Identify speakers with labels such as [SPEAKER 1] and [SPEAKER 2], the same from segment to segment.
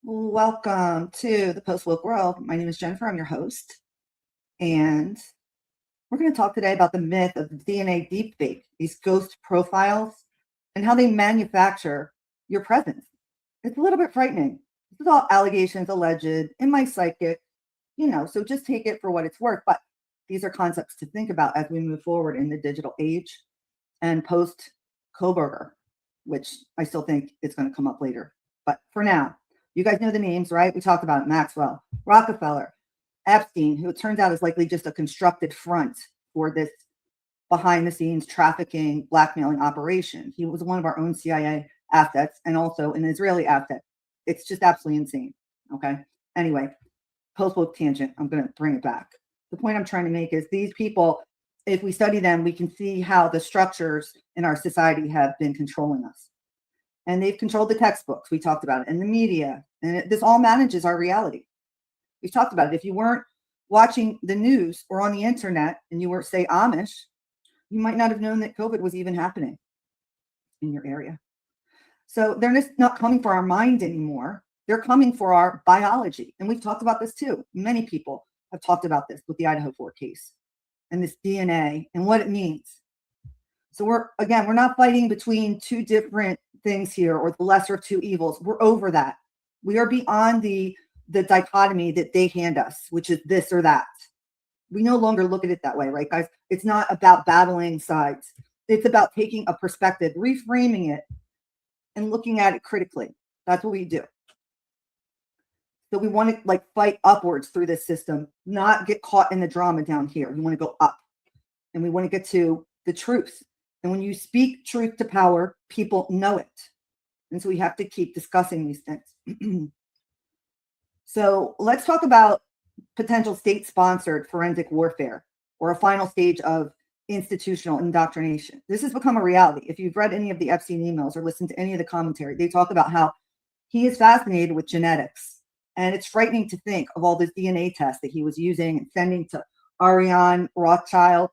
[SPEAKER 1] Welcome to the Post Woke World. My name is Jennifer. I'm your host. And we're going to talk today about the myth of the DNA deepfake, these ghost profiles, and how they manufacture your presence. It's a little bit frightening. This is all allegations, alleged, in my psychic, so just take it for what it's worth. But these are concepts to think about as we move forward in the digital age and post Koberger, which I still think is going to come up later. But for now, you guys know the names, right? We talked about it. Maxwell, Rockefeller, Epstein, who it turns out is likely just a constructed front for this behind the scenes trafficking, blackmailing operation. He was one of our own CIA assets and also an Israeli asset. It's just absolutely insane. Okay. Anyway, post-woke tangent. I'm going to bring it back. The point I'm trying to make is these people, if we study them, we can see how the structures in our society have been controlling us. And they've controlled the textbooks. We talked about it, and the media. And this all manages our reality. We've talked about it. If you weren't watching the news or on the internet and you were, say, Amish, you might not have known that COVID was even happening in your area. So they're just not coming for our mind anymore. They're coming for our biology. And we've talked about this too. Many people have talked about this with the Idaho 4 case and this DNA and what it means. So we're not fighting between two different things here or the lesser of two evils. We're over that. We are beyond the dichotomy that they hand us, which is this or that. We no longer look at it that way, right, guys? It's not about battling sides. It's about taking a perspective, reframing it, and looking at it critically. That's what we do. So we want to fight upwards through this system, not get caught in the drama down here. We want to go up, and we want to get to the truth. And when you speak truth to power, people know it. And so we have to keep discussing these things. So let's talk about potential state-sponsored forensic warfare or a final stage of institutional indoctrination. This has become a reality. If you've read any of the Epstein emails or listened to any of the commentary, they talk about how he is fascinated with genetics. And it's frightening to think of all this DNA tests that he was using and sending to Ariane Rothschild.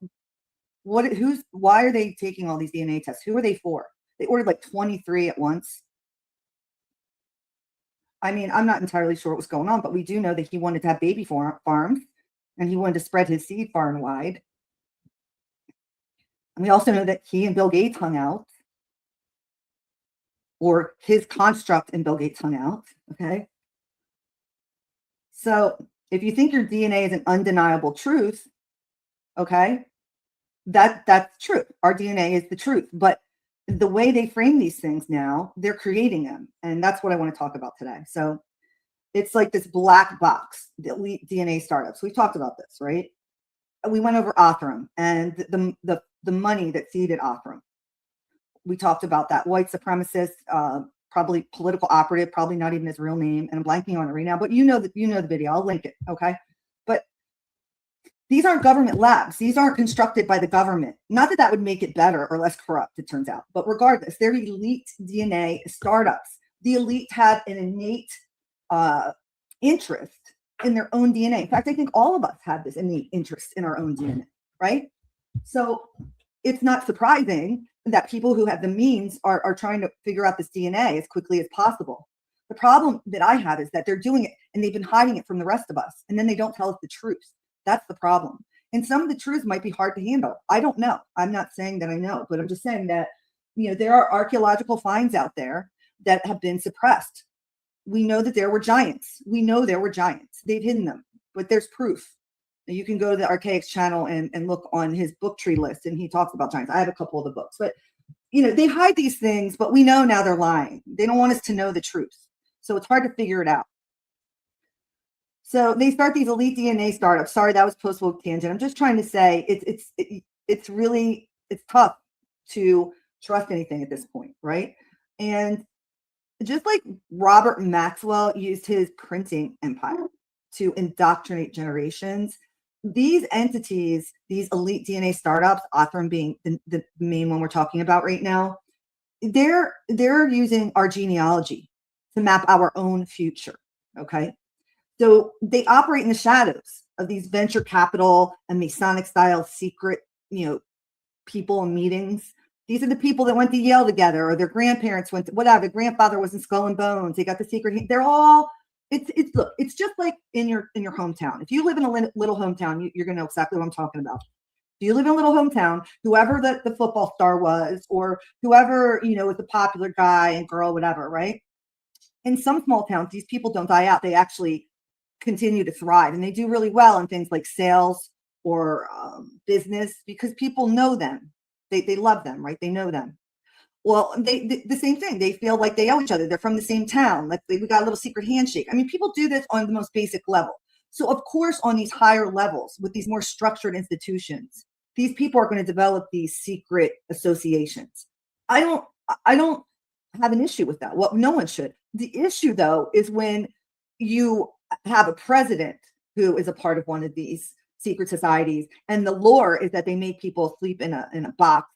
[SPEAKER 1] Why are they taking all these DNA tests? Who are they for? They ordered 23 at once. I mean, I'm not entirely sure what was going on, but we do know that he wanted to have baby farms and he wanted to spread his seed far and wide. And we also know that he and Bill Gates hung out, or his construct and Bill Gates hung out. Okay. So if you think your DNA is an undeniable truth, okay, that's true. Our DNA is the truth, but the way they frame these things now, they're creating them. And that's what I want to talk about today. So it's like this black box, the elite DNA startups. We've talked about this, right? We went over Othram and the money that seeded Othram. We talked about that white supremacist, probably political operative, probably not even his real name. And I'm blanking on it right now, but you know the video. I'll link it. Okay. But these aren't government labs. These aren't constructed by the government. Not that would make it better or less corrupt, it turns out. But regardless, they're elite DNA startups. The elite have an innate interest in their own DNA. In fact, I think all of us have this innate interest in our own DNA, right? So it's not surprising that people who have the means are trying to figure out this DNA as quickly as possible. The problem that I have is that they're doing it and they've been hiding it from the rest of us. And then they don't tell us the truth. That's the problem. And some of the truths might be hard to handle. I don't know. I'm not saying that I know, but I'm just saying that, there are archaeological finds out there that have been suppressed. We know that there were giants. We know there were giants. They've hidden them, but there's proof. You can go to the Archaics channel and look on his book tree list, and he talks about giants. I have a couple of the books, but they hide these things, but we know now they're lying. They don't want us to know the truth. So it's hard to figure it out. So they start these elite DNA startups. Sorry, that was post-woke tangent. I'm just trying to say it's tough to trust anything at this point, right? And just like Robert Maxwell used his printing empire to indoctrinate generations, these entities, these elite DNA startups, Othram being the main one we're talking about right now, they're using our genealogy to map our own future, okay? So they operate in the shadows of these venture capital and Masonic style secret, people and meetings. These are the people that went to Yale together, or their grandparents went to whatever. Their grandfather was in Skull and Bones. They got the secret. They're all Look, it's just like in your hometown. If you live in a little hometown, you're going to know exactly what I'm talking about. If you live in a little hometown, whoever the football star was, or whoever, is the popular guy and girl, whatever, right? In some small towns, these people don't die out. They actually continue to thrive, and they do really well in things like sales or business, because people know them. They love them, right? They know them. Well, the same thing. They feel like they owe each other. They're from the same town. Like we got a little secret handshake. I mean, people do this on the most basic level. So of course, on these higher levels, with these more structured institutions, these people are going to develop these secret associations. I don't. I don't have an issue with that. Well, no one should. The issue, though, is when you have a president who is a part of one of these secret societies, and the lore is that they make people sleep in a box.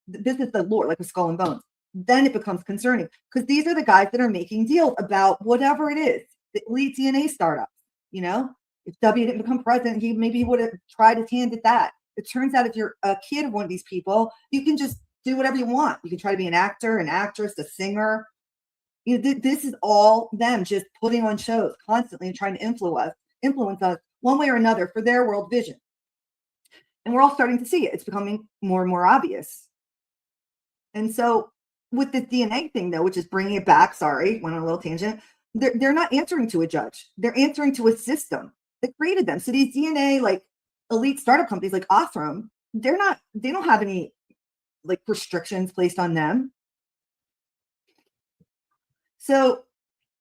[SPEAKER 1] This is the lore, like a skull and bones. Then it becomes concerning, because these are the guys that are making deals about whatever it is, the elite DNA startups. If W didn't become president, he would have tried his hand at that. It turns out if you're a kid of one of these people, you can just do whatever you want. You can try to be an actor, an actress, a singer. This is all them just putting on shows constantly and trying to influence us one way or another for their world vision. And we're all starting to see it. It's becoming more and more obvious. And so with this DNA thing, though, which is bringing it back, sorry, went on a little tangent, they're not answering to a judge. They're answering to a system that created them. So these DNA, like elite startup companies like Othram, they don't have any like restrictions placed on them. So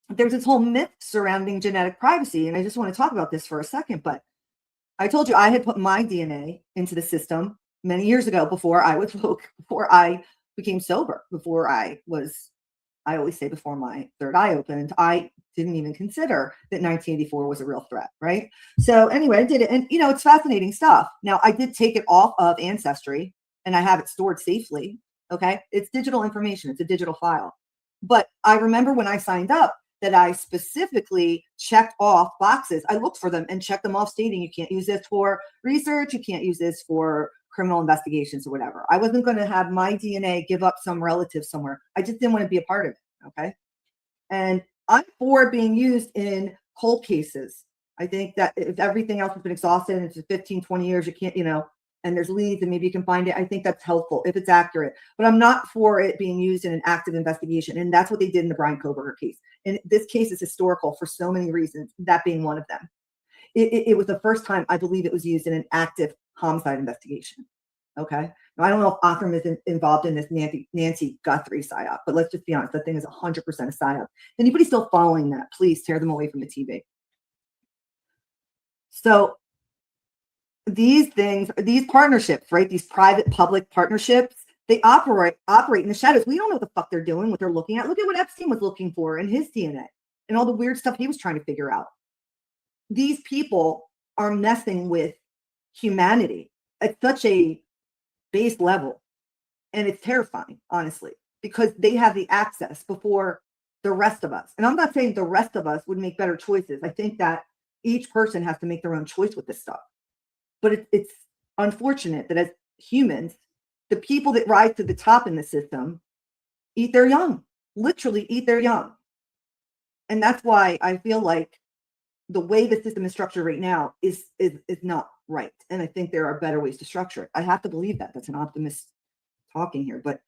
[SPEAKER 1] there's this whole myth surrounding genetic privacy. And I just want to talk about this for a second. But I told you I had put my DNA into the system many years ago before I became sober, before I always say before my third eye opened. I didn't even consider that 1984 was a real threat, right? So anyway, I did it. And, it's fascinating stuff. Now, I did take it off of Ancestry, and I have it stored safely, okay? It's digital information. It's a digital file. But I remember when I signed up that I specifically checked off boxes. I looked for them and checked them off, stating you can't use this for research, you can't use this for criminal investigations or whatever. I wasn't going to have my DNA give up some relative somewhere. I just didn't want to be a part of it, okay? And I'm for being used in cold cases. I think that if everything else has been exhausted and it's 15, 20 years, you can't, and there's leads and maybe you can find it. I think that's helpful if it's accurate, but I'm not for it being used in an active investigation. And that's what they did in the Bryan Kohberger case. And this case is historical for so many reasons, that being one of them. It was the first time I believe it was used in an active homicide investigation. Okay. Now, I don't know if Othram is involved in this Nancy Guthrie psyop, but let's just be honest. That thing is 100% a psyop. Anybody still following that, please tear them away from the TV. So these things, these partnerships, right? These private public partnerships, they operate in the shadows. We don't know what the fuck they're doing, what they're looking at. Look at what Epstein was looking for in his DNA and all the weird stuff he was trying to figure out. These people are messing with humanity at such a base level. And it's terrifying, honestly, because they have the access before the rest of us. And I'm not saying the rest of us would make better choices. I think that each person has to make their own choice with this stuff. But it's unfortunate that as humans, the people that rise to the top in the system eat their young, literally eat their young. And that's why I feel like the way the system is structured right now is not right. And I think there are better ways to structure it. I have to believe that. That's an optimist talking here, but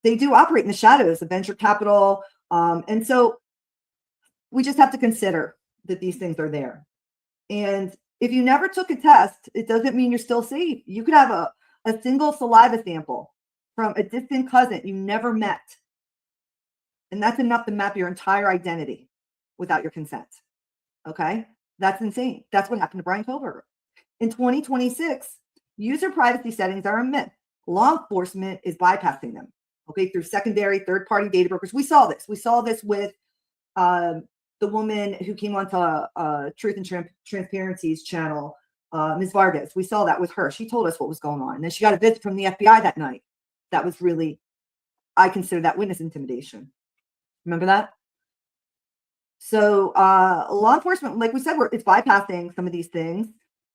[SPEAKER 1] they do operate in the shadows of venture capital. And so we just have to consider that these things are there. And if you never took a test, it doesn't mean you're still safe. You could have a single saliva sample from a distant cousin you never met. And that's enough to map your entire identity without your consent. Okay? That's insane. That's what happened to Bryan Kohberger. In 2026, user privacy settings are a myth. Law enforcement is bypassing them, okay, through secondary, third-party data brokers. We saw this. We saw this with the woman who came onto Truth and Transparency's channel, Ms. Vargas. We saw that with her. She told us what was going on. And then she got a visit from the FBI that night. That was really, I consider that witness intimidation. Remember that? So law enforcement, like we said, it's bypassing some of these things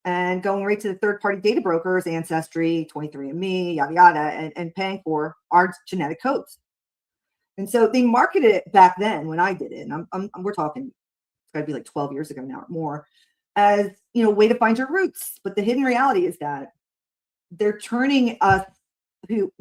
[SPEAKER 1] and going right to the third-party data brokers, Ancestry, 23andMe, yada, yada, and paying for our genetic codes. And so they marketed it back then when I did it. And we're talking got to be like 12 years ago now or more, as, you know, way to find your roots. But the hidden reality is that they're turning us,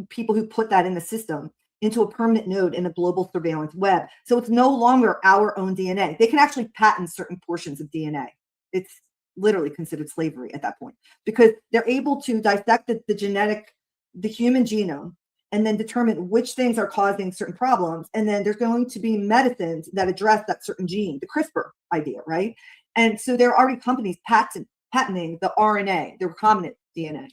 [SPEAKER 1] people who put that in the system, into a permanent node in a global surveillance web. So it's no longer our own DNA. They can actually patent certain portions of DNA. It's literally considered slavery at that point, because they're able to dissect the human genome, and then determine which things are causing certain problems. And then there's going to be medicines that address that certain gene, the CRISPR idea, right? And so there are already companies patenting the RNA, the recombinant DNA.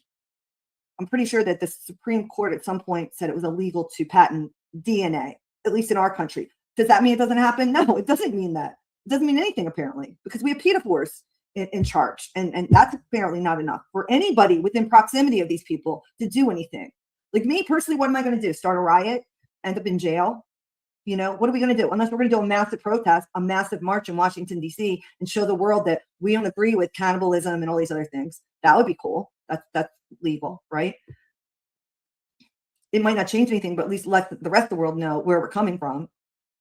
[SPEAKER 1] I'm pretty sure that the Supreme Court at some point said it was illegal to patent DNA, at least in our country. Does that mean it doesn't happen? No, it doesn't mean that. It doesn't mean anything, apparently, because we have pedophiles in charge. And that's apparently not enough for anybody within proximity of these people to do anything. Like me personally, what am I going to do? Start a riot? End up in jail? You know, what are we going to do? Unless we're going to do a massive protest, a massive march in Washington, D.C., and show the world that we don't agree with cannibalism and all these other things. That would be cool. That's legal, right? It might not change anything, but at least let the rest of the world know where we're coming from.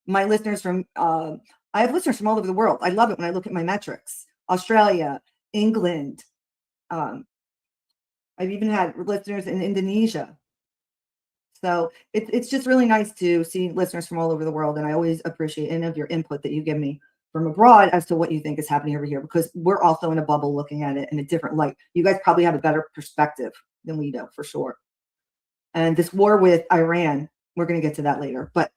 [SPEAKER 1] My listeners I have listeners from all over the world. I love it when I look at my metrics. Australia, England. I've even had listeners in Indonesia. So it's just really nice to see listeners from all over the world. And I always appreciate any of your input that you give me from abroad as to what you think is happening over here, because we're also in a bubble looking at it in a different light. You guys probably have a better perspective than we do, for sure. And this war with Iran, we're going to get to that later. But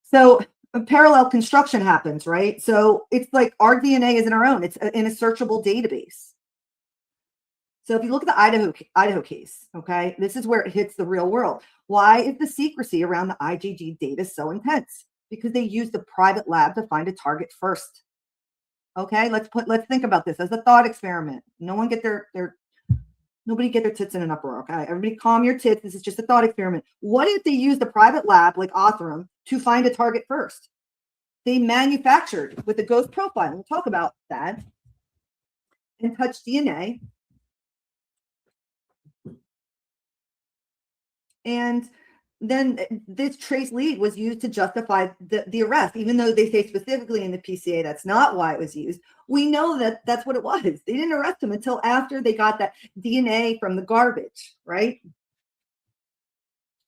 [SPEAKER 1] so a parallel construction happens, right? So it's like our DNA isn't our own. It's in a searchable database. So if you look at the Idaho case, okay, this is where it hits the real world. Why is the secrecy around the IgG data so intense? Because they used the private lab to find a target first. Okay, let's think about this as a thought experiment. Nobody get their tits in an uproar. Okay, everybody calm your tits. This is just a thought experiment. What if they used a private lab like Othram to find a target first? They manufactured with a ghost profile. We'll talk about that. And touch DNA. And then this trace lead was used to justify the arrest, even though they say specifically in the PCA that's not why it was used. We know that that's what it was. They didn't arrest him until after they got that DNA from the garbage, right?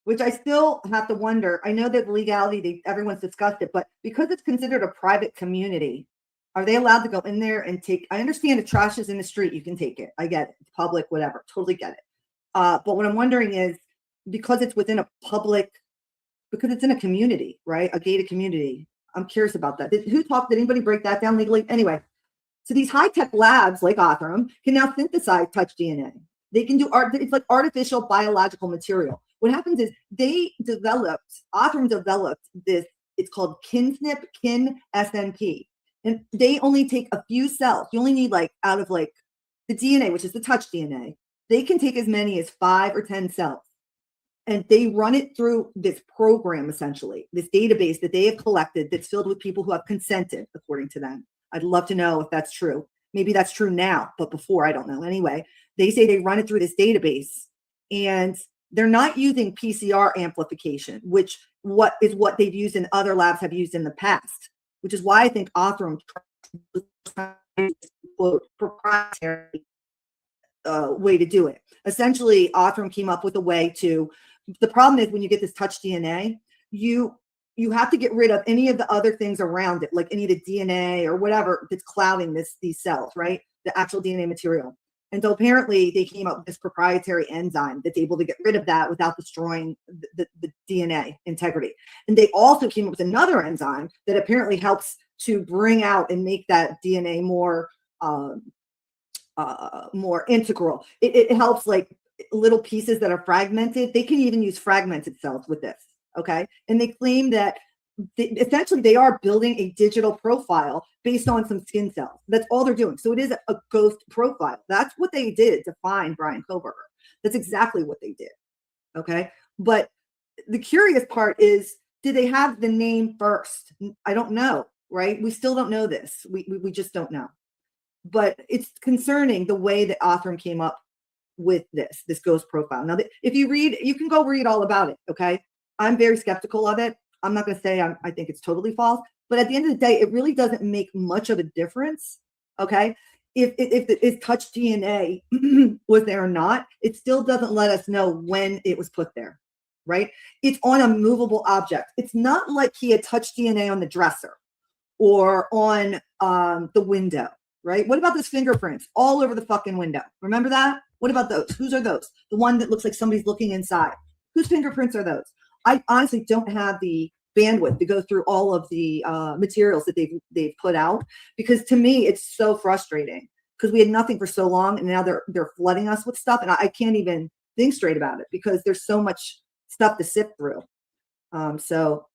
[SPEAKER 1] Which I still have to wonder. I know that the legality, everyone's discussed it, but because it's considered a private community, are they allowed to go in there and take? I understand if trash is in the street, you can take it. I get it. It's public, whatever. Totally get it. But what I'm wondering is, because it's within a public, because it's in a community, right? A gated community. I'm curious about that. Did anybody break that down legally? Anyway, so these high-tech labs like Othram can now synthesize touch DNA. They can do it's like artificial biological material. What happens is Othram developed this, it's called KinSNP, KinSNP. And they only take a few cells. You only need out of the DNA, which is the touch DNA, they can take as many as 5 or 10 cells. And they run it through this program, essentially, this database that they have collected that's filled with people who have consented, according to them. I'd love to know if that's true. Maybe that's true now, but before, I don't know. Anyway, they say they run it through this database, and they're not using PCR amplification, which what they've used in other labs have used in the past, which is why I think Othram quote proprietary way to do it. Essentially, Othram came up with a way to. The problem is when you get this touch DNA, you have to get rid of any of the other things around it, like any of the DNA or whatever that's clouding these cells, right? The actual DNA material. And so apparently they came up with this proprietary enzyme that's able to get rid of that without destroying the DNA integrity. And they also came up with another enzyme that apparently helps to bring out and make that DNA more integral. It helps little pieces that are fragmented. They can even use fragmented cells with this. Okay. And they claim that essentially they are building a digital profile based on some skin cells. That's all they're doing. So it is a ghost profile. That's what they did to find Bryan Kohberger. That's exactly what they did. Okay. But the curious part is, did they have the name first? I don't know. Right. We still don't know this. We just don't know. But it's concerning the way that Othram came up with this ghost profile. Now, if you read, you can go read all about it. Okay. I'm very skeptical of it. I'm not going to say I think it's totally false, but at the end of the day, it really doesn't make much of a difference. Okay. If touch DNA was there or not, it still doesn't let us know when it was put there, right? It's on a movable object. It's not like he had touched DNA on the dresser or on the window, right? What about those fingerprints all over the fucking window? Remember that? What about those? Whose are those? The one that looks like somebody's looking inside. Whose fingerprints are those? I honestly don't have the bandwidth to go through all of the materials that they've put out, because to me it's so frustrating, because we had nothing for so long and now they're flooding us with stuff, and I can't even think straight about it because there's so much stuff to sift through. So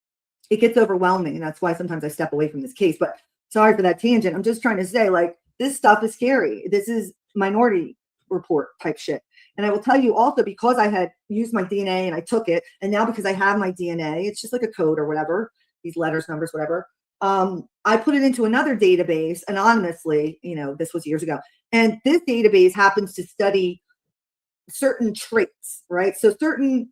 [SPEAKER 1] it gets overwhelming, and that's why sometimes I step away from this case. But sorry for that tangent. I'm just trying to say, like, this stuff is scary. This is Minority Report type shit. And I will tell you also, because I had used my DNA and I took it, and now because I have my DNA, it's just like a code or whatever, these letters, numbers, whatever. I put it into another database anonymously. This was years ago. And this database happens to study certain traits, right? So certain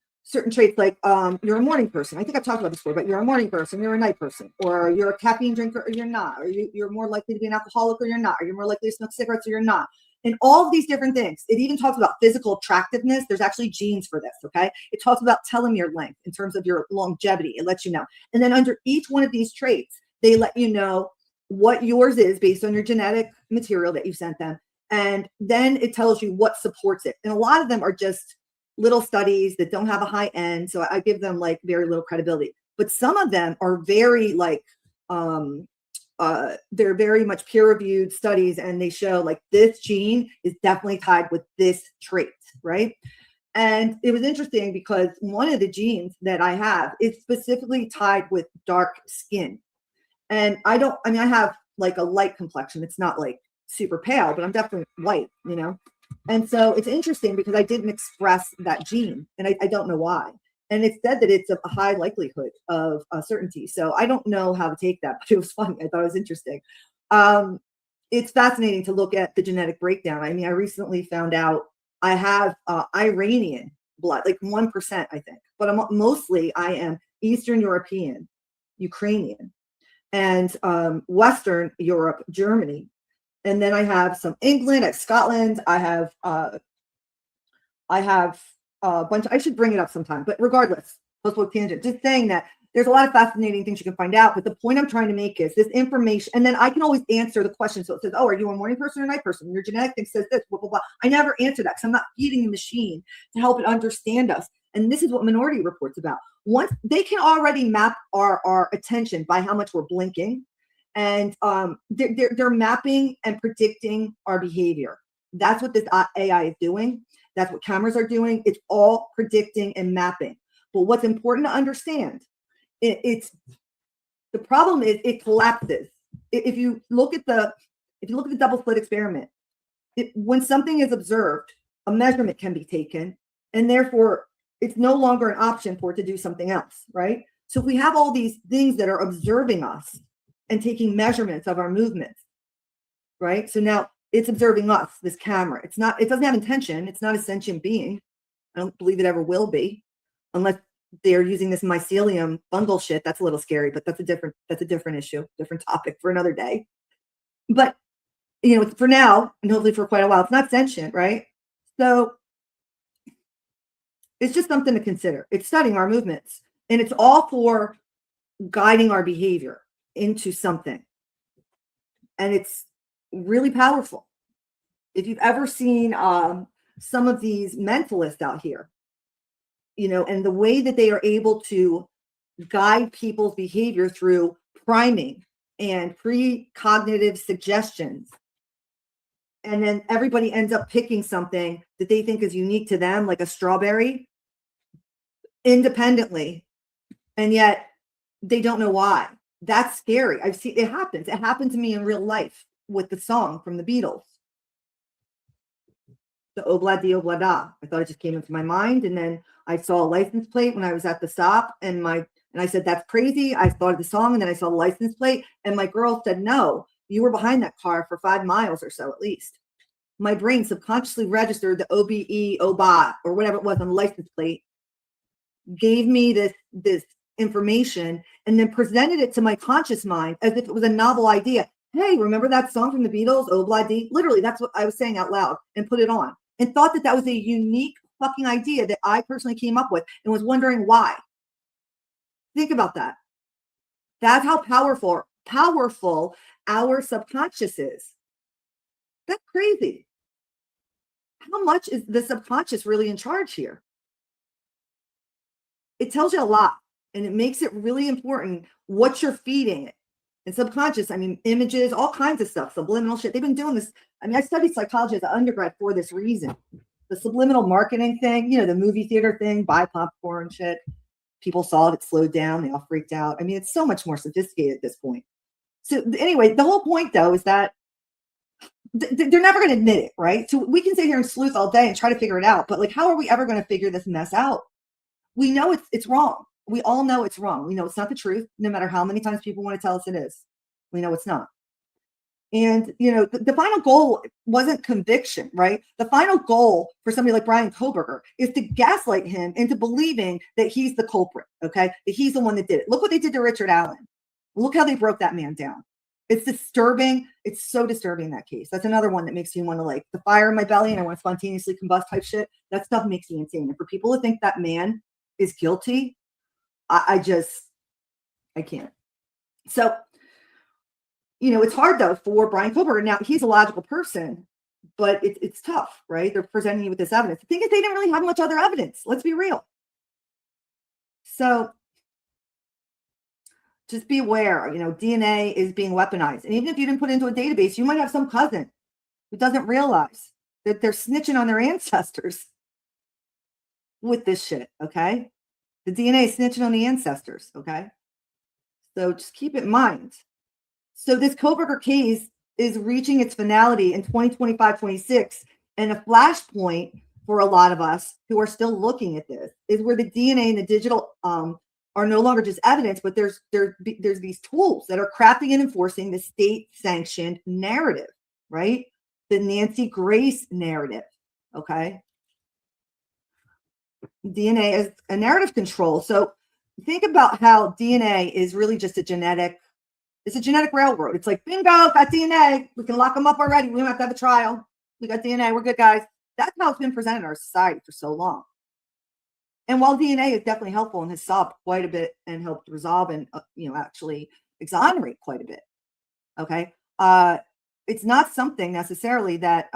[SPEAKER 1] traits, like you're a morning person. I think I've talked about this before, but you're a morning person, you're a night person, or you're a caffeine drinker or you're not, or you're more likely to be an alcoholic or you're not, or you're more likely to smoke cigarettes or you're not. And all of these different things. It even talks about physical attractiveness. There's actually genes for this, okay? It talks about telomere length in terms of your longevity. It lets you know. And then under each one of these traits, they let you know what yours is based on your genetic material that you sent them. And then it tells you what supports it. And a lot of them are just little studies that don't have a high end. So I give them like very little credibility. But some of them are very like, they're very much peer-reviewed studies, and they show like this gene is definitely tied with this trait, right? And it was interesting because one of the genes that I have is specifically tied with dark skin. And I have like a light complexion. It's not like super pale, but I'm definitely white, And so it's interesting because I didn't express that gene, and I don't know why. And it said that it's a high likelihood of certainty. So I don't know how to take that, but it was funny. I thought it was interesting. It's fascinating to look at the genetic breakdown. I mean, I recently found out I have Iranian blood, like 1%, I think. But I am Eastern European, Ukrainian, and Western Europe, Germany. And then I have some England, I have Scotland, I have a bunch. I should bring it up sometime, but regardless, post-woke tangent, just saying that there's a lot of fascinating things you can find out. But the point I'm trying to make is this information, and then I can always answer the question. So it says, "Oh, are you a morning person or a night person? Your genetic thing says this, blah blah blah." I never answer that because I'm not feeding the machine to help it understand us. And this is what Minority Report's about. Once they can already map our attention by how much we're blinking, and they're mapping and predicting our behavior. That's what this AI is doing. That's what cameras are doing. It's all predicting and mapping. But what's important to understand, it's the problem is it collapses. If you look at the double slit experiment, when something is observed, a measurement can be taken, and therefore it's no longer an option for it to do something else, right? So if we have all these things that are observing us and taking measurements of our movements, right? So now it's observing us, this camera. It doesn't have intention. It's not a sentient being. I don't believe it ever will be, unless they're using this mycelium fungal shit. That's a little scary, but that's a different issue, different topic for another day. But for now, and hopefully for quite a while, it's not sentient, right? So it's just something to consider. It's studying our movements, and it's all for guiding our behavior into something. And it's really powerful. If you've ever seen some of these mentalists out here, and the way that they are able to guide people's behavior through priming and precognitive suggestions, and then everybody ends up picking something that they think is unique to them, like a strawberry, independently, and yet they don't know why. That's scary. I've seen it happens. It happened to me in real life with the song from the Beatles, the Obla Di Obla Da. I thought it just came into my mind, and then I saw a license plate when I was at the stop, and I said, "That's crazy." I thought of the song, and then I saw the license plate, and my girl said, "No, you were behind that car for 5 miles or so at least." My brain subconsciously registered the OBE, OBA, or whatever it was on the license plate, gave me this information and then presented it to my conscious mind as if it was a novel idea. Hey, remember that song from the Beatles, Obla D? Literally, that's what I was saying out loud, and put it on and thought that that was a unique fucking idea that I personally came up with and was wondering why. Think about that. That's how powerful our subconscious is. That's crazy. How much is the subconscious really in charge here? It tells you a lot, and it makes it really important what you're feeding it. And subconscious, I mean, images, all kinds of stuff, subliminal shit. They've been doing this. I mean, I studied psychology as an undergrad for this reason. The subliminal marketing thing, the movie theater thing, buy popcorn shit. People saw it slowed down. They all freaked out. I mean, it's so much more sophisticated at this point. So anyway, the whole point, though, is that they're never going to admit it, right? So we can sit here and sleuth all day and try to figure it out. But like, how are we ever going to figure this mess out? We know it's wrong. We all know it's wrong. We know it's not the truth, no matter how many times people want to tell us it is. We know it's not. And, the final goal wasn't conviction, right? The final goal for somebody like Bryan Kohberger is to gaslight him into believing that he's the culprit, okay? That he's the one that did it. Look what they did to Richard Allen. Look how they broke that man down. It's disturbing. It's so disturbing, that case. That's another one that makes you want to, like, the fire in my belly and I want to spontaneously combust type shit. That stuff makes me insane. And for people to think that man is guilty, I can't. So, it's hard, though, for Bryan Kohberger. Now, he's a logical person, but it's tough, right? They're presenting you with this evidence. The thing is, they didn't really have much other evidence. Let's be real. So just be aware, DNA is being weaponized. And even if you didn't put it into a database, you might have some cousin who doesn't realize that they're snitching on their ancestors with this shit, okay? The DNA is snitching on the ancestors, okay? So just keep it in mind. So this Kohberger case is reaching its finality in 2025-26, and a flashpoint for a lot of us who are still looking at this is where the DNA and the digital are no longer just evidence, but there's these tools that are crafting and enforcing the state-sanctioned narrative, right? The Nancy Grace narrative, okay? DNA is a narrative control. So think about how DNA is really just a genetic railroad. It's like, bingo, got DNA. We can lock them up already. We don't have to have a trial. We got DNA. We're good, guys. That's how it's been presented in our society for so long. And while DNA is definitely helpful and has solved quite a bit and helped resolve and, actually exonerate quite a bit, okay, it's not something necessarily that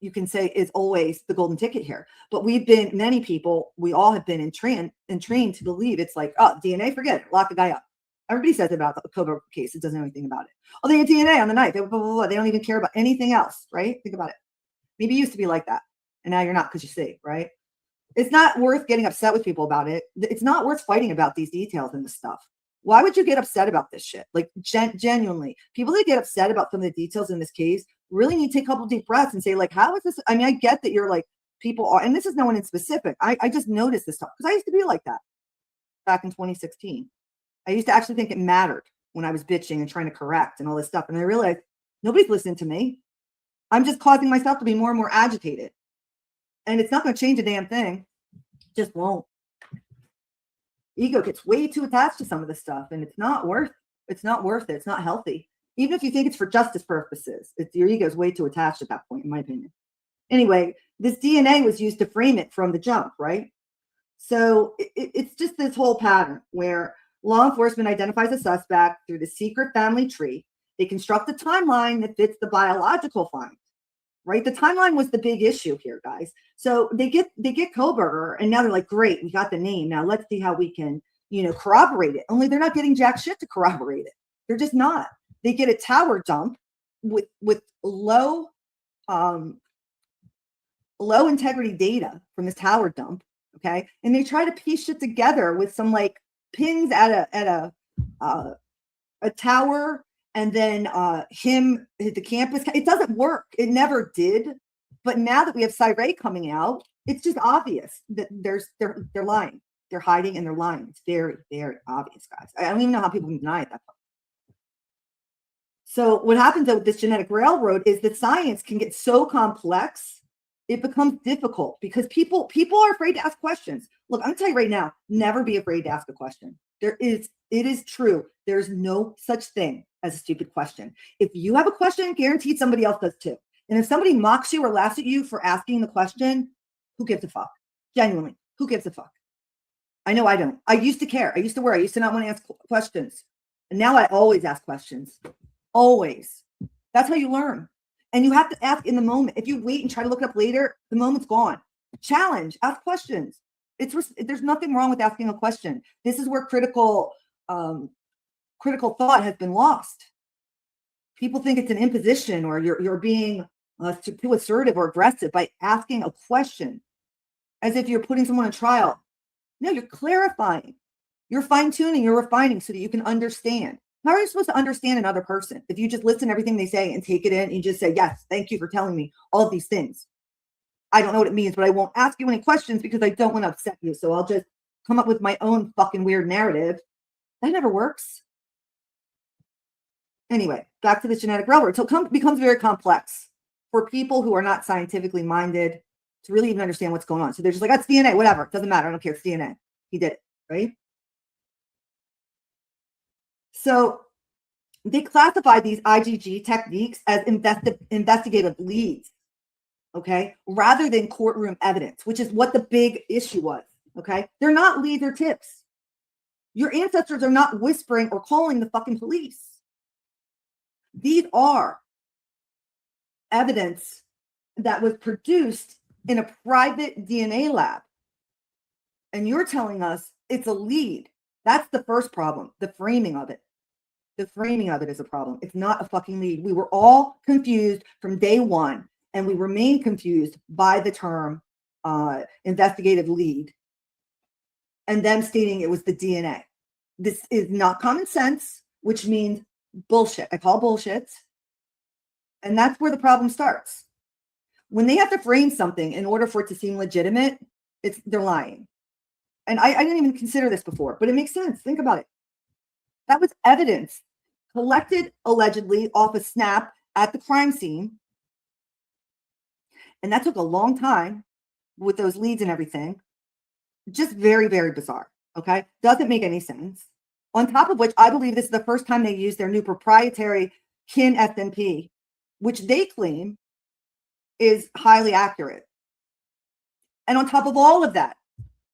[SPEAKER 1] you can say is always the golden ticket here. But many people, we all have been entrained to believe it's like, oh, DNA, forget it, lock the guy up. Everybody says about the Kohberger case. It doesn't know anything about it. Oh, they had DNA on the knife. Blah, blah, blah, blah. They don't even care about anything else, right? Think about it. Maybe it used to be like that. And now you're not because you see, right? It's not worth getting upset with people about it. It's not worth fighting about these details and this stuff. Why would you get upset about this shit? Like, genuinely, people that get upset about some of the details in this case really need to take a couple deep breaths and say, like, how is this? I mean, I get that you're like, people are, and this is no one in specific. I just noticed this stuff because I used to be like that back in 2016. I used to actually think it mattered when I was bitching and trying to correct and all this stuff. And I realized nobody's listening to me. I'm just causing myself to be more and more agitated. And it's not going to change a damn thing. It just won't. Ego gets way too attached to some of this stuff, and it's not worth it. It's not healthy. Even if you think it's for justice purposes, your ego is way too attached at that point, in my opinion. Anyway, this DNA was used to frame it from the jump, right? So it's just this whole pattern where law enforcement identifies a suspect through the secret family tree. They construct a timeline that fits the biological find, right? The timeline was the big issue here, guys. So they get Kohberger, and now they're like, great, we got the name. Now let's see how we can, corroborate it. Only they're not getting jack shit to corroborate it. They're just not. They get a tower dump with low integrity data from this tower dump, okay? And they try to piece shit together with some like pins at a tower, and then him hit the campus. It doesn't work. It never did. But now that we have Cyray coming out, it's just obvious that they're lying. They're hiding and they're lying. It's very, very obvious, guys. I don't even know how people can deny it that far. So what happens with this genetic railroad is that science can get so complex, it becomes difficult because people are afraid to ask questions. Look, I'm gonna tell you right now, never be afraid to ask a question. It is true. There's no such thing as a stupid question. If you have a question, guaranteed somebody else does too. And if somebody mocks you or laughs at you for asking the question, who gives a fuck? Genuinely, who gives a fuck? I know I don't. I used to care. I used to worry. I used to not want to ask questions. And now I always ask questions. Always. That's how you learn. And you have to ask in the moment. If you wait and try to look it up later, the moment's gone. Challenge. Ask questions. There's nothing wrong with asking a question. This is where critical thought has been lost. People think it's an imposition or you're being too assertive or aggressive by asking a question as if you're putting someone on trial. No, you're clarifying. You're fine-tuning, you're refining so that you can understand. How are you supposed to understand another person if you just listen to everything they say and take it in and you just say, yes, thank you for telling me all of these things. I don't know what it means, but I won't ask you any questions because I don't want to upset you. So I'll just come up with my own fucking weird narrative. That never works. Anyway, back to the genetic railroad. So it becomes very complex for people who are not scientifically minded to really even understand what's going on. So they're just like, that's DNA, whatever. It doesn't matter. I don't care. It's DNA. He did it, right? So they classify these IgG techniques as investigative leads, okay, rather than courtroom evidence, which is what the big issue was, okay? They're not leads or tips. Your ancestors are not whispering or calling the fucking police. These are evidence that was produced in a private DNA lab. And you're telling us it's a lead. That's the first problem, the framing of it. The framing of it is a problem. It's not a fucking lead. We were all confused from day one, and we remain confused by the term investigative lead and them stating it was the DNA. This is not common sense, which means bullshit. I call bullshit. And that's where the problem starts. When they have to frame something in order for it to seem legitimate, they're lying. And I didn't even consider this before, but it makes sense. Think about it. That was evidence collected allegedly off a snap at the crime scene. And that took a long time with those leads and everything. Just very, very bizarre. Okay. Doesn't make any sense. On top of which, I believe this is the first time they used their new proprietary kin SNP, which they claim is highly accurate. And on top of all of that,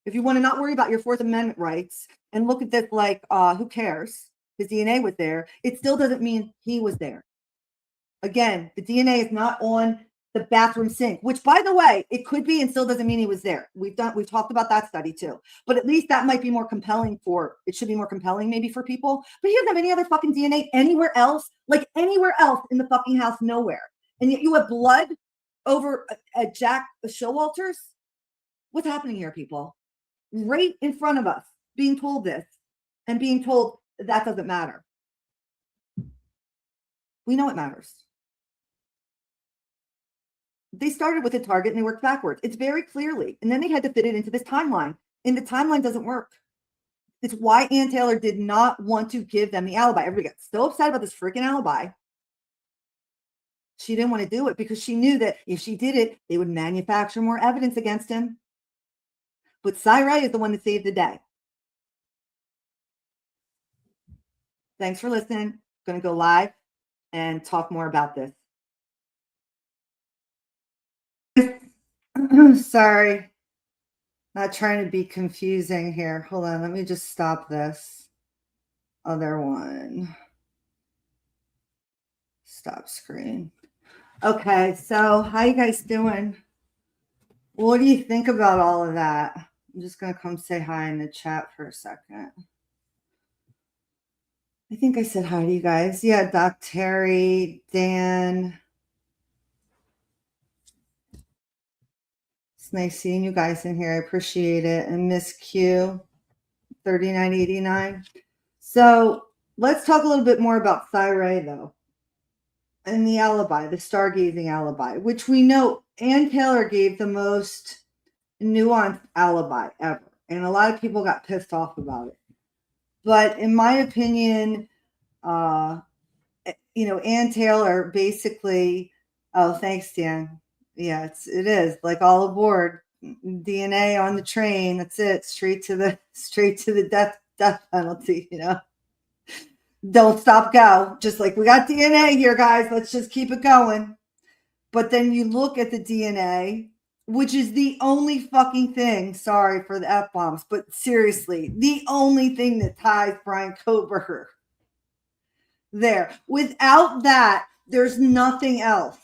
[SPEAKER 1] if you want to not worry about your Fourth Amendment rights and look at this like, who cares? His DNA was there. It still doesn't mean he was there. Again, the DNA is not on the bathroom sink, which, by the way, it could be and still doesn't mean he was there. We've talked about that study too. But at least that might be more compelling it should be more compelling maybe for people. But he doesn't have any other fucking DNA anywhere else, like anywhere else in the fucking house, nowhere. And yet you have blood over at Jack Showalter's. What's happening here, people? Right in front of us, being told this and being told that doesn't matter. We know it matters. They started with a target and they worked backwards. It's very clearly. And then they had to fit it into this timeline. And the timeline doesn't work. It's why Ann Taylor did not want to give them the alibi. Everybody got so upset about this freaking alibi. She didn't want to do it because she knew that if she did it, they would manufacture more evidence against him. But Cy Ray is the one that saved the day. Thanks for listening. Going to go live and talk more about this. Sorry. Not trying to be confusing here. Hold on. Let me just stop this. Other one. Stop screen. Okay. So how you guys doing? What do you think about all of that? I'm just going to come say hi in the chat for a second. I think I said hi to you guys. Yeah, Doc Terry, Dan. It's nice seeing you guys in here. I appreciate it. And Miss Q, 3989. So let's talk a little bit more about Cy Ray, though, and the alibi, the stargazing alibi, which we know Ann Taylor gave the most nuanced alibi ever. And a lot of people got pissed off about it. But in my opinion, Ann Taylor basically, oh, thanks, Dan. Yeah, it is like all aboard. DNA on the train. That's it. Straight to the death penalty, Don't stop, go. Just like, we got DNA here, guys. Let's just keep it going. But then you look at the DNA, which is the only fucking thing, sorry for the F-bombs, but seriously, the only thing that ties Bryan Kohberger there. Without that, there's nothing else.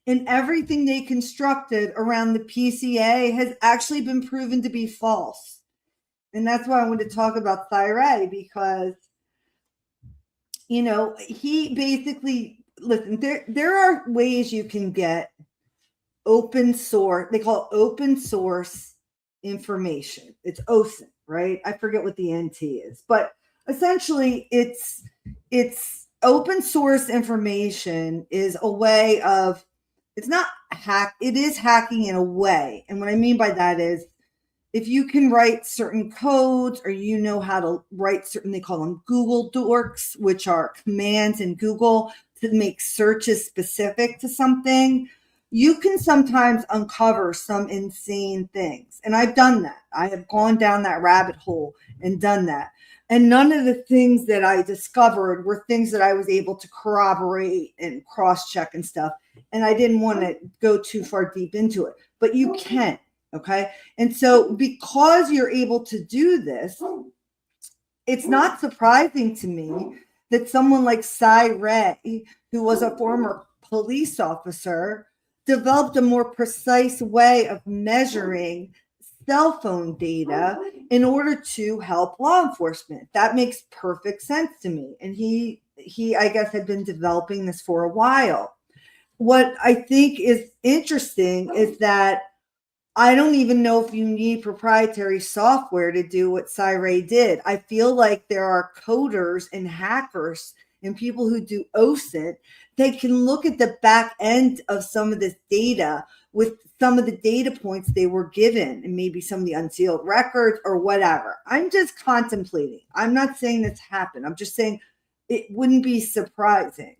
[SPEAKER 1] And everything they constructed around the PCA has actually been proven to be false. And that's why I wanted to talk about Thierry, because, he basically, listen, there are ways you can get open source, they call it open source information. It's OSINT, right? I forget what the NT is, but essentially it's open source information is a way of, it's not hack, it is hacking in a way. And what I mean by that is, if you can write certain codes, or how to write certain, they call them Google dorks, which are commands in Google to make searches specific to something, you can sometimes uncover some insane things. And I've done that. I have gone down that rabbit hole and done that. And none of the things that I discovered were things that I was able to corroborate and cross-check and stuff. And I didn't want to go too far deep into it. But you can, okay? And so because you're able to do this, it's not surprising to me that someone like Cy Ray, who was a former police officer, developed a more precise way of measuring cell phone data in order to help law enforcement. That makes perfect sense to me. And he I guess had been developing this for a while. What I think is interesting is that I don't even know if you need proprietary software to do what Cy Ray did. I feel like there are coders and hackers and people who do OSINT. They can look at the back end of some of this data with some of the data points they were given, and maybe some of the unsealed records or whatever. I'm just contemplating. I'm not saying this happened. I'm just saying it wouldn't be surprising.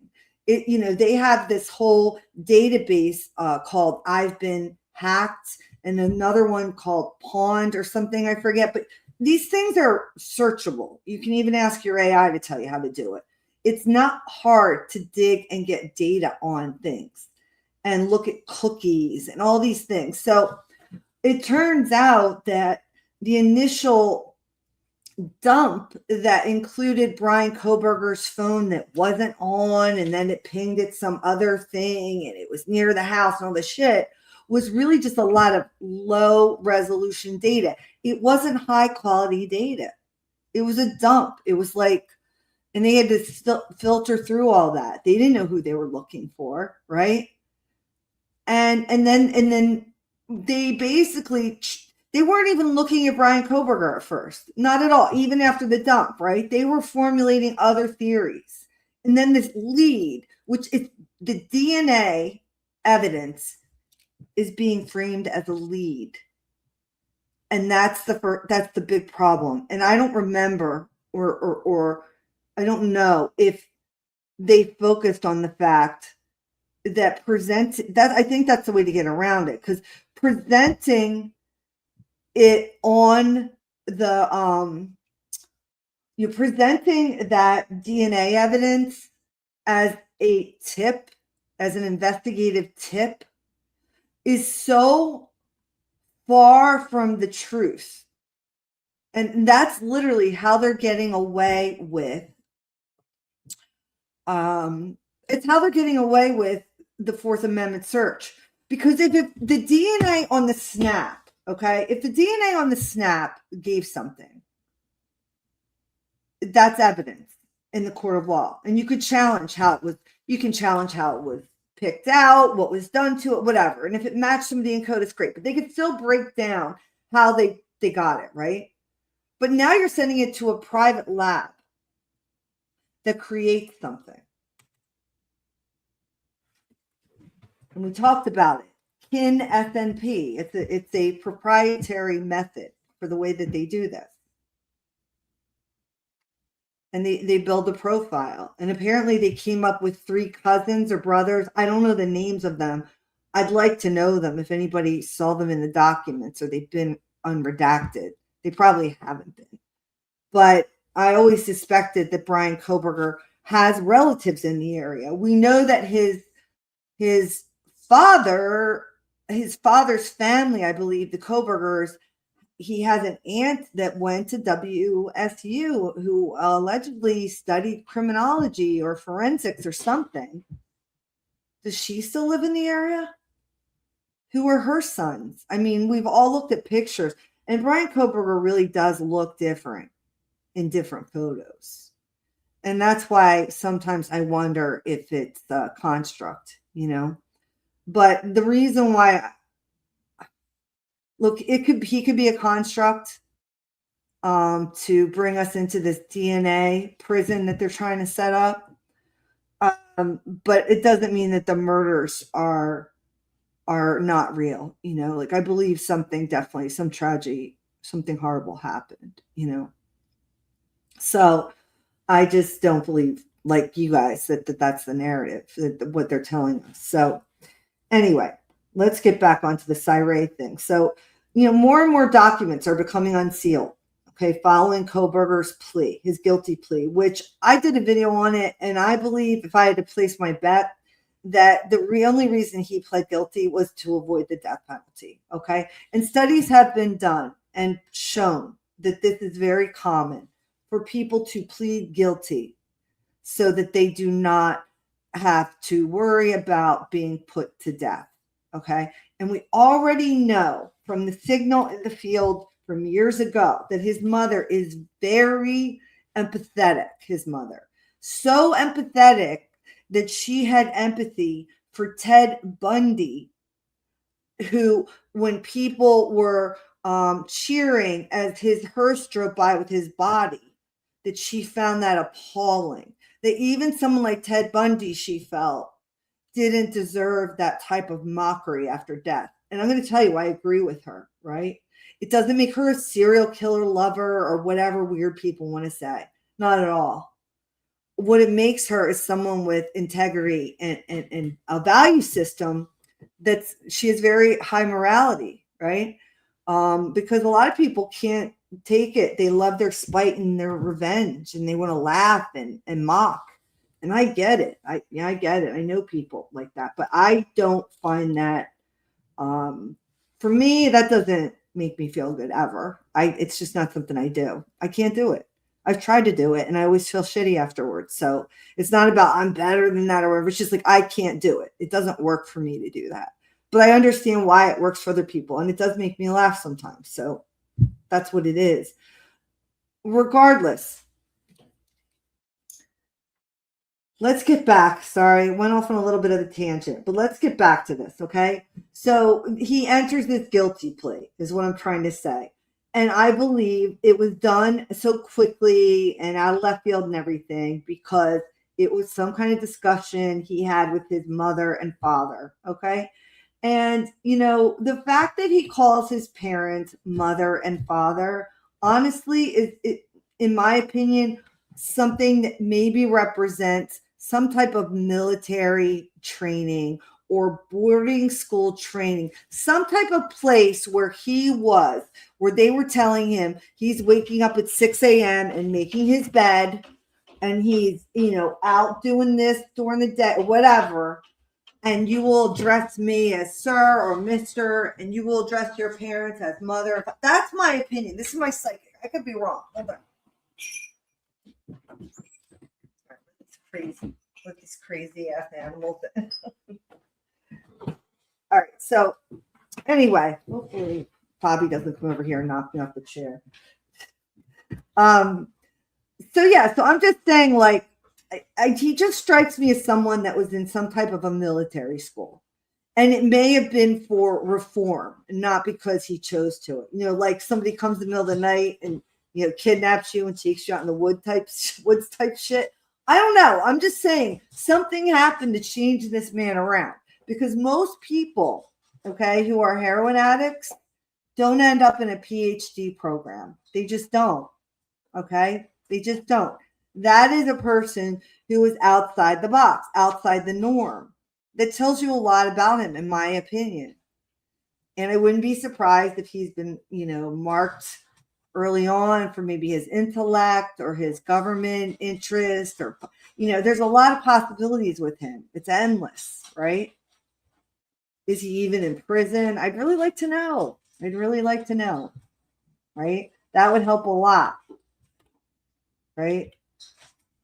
[SPEAKER 1] They have this whole database called I've Been Hacked, and another one called Pond or something, I forget. But these things are searchable. You can even ask your AI to tell you how to do it. It's not hard to dig and get data on things and look at cookies and all these things. So it turns out that the initial dump that included Bryan Kohberger's phone that wasn't on, and then it pinged at some other thing, and it was near the house and all this shit, was really just a lot of low resolution data. It wasn't high quality data. It was a dump. It was like, and they had to filter through all that. They didn't know who they were looking for, right? And then they basically, they weren't even looking at Bryan Kohberger at first. Not at all, even after the dump, right? They were formulating other theories. And then this lead, which is the DNA evidence, is being framed as a lead. And that's the big problem. And I don't remember or I don't know if they focused on the fact that I think that's the way to get around it, because presenting it on the you're presenting that DNA evidence as a tip, as an investigative tip, is so far from the truth. And that's literally how they're getting away with it's how they're getting away with the Fourth Amendment search. Because if the DNA on the snap, okay, if the DNA on the snap gave something, that's evidence in the court of law. And you could challenge how it was, picked out, what was done to it, whatever. And if it matched some of the encode, it's great. But they could still break down how they got it, right? But now you're sending it to a private lab that creates something. And we talked about it. KIN-SNP. It's a proprietary method for the way that they do this. And they build a profile. And apparently they came up with 3 cousins or brothers. I don't know the names of them. I'd like to know them if anybody saw them in the documents or they've been unredacted. They probably haven't been. But I always suspected that Bryan Kohberger has relatives in the area. We know that his father, his father's family, I believe, the Kohbergers, he has an aunt that went to WSU who allegedly studied criminology or forensics or something. Does she still live in the area? Who are her sons? I mean, we've all looked at pictures, and Bryan Kohberger really does look different in different photos. And that's why sometimes I wonder if it's a construct, you know. But the reason why, look, he could be a construct to bring us into this DNA prison that they're trying to set up. But it doesn't mean that the murders are not real, you know. Like, I believe something, definitely some tragedy, something horrible happened, you know. So I just don't believe, like you guys, that's the narrative, that what they're telling us. So anyway, let's get back onto the Syray thing. So, you know, more and more documents are becoming unsealed, okay, following Kohberger's plea, his guilty plea, which I did a video on it, and I believe, if I had to place my bet, that the only reason he pled guilty was to avoid the death penalty, okay? And studies have been done and shown that this is very common for people to plead guilty so that they do not have to worry about being put to death, okay? And we already know from the signal in the field from years ago that his mother is very empathetic, his mother. So empathetic that she had empathy for Ted Bundy, who, when people were cheering as his hearse drove by with his body, that she found that appalling. That even someone like Ted Bundy, she felt, didn't deserve that type of mockery after death. And I'm going to tell you, I agree with her, right? It doesn't make her a serial killer lover or whatever weird people want to say. Not at all. What it makes her is someone with integrity and a value system she has very high morality, right? Because a lot of people can't take it. They love their spite and their revenge, and they want to laugh and mock. And I get it. I get it. I know people like that, but I don't find that. For me, that doesn't make me feel good ever. It's just not something I do. I can't do it. I've tried to do it, and I always feel shitty afterwards. So it's not about I'm better than that or whatever. It's just like I can't do it. It doesn't work for me to do that. But I understand why it works for other people, and it does make me laugh sometimes. So that's what it is. Regardless, let's get back. Sorry, went off on a little bit of a tangent, but let's get back to this, okay? So he enters this guilty plea, is what I'm trying to say. And I believe it was done so quickly and out of left field and everything because it was some kind of discussion he had with his mother and father, okay? And, you know, the fact that he calls his parents mother and father, honestly, is, in my opinion, something that maybe represents some type of military training or boarding school training, some type of place where he was, where they were telling him he's waking up at 6 a.m. and making his bed, and he's, you know, out doing this during the day, whatever. And you will address me as sir or mister, and you will address your parents as mother. That's my opinion. This is my psychic. I could be wrong. Hold on. It's crazy. With these crazy ass animals. All right. So anyway, hopefully Bobby doesn't come over here and knock me off the chair. So yeah, so I'm just saying, like, he just strikes me as someone that was in some type of a military school. And it may have been for reform, not because he chose to it. You know, like somebody comes in the middle of the night and, you know, kidnaps you and takes you out in the woods type shit. I don't know. I'm just saying something happened to change this man around, because most people, okay, who are heroin addicts don't end up in a PhD program. They just don't. Okay. They just don't. That is a person who is outside the box, outside the norm. That tells you a lot about him, in my opinion. And I wouldn't be surprised if he's been, you know, marked early on for maybe his intellect or his government interest, or, there's a lot of possibilities with him. It's endless, right? Is he even in prison? I'd really like to know. Right? That would help a lot, right?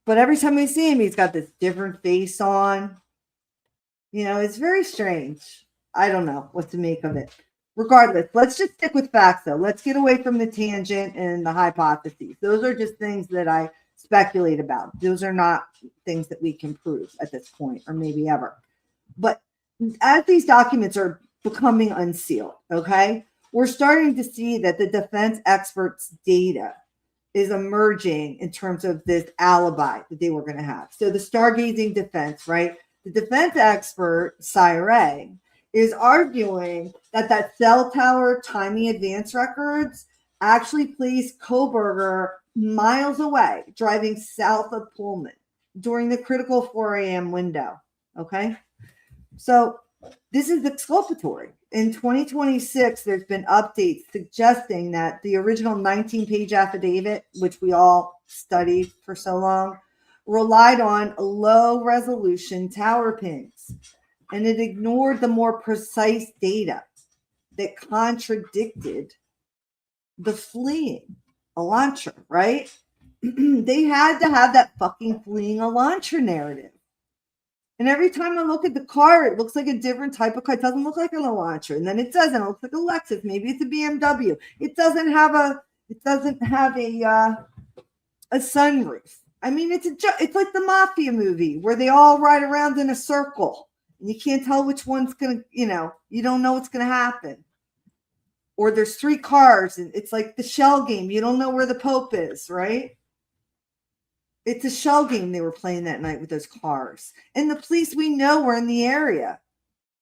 [SPEAKER 1] But every time we see him, he's got this different face on. It's very strange. I don't know what to make of it. Regardless, let's just stick with facts, though. Let's get away from the tangent and the hypotheses. Those are just things that I speculate about. Those are not things that we can prove at this point, or maybe ever. But as these documents are becoming unsealed, okay, we're starting to see that the defense experts' data is emerging in terms of this alibi that they were going to have. So the stargazing defense, right? The defense expert, Cyre, is arguing that cell tower timing advance records actually placed Kohberger miles away, driving south of Pullman during the critical 4 a.m. window. Okay? So this is exculpatory. In 2026, there's been updates suggesting that the original 19-page affidavit, which we all studied for so long, relied on low-resolution tower pings, and it ignored the more precise data that contradicted the fleeing Elantra, right? They had to have that fucking fleeing Elantra narrative. And every time I look at the car, it looks like a different type of car. It doesn't look like an Elantra. And then it doesn't. It looks like a Lexus. Maybe it's a BMW. It doesn't have a sunroof. I mean, it's like the mafia movie where they all ride around in a circle and you can't tell which one's going to, you don't know what's going to happen. Or there's 3 cars and it's like the shell game. You don't know where the Pope is, right? It's a shell game they were playing that night with those cars. And the police, we know, were in the area.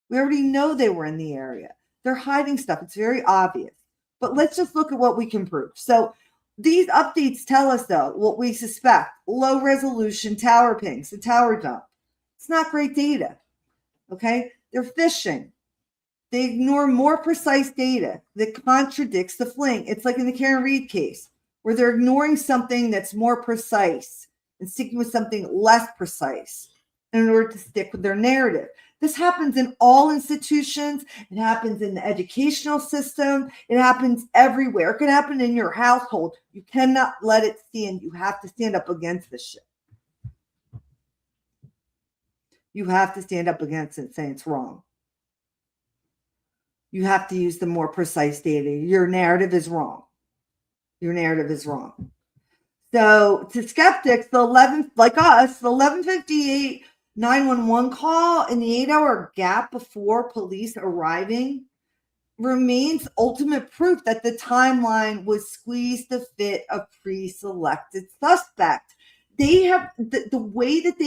[SPEAKER 1] We already know they were in the area. They're hiding stuff. It's very obvious. But let's just look at what we can prove. So these updates tell us, though, what we suspect. Low resolution tower pings, the tower dump. It's not great data. Okay? They're phishing. They ignore more precise data that contradicts the fling. It's like in the Karen Reed case, where they're ignoring something that's more precise and sticking with something less precise in order to stick with their narrative. This happens in all institutions. It happens in the educational system. It happens everywhere. It could happen in your household. You cannot let it stand. You have to stand up against this shit. You have to stand up against it and say it's wrong. You have to use the more precise data. Your narrative is wrong. Your narrative is wrong. So to skeptics, the 11:58 911 call and the 8-hour gap before police arriving remains ultimate proof that the timeline was squeezed to fit a pre-selected suspect. They have the way that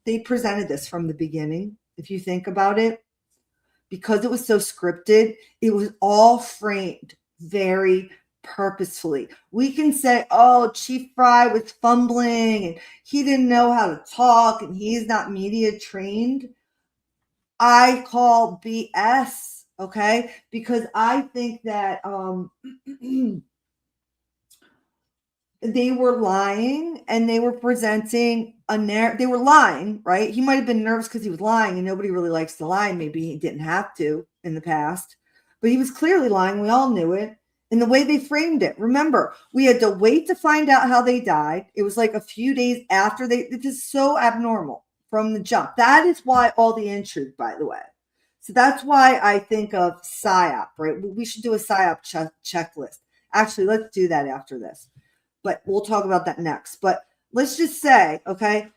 [SPEAKER 1] they presented this from the beginning, if you think about it, because it was so scripted, it was all framed very purposefully. We can say, oh, Chief Fry was fumbling and he didn't know how to talk and he's not media trained. I call BS, okay? Because I think that they were lying and they were presenting they were lying, right? He might have been nervous because he was lying and nobody really likes to lie. Maybe he didn't have to in the past, but he was clearly lying. We all knew it. And the way they framed it, remember, we had to wait to find out how they died. It was like a few days after it is so abnormal from the jump. That is why all the intrigue, by the way. So that's why I think of PSYOP, right? We should do a PSYOP checklist. Actually, let's do that after this. But we'll talk about that next. But let's just say, okay,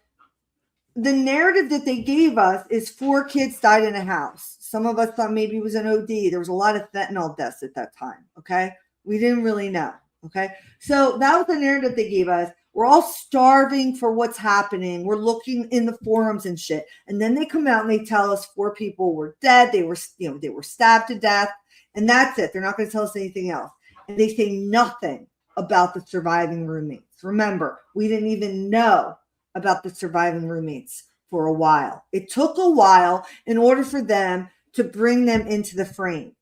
[SPEAKER 1] the narrative that they gave us is 4 kids died in a house. Some of us thought maybe it was an OD. There was a lot of fentanyl deaths at that time, okay? We didn't really know, okay? So that was the narrative they gave us. We're all starving for what's happening. We're looking in the forums and shit. And then they come out and they tell us 4 people were dead. They were stabbed to death. And that's it. They're not going to tell us anything else. And they say nothing about the surviving roommates. Remember, we didn't even know about the surviving roommates for a while. It took a while in order for them to bring them into the frame.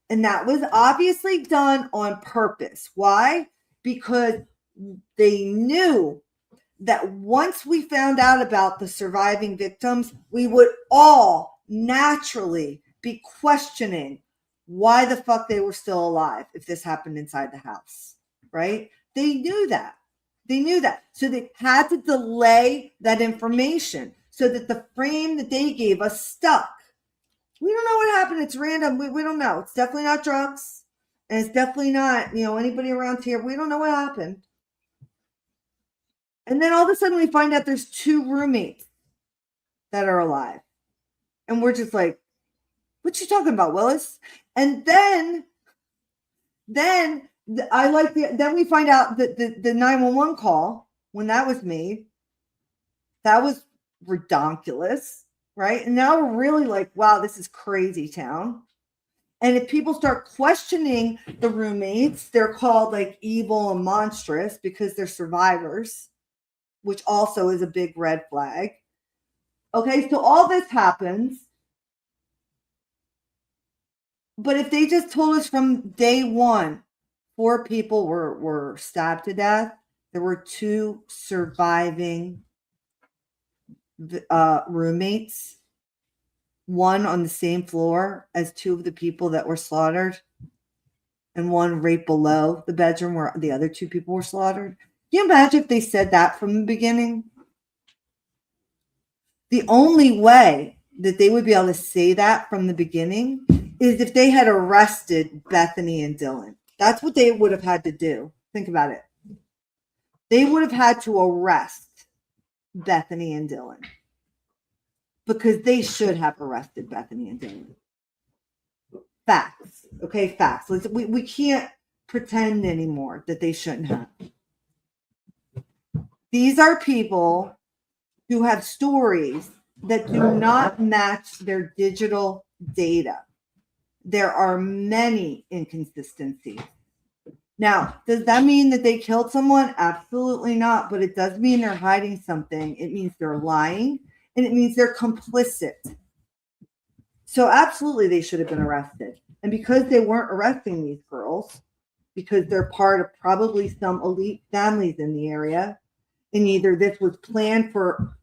[SPEAKER 1] And that was obviously done on purpose. Why? because they knew that once we found out about the surviving victims, we would all naturally be questioning why the fuck they were still alive if this happened inside the house, right? They knew that. They knew that. So they had to delay that information so that the frame that they gave us stuck. We don't know what happened. It's random. We don't know. It's definitely not drugs. And it's definitely not, anybody around here. We don't know what happened. And then all of a sudden we find out there's 2 roommates that are alive. And we're just like, what you talking about, Willis? And then then we find out that the 911 call, when that was made, that was redonkulous, right? And now we're really like, wow, this is crazy town. And if people start questioning the roommates, they're called like evil and monstrous because they're survivors, which also is a big red flag. Okay, so all this happens. But if they just told us from day one, 4 people were stabbed to death, there were 2 surviving roommates, one on the same floor as 2 of the people that were slaughtered, and one right below the bedroom where the other 2 people were slaughtered. Can you imagine if they said that from the beginning? The only way that they would be able to say that from the beginning is if they had arrested Bethany and Dylan. That's what they would have had to do. Think about it. They would have had to arrest Bethany and Dylan because they should have arrested Bethany and Dylan. Facts. Okay, facts. We can't pretend anymore that they shouldn't have. These are people who have stories that do not match their digital data. There are many inconsistencies. Now, does that mean that they killed someone? Absolutely not. But it does mean they're hiding something. It means they're lying, and it means they're complicit. So absolutely, they should have been arrested. And because they weren't arresting these girls, because they're part of probably some elite families in the area, and either this was planned for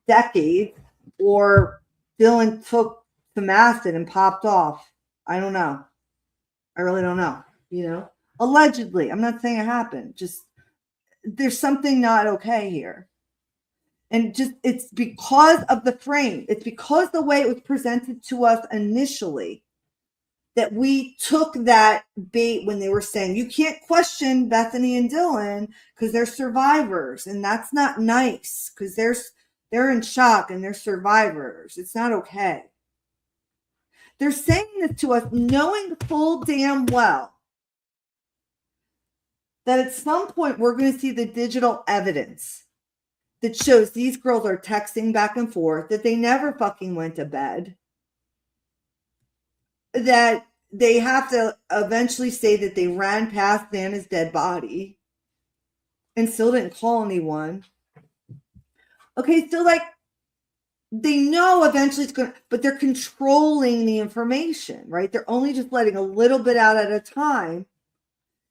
[SPEAKER 1] decades or Dylan took some acid and popped off. I don't know. I really don't know. Allegedly. I'm not saying it happened. Just there's something not okay here. And just it's because of the frame. It's because the way it was presented to us initially that we took that bait when they were saying you can't question Bethany and Dylan because they're survivors, and that's not nice because they're in shock and they're survivors. It's not okay. They're saying this to us knowing full damn well that at some point we're going to see the digital evidence that shows these girls are texting back and forth, that they never fucking went to bed, that they have to eventually say that they ran past Nana's dead body and still didn't call anyone. Okay, so they know eventually it's going to, but they're controlling the information, right? They're only just letting a little bit out at a time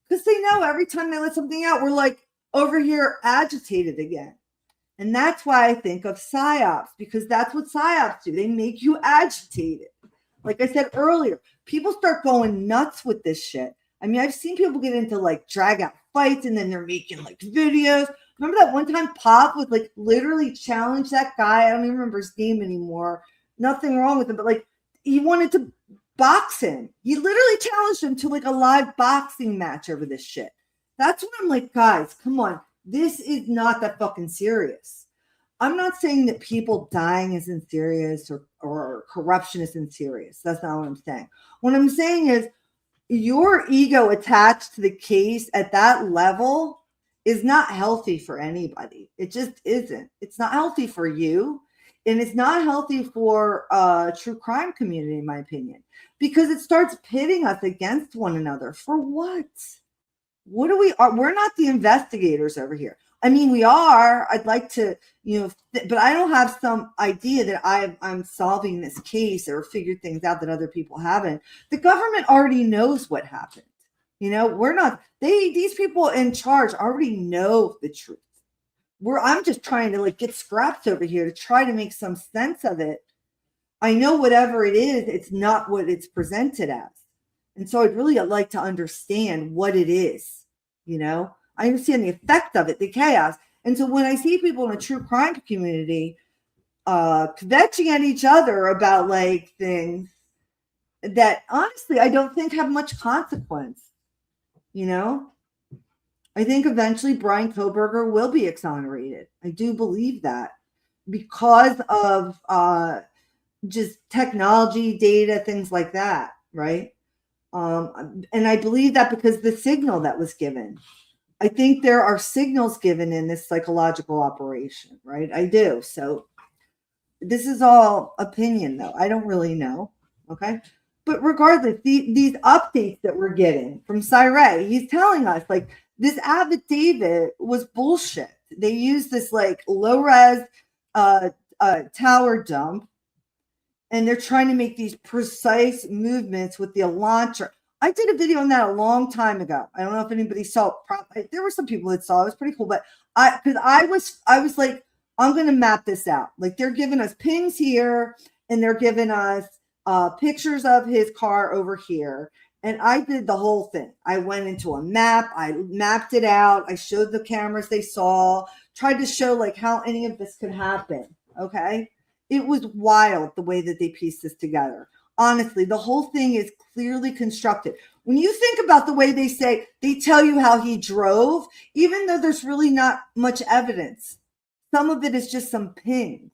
[SPEAKER 1] because they know every time they let something out, we're over here agitated again. And that's why I think of PSYOPs, because that's what PSYOPs do. They make you agitated. Like I said earlier, people start going nuts with this shit. I mean, I've seen people get into drag out fights and then they're making videos. Remember that one time Pop would literally challenge that guy? I don't even remember his name anymore. Nothing wrong with him, but he wanted to box him. He literally challenged him to a live boxing match over this shit. That's when I'm like, guys, come on. This is not that fucking serious. I'm not saying that people dying isn't serious or corruption isn't serious. That's not what I'm saying. What I'm saying is your ego attached to the case at that level is not healthy for anybody. It just isn't. It's not healthy for you. And it's not healthy for true crime community, in my opinion, because it starts pitting us against one another. For what? What do we are? We're not the investigators over here. I mean, we are. I'd like to, but I don't have some idea that I'm solving this case or figured things out that other people haven't. The government already knows what happened. We're not, these people in charge already know the truth. I'm just trying to like get scraps over here to try to make some sense of it. I know whatever it is, it's not what it's presented as. And so I'd really like to understand what it is. I understand the effect of it, the chaos. And so when I see people in a true crime community kvetching at each other about like things that honestly I don't think have much consequence, I think eventually Bryan Kohberger will be exonerated. I do believe that because of just technology, data, things like that, right? And I believe that because the signal that was given. I think there are signals given in this psychological operation, right? I do. So this is all opinion, though. I don't really know, okay? But regardless, these updates that we're getting from CyRay, he's telling us, like, this affidavit was bullshit. They used this, like, low-res tower dump, and they're trying to make these precise movements with the Elantra. I did a video on that a long time ago. I don't know if anybody saw it. There were some people that saw it. It was pretty cool. But I was like, I'm going to map this out. Like, they're giving us pings here, and they're giving us pictures of his car over here. And I did the whole thing. I went into a map. I mapped it out. I showed the cameras they saw, tried to show like how any of this could happen. Okay. It was wild the way that they pieced this together. Honestly, the whole thing is clearly constructed. When you think about the way they tell you how he drove, even though there's really not much evidence, some of it is just some pings.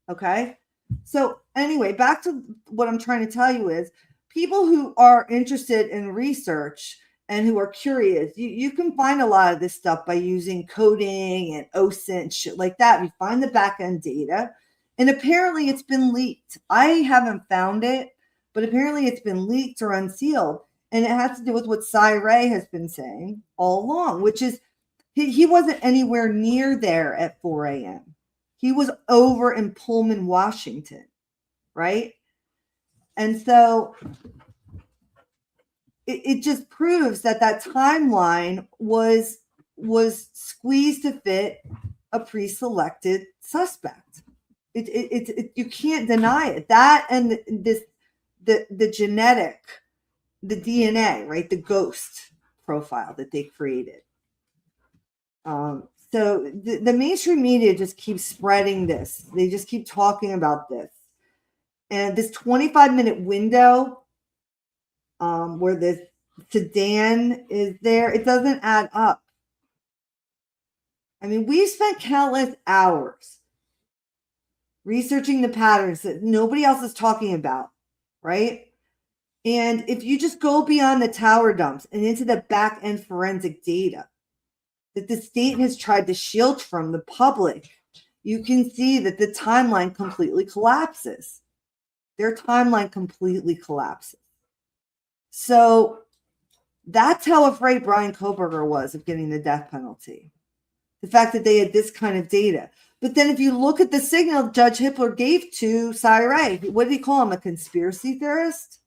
[SPEAKER 1] Okay. So anyway, back to what I'm trying to tell you is people who are interested in research and who are curious, you can find a lot of this stuff by using coding and OSINT and shit like that. You find the back end data. And apparently it's been leaked. I haven't found it, but apparently it's been leaked or unsealed. And it has to do with what CyRay has been saying all along, which is he wasn't anywhere near there at 4 a.m. He was over in Pullman, Washington, right? And so it just proves that timeline was squeezed to fit a pre-selected suspect. You can't deny it. That and the genetic, the DNA, right? The ghost profile that they created. So the mainstream media just keeps spreading this. They just keep talking about this. And this 25-minute window where this sedan is there, it doesn't add up. I mean, we've spent countless hours researching the patterns that nobody else is talking about, right? And if you just go beyond the tower dumps and into the back end forensic data that the state has tried to shield from the public, you can see that the timeline completely collapses. Their timeline completely collapses. So that's how afraid Bryan Kohberger was of getting the death penalty. The fact that they had this kind of data. But then if you look at the signal Judge Hippler gave to CyRay, what did he call him, a conspiracy theorist?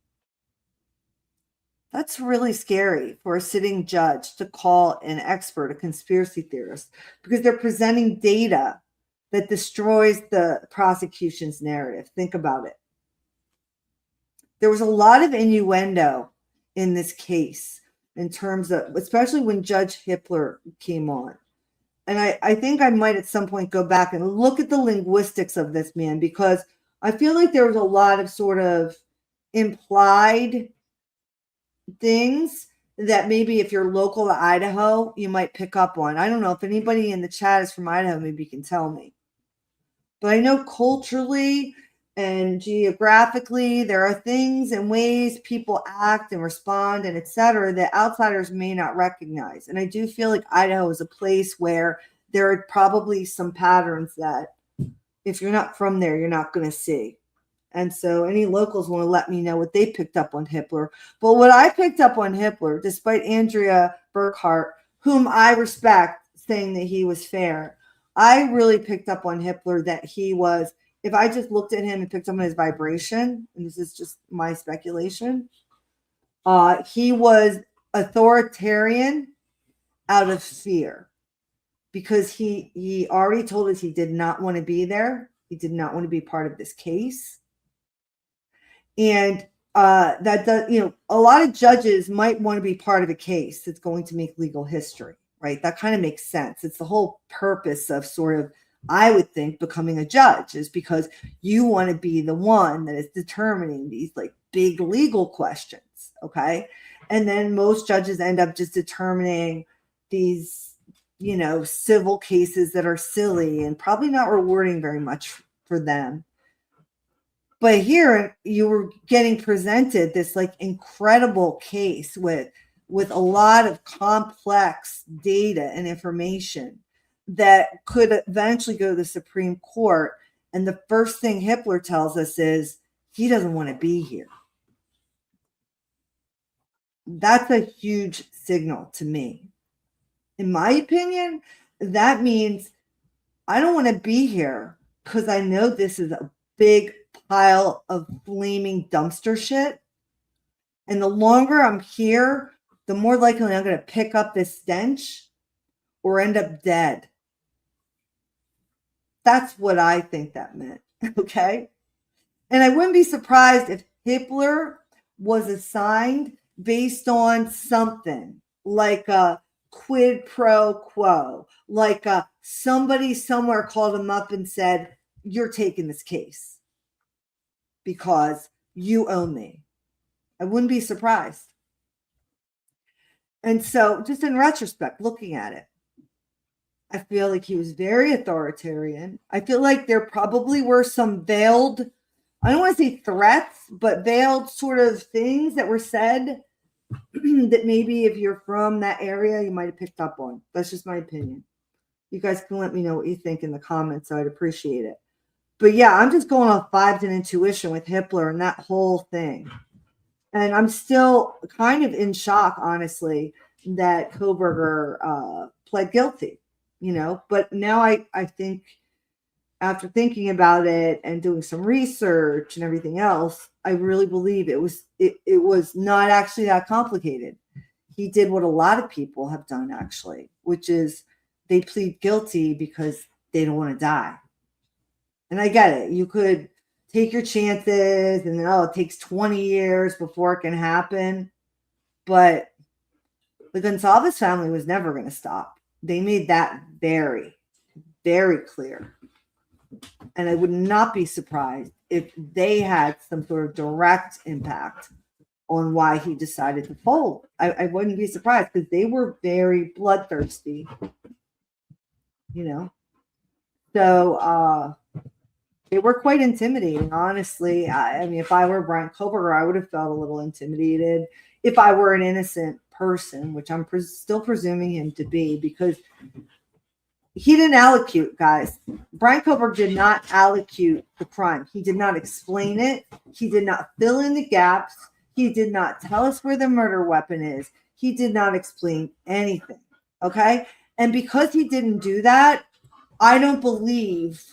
[SPEAKER 1] That's really scary for a sitting judge to call an expert a conspiracy theorist because they're presenting data that destroys the prosecution's narrative. Think about it. There was a lot of innuendo in this case in terms of, especially when Judge Hippler came on. And I think I might at some point go back and look at the linguistics of this man because I feel like there was a lot of sort of implied things that maybe if you're local to Idaho, you might pick up on. I don't know if anybody in the chat is from Idaho, maybe you can tell me. But I know culturally and geographically, there are things and ways people act and respond and et cetera that outsiders may not recognize. And I do feel like Idaho is a place where there are probably some patterns that if you're not from there, you're not going to see. And so any locals want to let me know what they picked up on Hippler. But what I picked up on Hippler, despite Andrea Burkhart, whom I respect, saying that he was fair, I really picked up on Hippler that he was, if I just looked at him and picked up on his vibration, and this is just my speculation, he was authoritarian out of fear, because he already told us he did not want to be there. He did not want to be part of this case. And that does, a lot of judges might want to be part of a case that's going to make legal history, right? That kind of makes sense. It's the whole purpose of sort of, I would think, becoming a judge, is because you want to be the one that is determining these like big legal questions. Okay. And then most judges end up just determining these, civil cases that are silly and probably not rewarding very much for them. But here you were getting presented this like incredible case with a lot of complex data and information that could eventually go to the Supreme Court. And the first thing Hippler tells us is he doesn't want to be here. That's a huge signal to me. In my opinion, that means I don't want to be here because I know this is a big pile of flaming dumpster shit. And the longer I'm here, the more likely I'm going to pick up this stench or end up dead. That's what I think that meant. Okay. And I wouldn't be surprised if Hitler was assigned based on something like a quid pro quo, like somebody somewhere called him up and said, you're taking this case because you owe me. I wouldn't be surprised. And so just in retrospect, looking at it, I feel like he was very authoritarian. I feel like there probably were some veiled, I don't want to say threats, but veiled sort of things that were said that maybe if you're from that area, you might have picked up on. That's just my opinion. You guys can let me know what you think in the comments. I'd appreciate it. But yeah, I'm just going off vibes and intuition with Hitler and that whole thing. And I'm still kind of in shock, honestly, that Kohberger pled guilty, But now I think, after thinking about it and doing some research and everything else, I really believe it was not actually that complicated. He did what a lot of people have done, actually, which is they plead guilty because they don't want to die. And I get it. You could take your chances and then, it takes 20 years before it can happen. But the Gonsalves family was never going to stop. They made that very, very clear. And I would not be surprised if they had some sort of direct impact on why he decided to fold. I wouldn't be surprised because they were very bloodthirsty, So they were quite intimidating, honestly. I mean, if I were Bryan Kohberger, I would have felt a little intimidated if I were an innocent person, which I'm still presuming him to be, because he didn't allocute, guys. Bryan Kohberger did not allocute the crime. He did not explain it. He did not fill in the gaps. He did not tell us where the murder weapon is. He did not explain anything. Okay? And because he didn't do that, I don't believe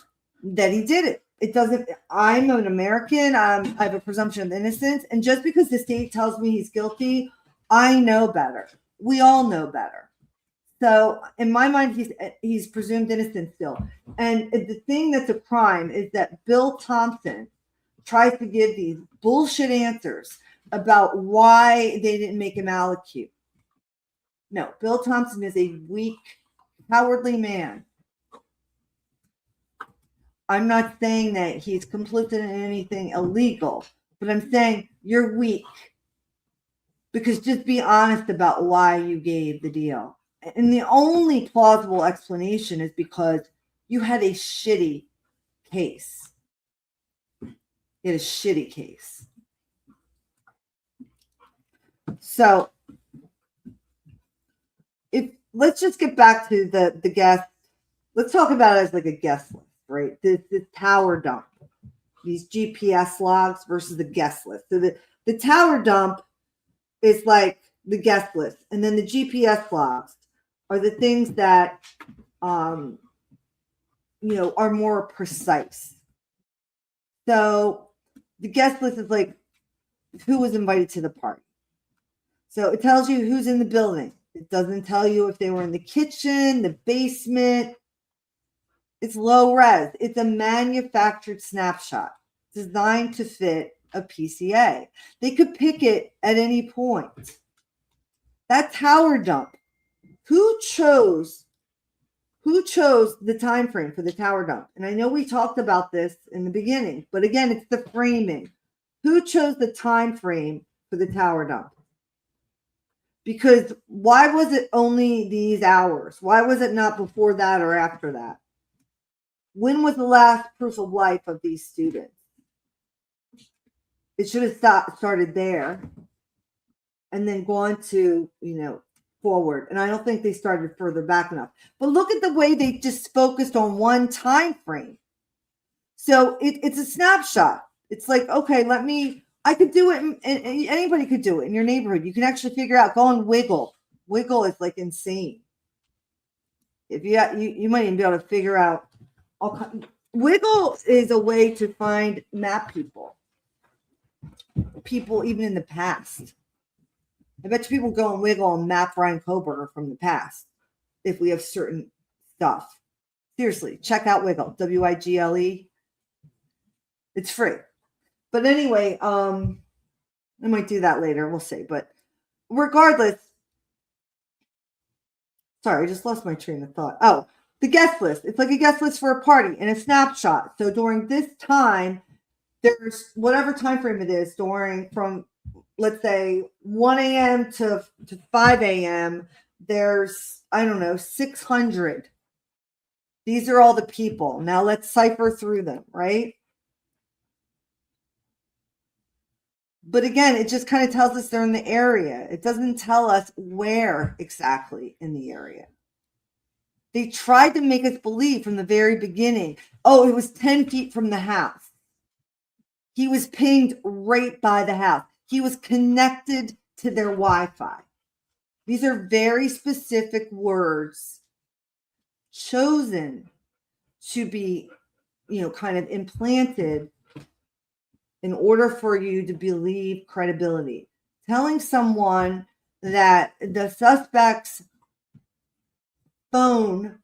[SPEAKER 1] that he did it. It doesn't, I'm an American. I have a presumption of innocence. And just because the state tells me he's guilty, I know better. We all know better. So in my mind, he's presumed innocent still. And the thing that's a crime is that Bill Thompson tries to give these bullshit answers about why they didn't make him allocute. No, Bill Thompson is a weak, cowardly man. I'm not saying that he's complicit in anything illegal, but I'm saying you're weak. Because just be honest about why you gave the deal. And the only plausible explanation is because you had a shitty case. You had a shitty case. So let's just get back to the guest. Let's talk about it as like a guest list, right? This tower dump, these GPS logs versus the guest list. So the tower dump is like the guest list, and then the GPS logs are the things that are more precise. So the guest list is like who was invited to the party. So it tells you who's in the building. It doesn't tell you if they were in the kitchen, the basement. It's low res. It's a manufactured snapshot designed to fit a PCA. They could pick it at any point. That tower dump. Who chose the time frame for the tower dump? And I know we talked about this in the beginning, but again, it's the framing. Who chose the time frame for the tower dump? Because why was it only these hours? Why was it not before that or after that? When was the last proof of life of these students? It should have started there and then gone to, forward. And I don't think they started further back enough. But look at the way they just focused on one time frame. So it's a snapshot. It's like, okay, I could do it, and anybody could do it in your neighborhood. You can actually figure out, go on Wiggle. Wiggle is like insane. If you might even be able to figure out. Wiggle is a way to map people even in the past. I bet you people go on Wiggle and map Bryan Kohberger from the past if we have certain stuff. Seriously, check out Wiggle, WIGLE. It's free. But anyway, I might do that later. We'll see. But regardless, sorry, I just lost my train of thought. Oh, the guest list. It's like a guest list for a party and a snapshot. So during this time, there's whatever time frame it is from, let's say, 1 a.m. to 5 a.m., there's, 600. These are all the people. Now let's cipher through them, right? But again, it just kind of tells us they're in the area. It doesn't tell us where exactly in the area. They tried to make us believe from the very beginning, oh, it was 10 feet from the house. He was pinged right by the house. He was connected to their Wi-Fi. These are very specific words chosen to be, kind of implanted in order for you to believe credibility. Telling someone that the suspect's phone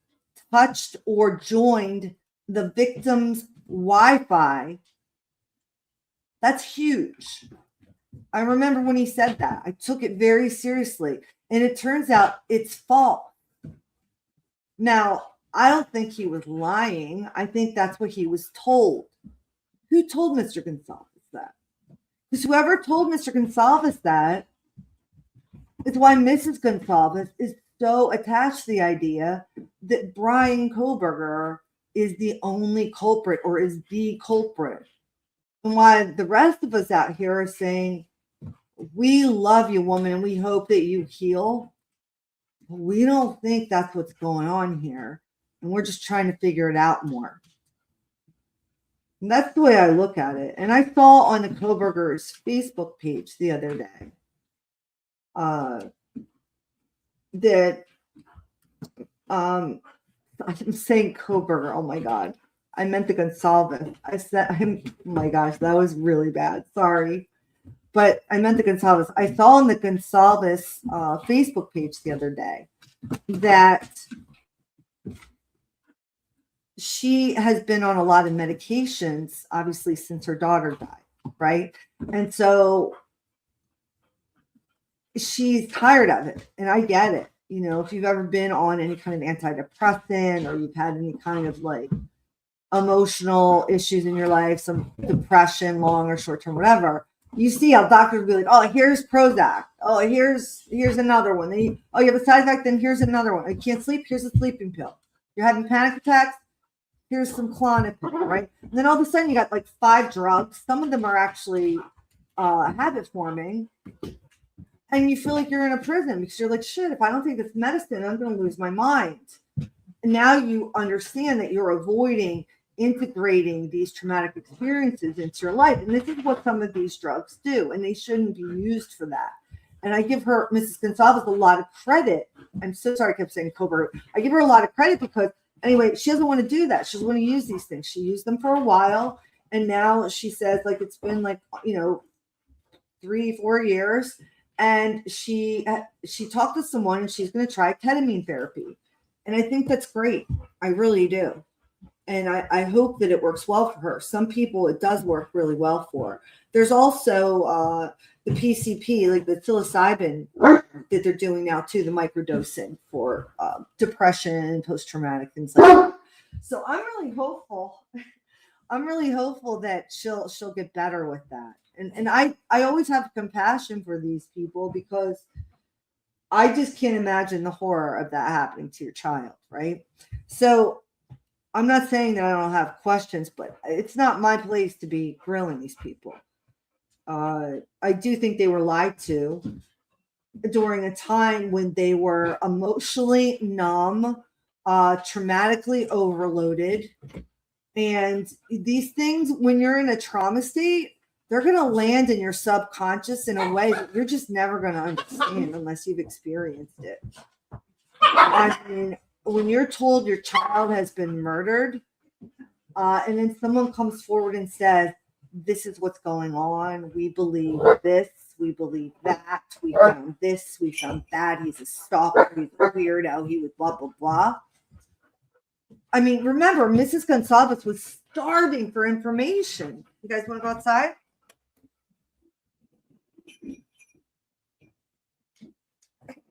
[SPEAKER 1] touched or joined the victim's Wi-Fi, that's huge. I remember when he said that. I took it very seriously. And it turns out it's false. Now, I don't think he was lying. I think that's what he was told. Who told Mr. Gonsalves that? Because whoever told Mr. Gonsalves that is why Mrs. Gonsalves is so attached to the idea that Bryan Kohberger is the only culprit or is the culprit. And why the rest of us out here are saying, we love you, woman, and we hope that you heal. We don't think that's what's going on here. And we're just trying to figure it out more. And that's the way I look at it. And I saw on the Kohberger's Facebook page the other day that I'm saying Kohberger. Oh my God. I meant the Gonsalves. I said, oh my gosh, that was really bad. Sorry. But I meant the Gonsalves. I saw on the Gonsalves Facebook page the other day that she has been on a lot of medications, obviously, since her daughter died, right? And so she's tired of it. And I get it. If you've ever been on any kind of antidepressant or you've had any kind of emotional issues in your life, some depression, long or short term, whatever, you see how doctors will be like, oh, here's Prozac. Oh, here's another one. Then you have a side effect, then here's another one. You can't sleep, here's a sleeping pill. You're having panic attacks, here's some Klonopin, right? And then all of a sudden you got 5 drugs. Some of them are actually habit forming. And you feel like you're in a prison because you're like, shit, if I don't take this medicine, I'm going to lose my mind. And now you understand that you're avoiding integrating these traumatic experiences into your life. And this is what some of these drugs do, and they shouldn't be used for that. And I give her, Mrs. Gonsalves, a lot of credit. I'm so sorry I kept saying Kohberger. I give her a lot of credit because, anyway, she doesn't want to do that. She doesn't want to use these things. She used them for a while, and now she says, it's been 3-4 years, and she talked to someone, and she's going to try ketamine therapy, and I think that's great. I really do. And I hope that it works well for her. Some people it does work really well for. There's also the PCP, like the psilocybin that they're doing now too, the microdosing for depression, post-traumatic things like that. So I'm really hopeful. I'm really hopeful that she'll get better with that. And I always have compassion for these people because I just can't imagine the horror of that happening to your child, right? So I'm not saying that I don't have questions, but it's not my place to be grilling these people. I do think they were lied to during a time when they were emotionally numb, traumatically overloaded. And these things, when you're in a trauma state, they're going to land in your subconscious in a way that you're just never going to understand unless you've experienced it. I mean, when you're told your child has been murdered, and then someone comes forward and says, this is what's going on. We believe this. We believe that. We found this. We found that. He's a stalker. He's a weirdo. He was blah, blah, blah. I mean, remember, Mrs. Gonsalves was starving for information. You guys want to go outside?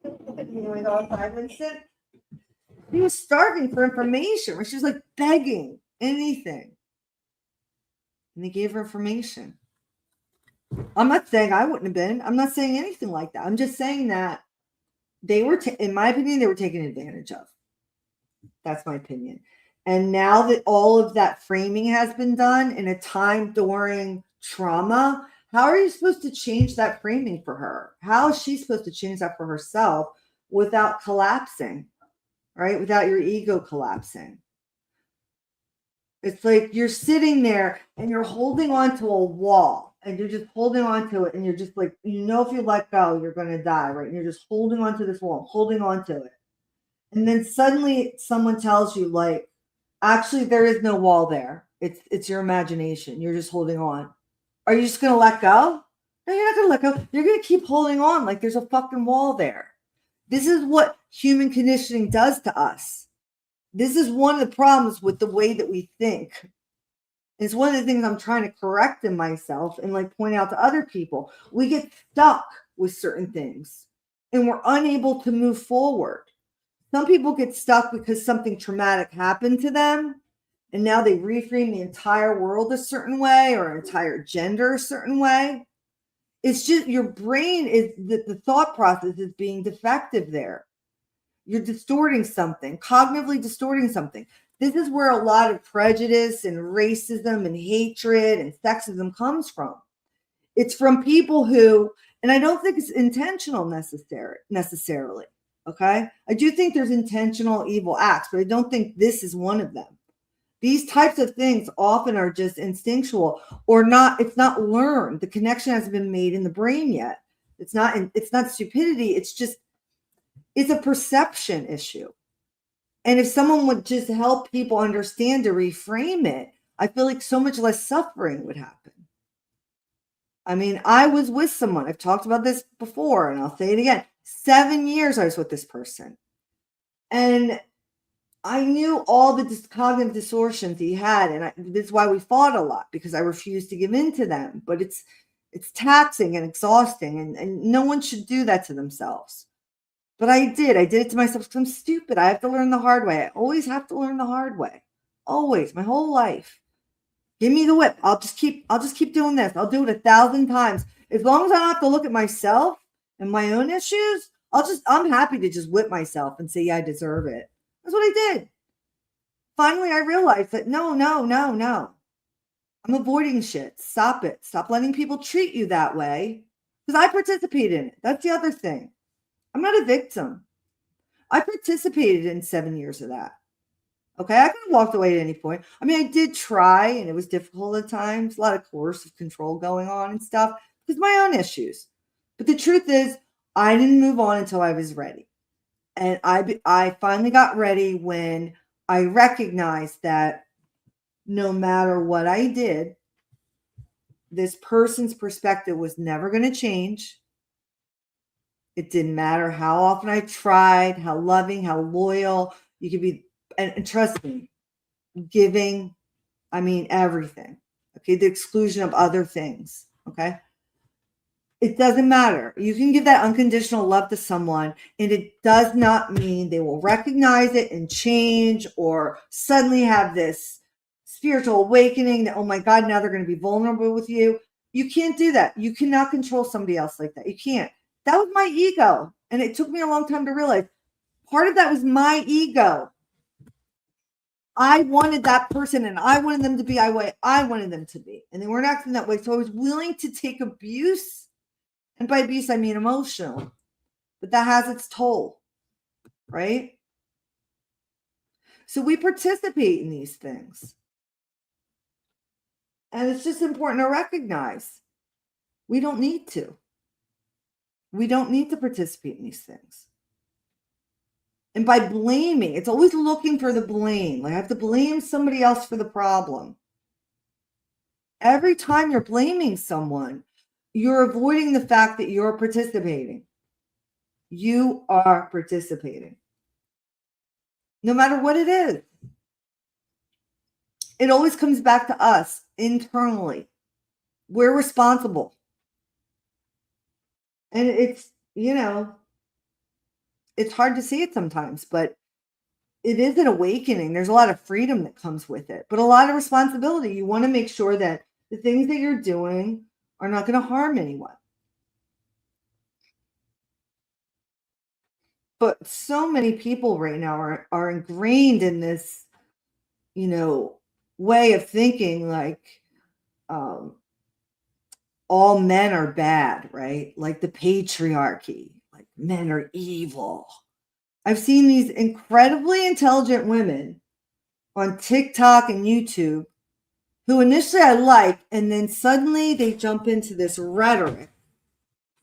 [SPEAKER 1] You want to go outside, Vincent? He was starving for information, where she was like begging anything. And they gave her information. I'm not saying I wouldn't have been. I'm not saying anything like that. I'm just saying that they were, in my opinion, they were taken advantage of. That's my opinion. And now that all of that framing has been done in a time during trauma, how are you supposed to change that framing for her? How is she supposed to change that for herself without collapsing, right? Without your ego collapsing. It's like you're sitting there and you're holding onto a wall and you're just holding onto it. And you're just like, if you let go, you're going to die, right? And you're just holding onto this wall, holding onto it. And then suddenly someone tells you, like, actually, there is no wall there. It's your imagination. You're just holding on. Are you just going to let go? No, you're not going to let go. You're going to keep holding on like there's a fucking wall there. This is what human conditioning does to us. This is one of the problems with the way that we think. It's one of the things I'm trying to correct in myself and like point out to other people. We get stuck with certain things and we're unable to move forward. Some people get stuck because something traumatic happened to them, and now they reframe the entire world a certain way or entire gender a certain way. It's just your brain is the thought process is being defective there. You're distorting something, cognitively distorting something. This is where a lot of prejudice and racism and hatred and sexism comes from. It's from people who, and I don't think it's intentional necessarily. Okay. I do think there's intentional evil acts, but I don't think this is one of them. These types of things often are just instinctual or not. It's not learned. The connection hasn't been made in the brain yet. It's not stupidity. It's a perception issue. And if someone would just help people understand to reframe it, I feel like so much less suffering would happen. I mean, I was with someone. I've talked about this before, and I'll say it again. 7 years I was with this person. And I knew all the cognitive distortions he had. And this is why we fought a lot, because I refused to give in to them. But it's taxing and exhausting. And no one should do that to themselves. But I did. I did it to myself because I'm stupid. I have to learn the hard way. I always have to learn the hard way. Always, my whole life. Give me the whip. I'll just keep doing this. I'll do it 1,000 times. As long as I don't have to look at myself and my own issues, I'm happy to just whip myself and say, yeah, I deserve it. That's what I did. Finally, I realized that no. I'm avoiding shit. Stop it. Stop letting people treat you that way. Because I participated in it. That's the other thing. I'm not a victim. I participated in 7 years of that. Okay, I could have walked away at any point. I mean, I did try, and it was difficult at times. A lot of coercive control going on and stuff because my own issues. But the truth is, I didn't move on until I was ready. And I finally got ready when I recognized that no matter what I did, this person's perspective was never going to change. It didn't matter how often I tried, how loving, how loyal you could be. And trust me, giving, I mean, everything. Okay. The exclusion of other things. Okay. It doesn't matter. You can give that unconditional love to someone, and it does not mean they will recognize it and change or suddenly have this spiritual awakening that, oh my God, now they're going to be vulnerable with you. You can't do that. You cannot control somebody else like that. You can't. That was my ego. And it took me a long time to realize part of that was my ego. I wanted that person and I wanted them to be the way I wanted them to be. And they weren't acting that way. So I was willing to take abuse. And by abuse, I mean emotional. But that has its toll, right? So we participate in these things. And it's just important to recognize we don't need to. We don't need to participate in these things. And by blaming, it's always looking for the blame. Like I have to blame somebody else for the problem. Every time you're blaming someone, you're avoiding the fact that you're participating. You are participating. No matter what it is. It always comes back to us internally. We're responsible. And it's, it's hard to see it sometimes, but it is an awakening. There's a lot of freedom that comes with it, but a lot of responsibility. You want to make sure that the things that you're doing are not going to harm anyone. But so many people right now are ingrained in this, way of thinking like all men are bad, right? Like the patriarchy, like men are evil. I've seen these incredibly intelligent women on TikTok and YouTube who initially I like, and then suddenly they jump into this rhetoric.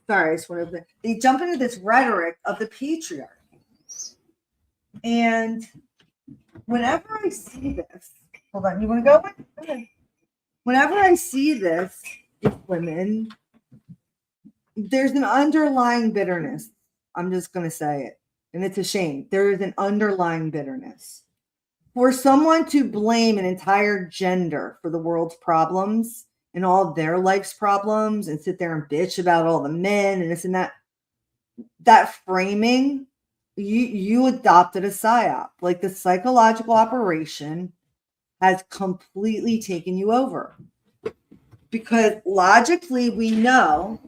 [SPEAKER 1] Sorry, I just want to. They jump into this rhetoric of the patriarchy. And whenever I see this, hold on, you want to go? Okay. Whenever I see this with women, there's an underlying bitterness. I'm just going to say it. And it's a shame. There is an underlying bitterness. For someone to blame an entire gender for the world's problems and all of their life's problems and sit there and bitch about all the men and this and that framing, you adopted a psyop. Like the psychological operation has completely taken you over. Because logically we know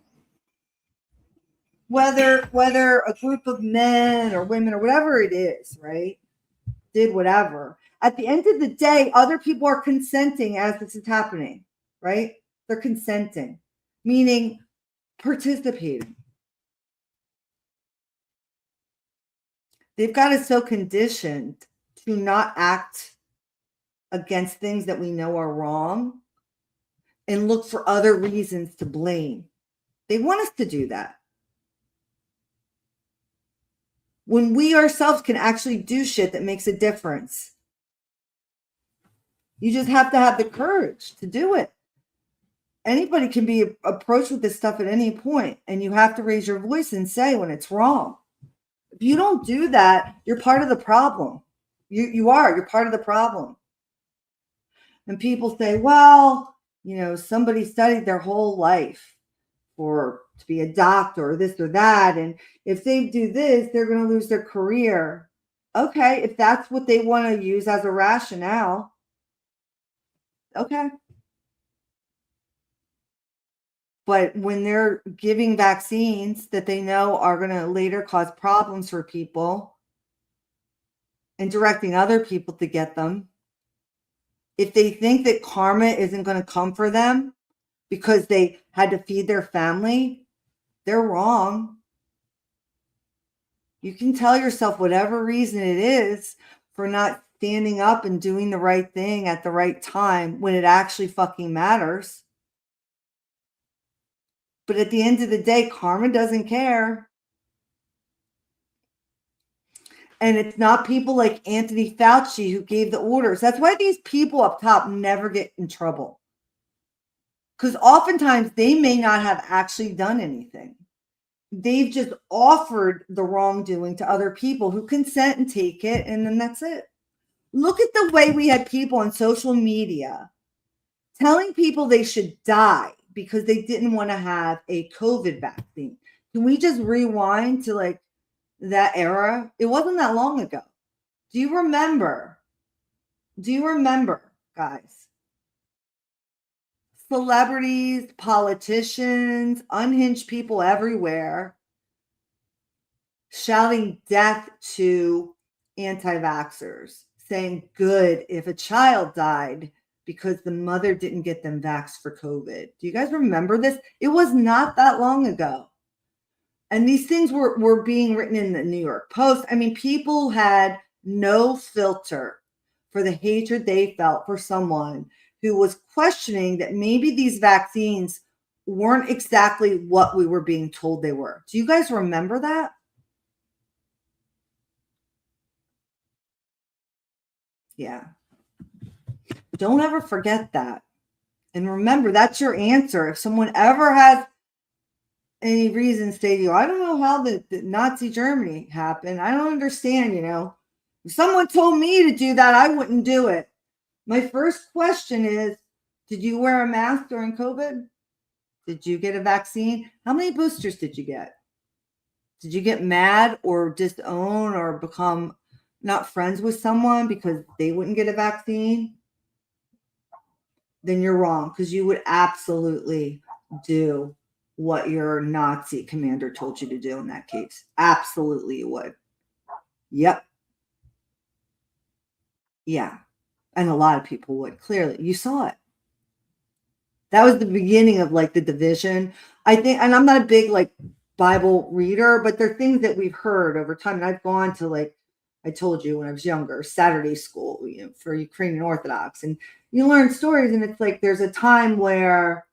[SPEAKER 1] whether a group of men or women or whatever it is, right, did whatever. At the end of the day, other people are consenting as this is happening, right? They're consenting, meaning participating. They've got us so conditioned to not act against things that we know are wrong and look for other reasons to blame. They want us to do that. When we ourselves can actually do shit that makes a difference. You just have to have the courage to do it. Anybody can be approached with this stuff at any point, and you have to raise your voice and say when it's wrong. If you don't do that, you're part of the problem. You're part of the problem. And people say, well, somebody studied their whole life to be a doctor or this or that. And if they do this, they're going to lose their career. Okay, if that's what they want to use as a rationale, okay. But when they're giving vaccines that they know are going to later cause problems for people and directing other people to get them, if they think that karma isn't going to come for them because they had to feed their family, they're wrong. You can tell yourself whatever reason it is for not standing up and doing the right thing at the right time when it actually fucking matters. But at the end of the day, karma doesn't care. And it's not people like Anthony Fauci who gave the orders. That's why these people up top never get in trouble. Because oftentimes they may not have actually done anything. they've just offered the wrongdoing to other people who consent and take it, and then that's it. Look at the way we had people on social media telling people they should die because they didn't want to have a COVID vaccine. Can we just rewind to like that era? It wasn't that long ago. Do you remember? Do you remember, guys? Celebrities, politicians, unhinged people everywhere shouting death to anti-vaxxers, saying good if a child died because the mother didn't get them vaxxed for COVID. Do you guys remember this? It was not that long ago. And these things were being written in the New York Post. I mean, people had no filter for the hatred they felt for someone who was questioning that maybe these vaccines weren't exactly what we were being told they were. Do you guys remember that? Yeah. Don't ever forget that. And remember, that's your answer. If someone ever has any reason to say to you, I don't know how the Nazi Germany happened. I don't understand, If someone told me to do that, I wouldn't do it. My first question is, did you wear a mask during COVID? Did you get a vaccine? How many boosters did you get? Did you get mad or disown or become not friends with someone because they wouldn't get a vaccine? Then you're wrong, because you would absolutely do what your Nazi commander told you to do in that case. Absolutely, you would. Yep. Yeah. And a lot of people would. Clearly, you saw it. That was the beginning of like the division. I think, and I'm not a big like Bible reader, but there are things that we've heard over time. And I've gone to, like I told you when I was younger, Saturday school, for Ukrainian Orthodox, and you learn stories, and it's like there's a time where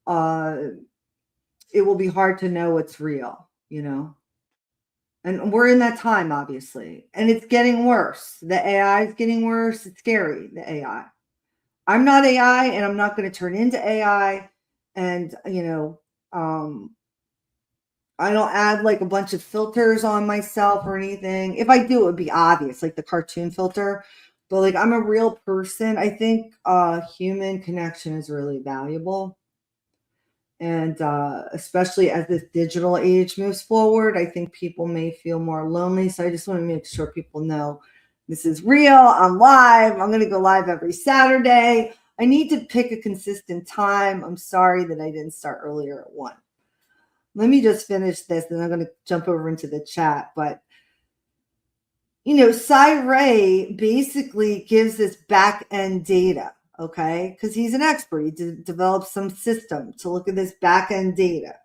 [SPEAKER 1] it will be hard to know what's real, And we're in that time, obviously, and it's getting worse. The AI is getting worse. It's scary, the AI. I'm not AI, and I'm not going to turn into AI. And, I don't add like a bunch of filters on myself or anything. If I do, it would be obvious, like the cartoon filter. But like I'm a real person. I think human connection is really valuable. And especially as this digital age moves forward, I think people may feel more lonely. So I just want to make sure people know this is real. I'm live. I'm going to go live every Saturday. I need to pick a consistent time. I'm sorry that I didn't start earlier at 1. Let me just finish this, and I'm going to jump over into the chat. But, Cy basically gives this back end data, okay? Because he's an expert. He developed some system to look at this back end data.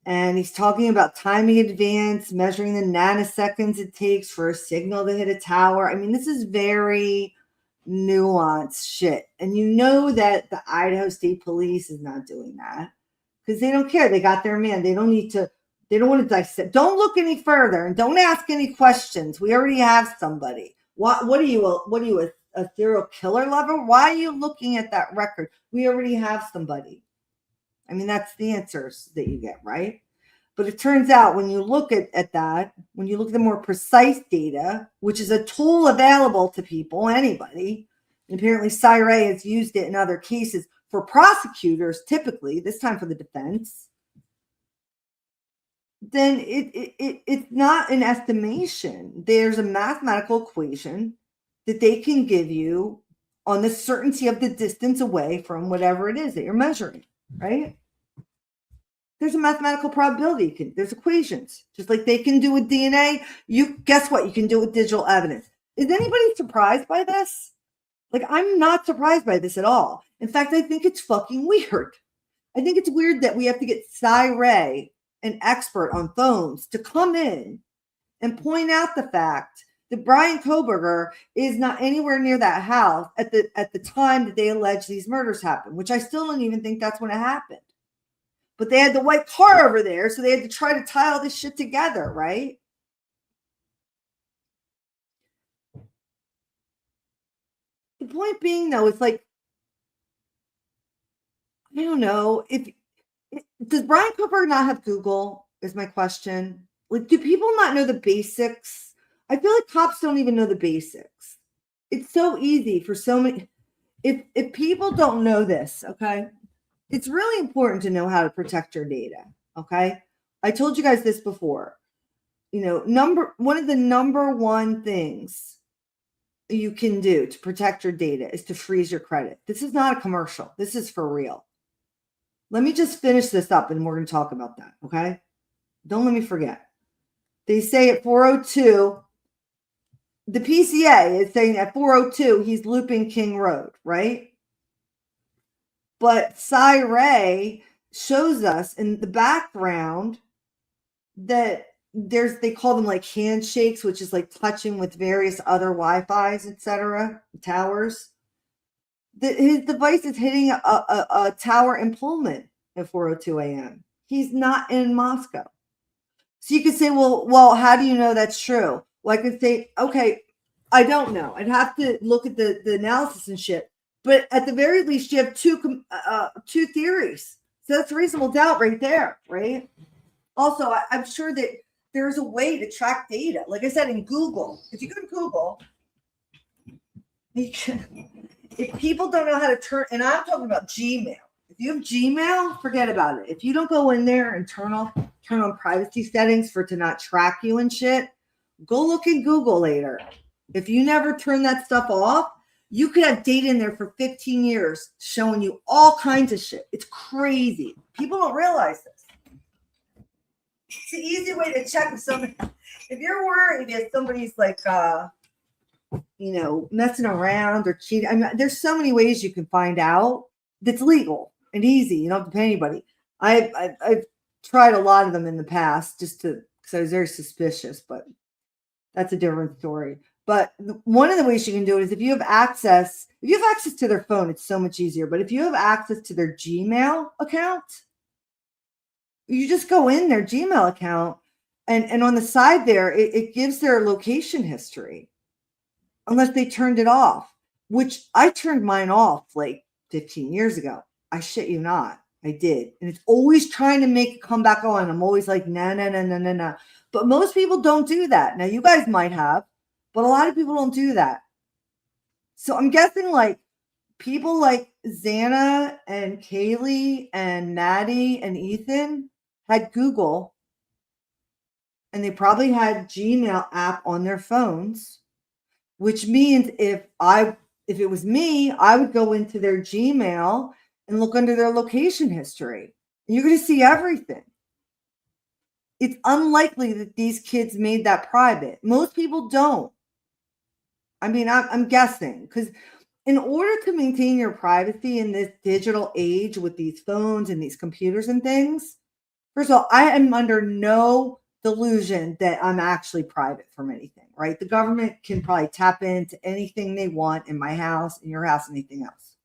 [SPEAKER 1] And he's talking about timing advance, measuring the nanoseconds it takes for a signal to hit a tower. I mean, this is very nuanced shit. And you know that the Idaho State Police is not doing that because they don't care. They got their man. They don't want to dissect. Don't look any further and don't ask any questions. We already have somebody. What are you, a serial killer lover? Why are you looking at that record? We already have somebody. I mean, that's the answers that you get, right? But it turns out when you look at that, when you look at the more precise data, which is a tool available to people, anybody, and apparently Cy has used it in other cases for prosecutors, typically, this time for the defense, then it's not an estimation. There's a mathematical equation that they can give you on the certainty of the distance away from whatever it is that you're measuring, right? There's a mathematical probability. There's equations, just like they can do with DNA. Guess what? You can do with digital evidence. Is anybody surprised by this? Like, I'm not surprised by this at all. In fact, I think it's fucking weird. I think it's weird that we have to get Cy, an expert on phones, to come in and point out the fact that Brian Kohberger is not anywhere near that house at the time that they allege these murders happened, which I still don't even think that's when it happened. But they had the white car over there, so they had to try to tie all this shit together, right? The point being, though, it's like, I don't know. Does Brian Cooper not have Google? is my question. Like, do people not know the basics? I feel like cops don't even know the basics. It's so easy for so many. If people don't know this, okay, it's really important to know how to protect your data. Okay, I told you guys this before. You know, one of the number one things you can do to protect your data is to freeze your credit. This is not a commercial. This is for real. Let me just finish this up and we're going to talk about that. Okay. Don't let me forget. They say at 402, the PCA is saying at 402, he's looping King Road, right? But Cy-Ray shows us in the background that they call them like handshakes, which is like touching with various other Wi-Fi's, etc., towers. His device is hitting a tower in Pullman at 4:02 a.m. He's not in Moscow. So you could say, well, how do you know that's true? Well, I could say, okay, I don't know. I'd have to look at the analysis and shit. But at the very least, you have two theories. So that's reasonable doubt right there, right? Also, I'm sure that there's a way to track data. Like I said, in Google, if you go to Google, if people don't know how to turn, and I'm talking about Gmail. If you have Gmail, forget about it. If you don't go in there and turn on privacy settings for it to not track you and shit, go look in Google later. If you never turn that stuff off, you could have data in there for 15 years showing you all kinds of shit. It's crazy. People don't realize this. It's an easy way to check if somebody, if you're worried if somebody's like, messing around or cheating. I mean, there's so many ways you can find out that's legal and easy. You don't have to pay anybody. I've tried a lot of them in the past because I was very suspicious, but that's a different story. But one of the ways you can do it is if you have access to their phone, it's so much easier. But if you have access to their Gmail account, you just go in their Gmail account and on the side there, it gives their location history. Unless they turned it off, which I turned mine off like 15 years ago. I shit you not. I did. And it's always trying to make it come back on. I'm always like, no. But most people don't do that. Now, you guys might have, but a lot of people don't do that. So I'm guessing like people like Xana and Kaylee and Maddie and Ethan had Google and they probably had Gmail app on their phones. Which means if it was me, I would go into their Gmail and look under their location history. And you're going to see everything. It's unlikely that these kids made that private. Most people don't. I mean, I'm guessing because in order to maintain your privacy in this digital age with these phones and these computers and things, first of all, I am under no delusion that I'm actually private from anything, right? The government can probably tap into anything they want in my house, in your house, anything else.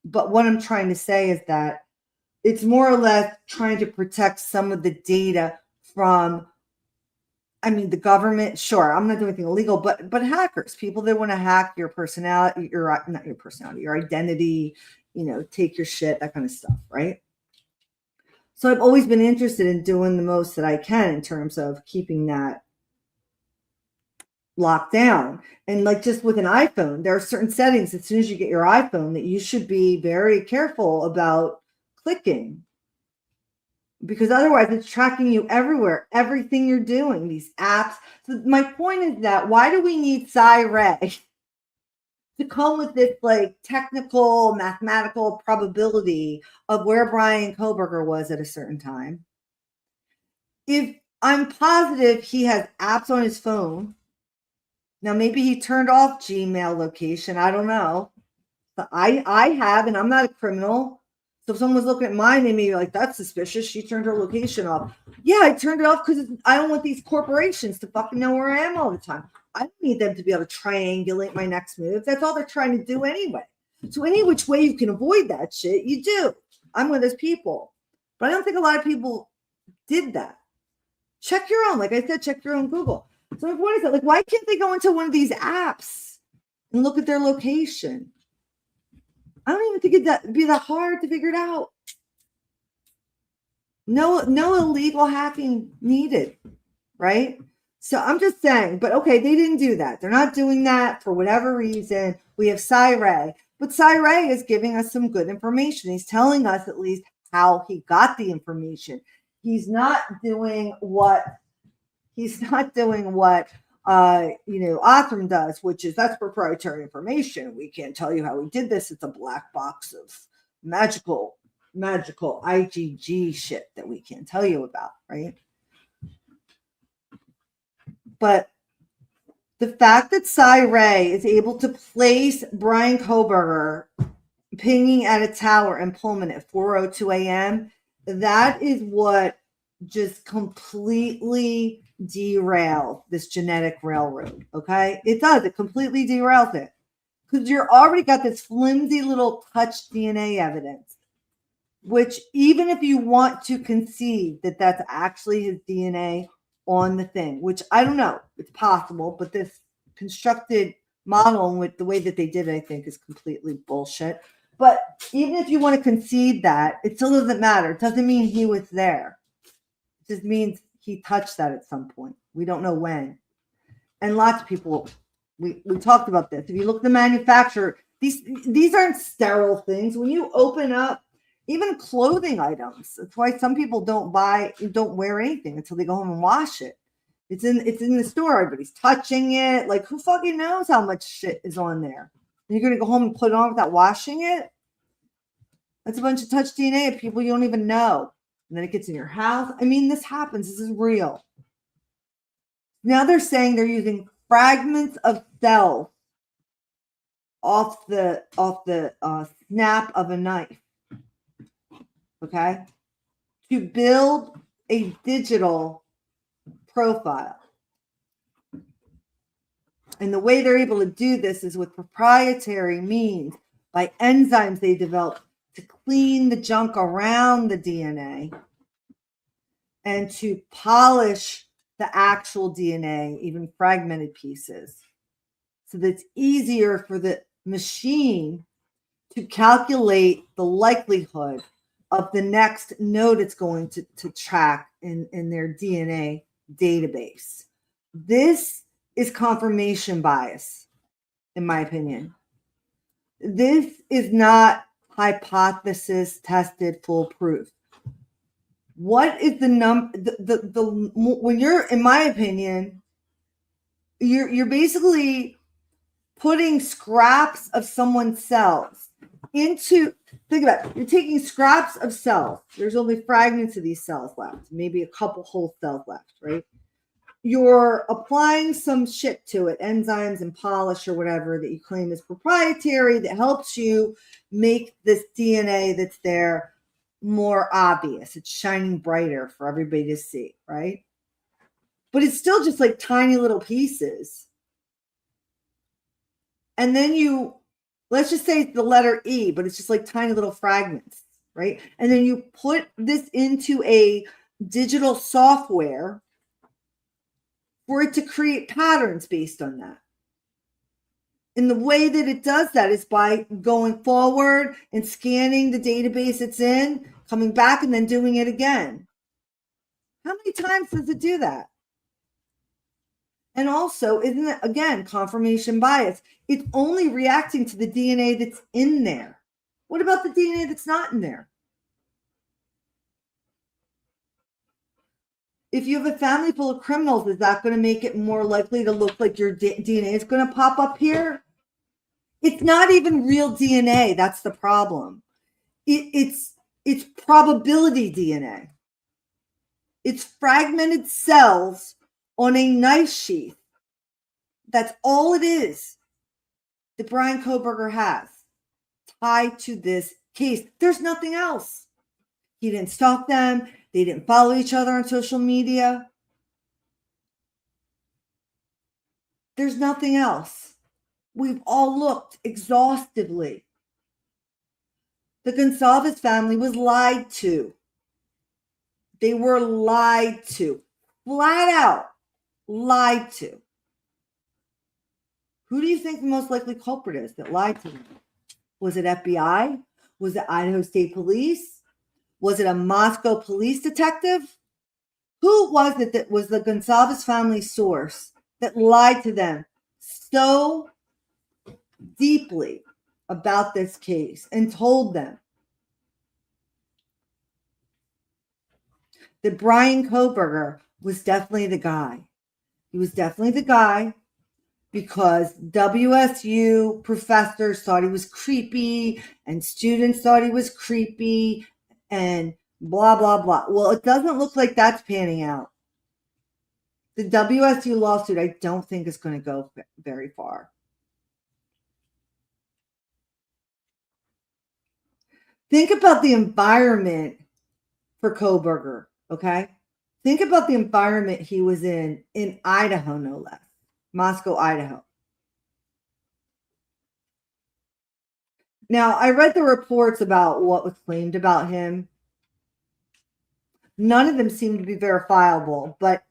[SPEAKER 1] But what I'm trying to say is that it's more or less trying to protect some of the data from, the government, sure, I'm not doing anything illegal, but hackers, people that want to hack your personality, not your personality, your identity, take your shit, that kind of stuff, right? So I've always been interested in doing the most that I can in terms of keeping that locked down. And like just with an iPhone, there are certain settings as soon as you get your iPhone that you should be very careful about clicking. Because otherwise it's tracking you everywhere, everything you're doing, these apps. So my point is that why do we need Cy-Ray to come with this like technical mathematical probability of where Brian Koberger was at a certain time? If I'm positive he has apps on his phone, now maybe he turned off Gmail location. I don't know. But I have, and I'm not a criminal. So if someone was looking at mine, they may be like, that's suspicious. She turned her location off. Yeah, I turned it off because I don't want these corporations to fucking know where I am all the time. I don't need them to be able to triangulate my next move. That's all they're trying to do anyway. So any which way you can avoid that shit, you do. I'm one of those people. But I don't think a lot of people did that. Check your own. Like I said, check your own Google. So my point is that, like, why can't they go into one of these apps and look at their location? I don't even think it'd be that hard to figure it out. No illegal hacking needed, right? So I'm just saying, but okay, they didn't do that. They're not doing that for whatever reason. We have Cy but Cy is giving us some good information. He's telling us at least how he got the information. He's not doing what Othram does, which is that's proprietary information. We can't tell you how he did this. It's a black box of magical IgG shit that we can't tell you about, right? But the fact that Cy is able to place Bryan Kohberger pinging at a tower in Pullman at 4:02 a.m., that is what just completely derailed this genetic railroad. Okay, it does. It completely derails it because you're already got this flimsy little touch DNA evidence, which even if you want to concede that that's actually his DNA on the thing, which I don't know, it's possible, but this constructed model with the way that they did it, I think, is completely bullshit. But even if you want to concede that, it still doesn't matter. It doesn't mean he was there. It just means he touched that at some point. We don't know when. And lots of people, we talked about this. If you look at the manufacturer, these aren't sterile things. When you open up even clothing items, that's why some people don't wear anything until they go home and wash it. It's in the store. Everybody's touching it. Like, who fucking knows how much shit is on there? You're going to go home and put it on without washing it? That's a bunch of touch DNA of people you don't even know. And then it gets in your house. I mean, this happens. This is real. Now they're saying they're using fragments of cells off the snap of a knife, okay, to build a digital profile. And the way they're able to do this is with proprietary means, by enzymes they develop to clean the junk around the DNA and to polish the actual DNA, even fragmented pieces, so that it's easier for the machine to calculate the likelihood of the next node it's going to track in their DNA database. This is confirmation bias, in my opinion. This is not hypothesis tested foolproof. What is the when you're, in my opinion, you're basically putting scraps of someone's cells into, think about it, you're taking scraps of cells. There's only fragments of these cells left, maybe a couple whole cells left, right? You're applying some shit to it, enzymes and polish or whatever that you claim is proprietary that helps you make this DNA that's there more obvious. It's shining brighter for everybody to see, right? But it's still just like tiny little pieces. And then let's just say it's the letter E, but it's just like tiny little fragments, right? And then you put this into a digital software for it to create patterns based on that. And the way that it does that is by going forward and scanning the database it's in, coming back and then doing it again. How many times does it do that? And also, isn't it, again, confirmation bias? It's only reacting to the DNA that's in there. What about the DNA that's not in there? If you have a family full of criminals, is that going to make it more likely to look like your DNA is going to pop up here? It's not even real DNA. That's the problem. It's probability DNA. It's fragmented cells on a knife sheath. That's all it is that Bryan Kohberger has tied to this case. There's nothing else. He didn't stalk them. They didn't follow each other on social media. There's nothing else. We've all looked exhaustively. The Gonsalves family was lied to. They were lied to. Flat out lied to. Who do you think the most likely culprit is that lied to them? Was it FBI? Was it Idaho State Police? Was it a Moscow police detective? Who was it that was the Gonsalves family source that lied to them so deeply about this case and told them that Brian Kohberger was definitely the guy? He was definitely the guy because WSU professors thought he was creepy and students thought he was creepy and blah, blah, blah. Well, it doesn't look like that's panning out. The WSU lawsuit, I don't think is going to go very far. Think about the environment for Kohberger, okay? Think about the environment he was in Idaho, no less. Moscow, Idaho. Now, I read the reports about what was claimed about him. None of them seem to be verifiable, but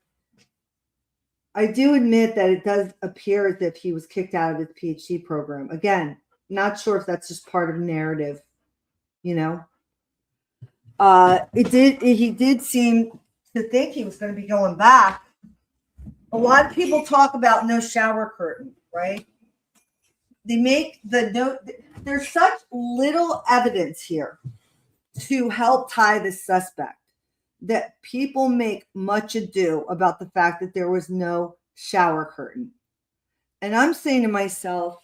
[SPEAKER 1] I do admit that it does appear as if he was kicked out of his PhD program. Again, not sure if that's just part of narrative, you know. He did seem to think he was going to be going back. A lot of people talk about no shower curtain, right? They make the note. There's such little evidence here to help tie the suspect that people make much ado about the fact that there was no shower curtain. And I'm saying to myself,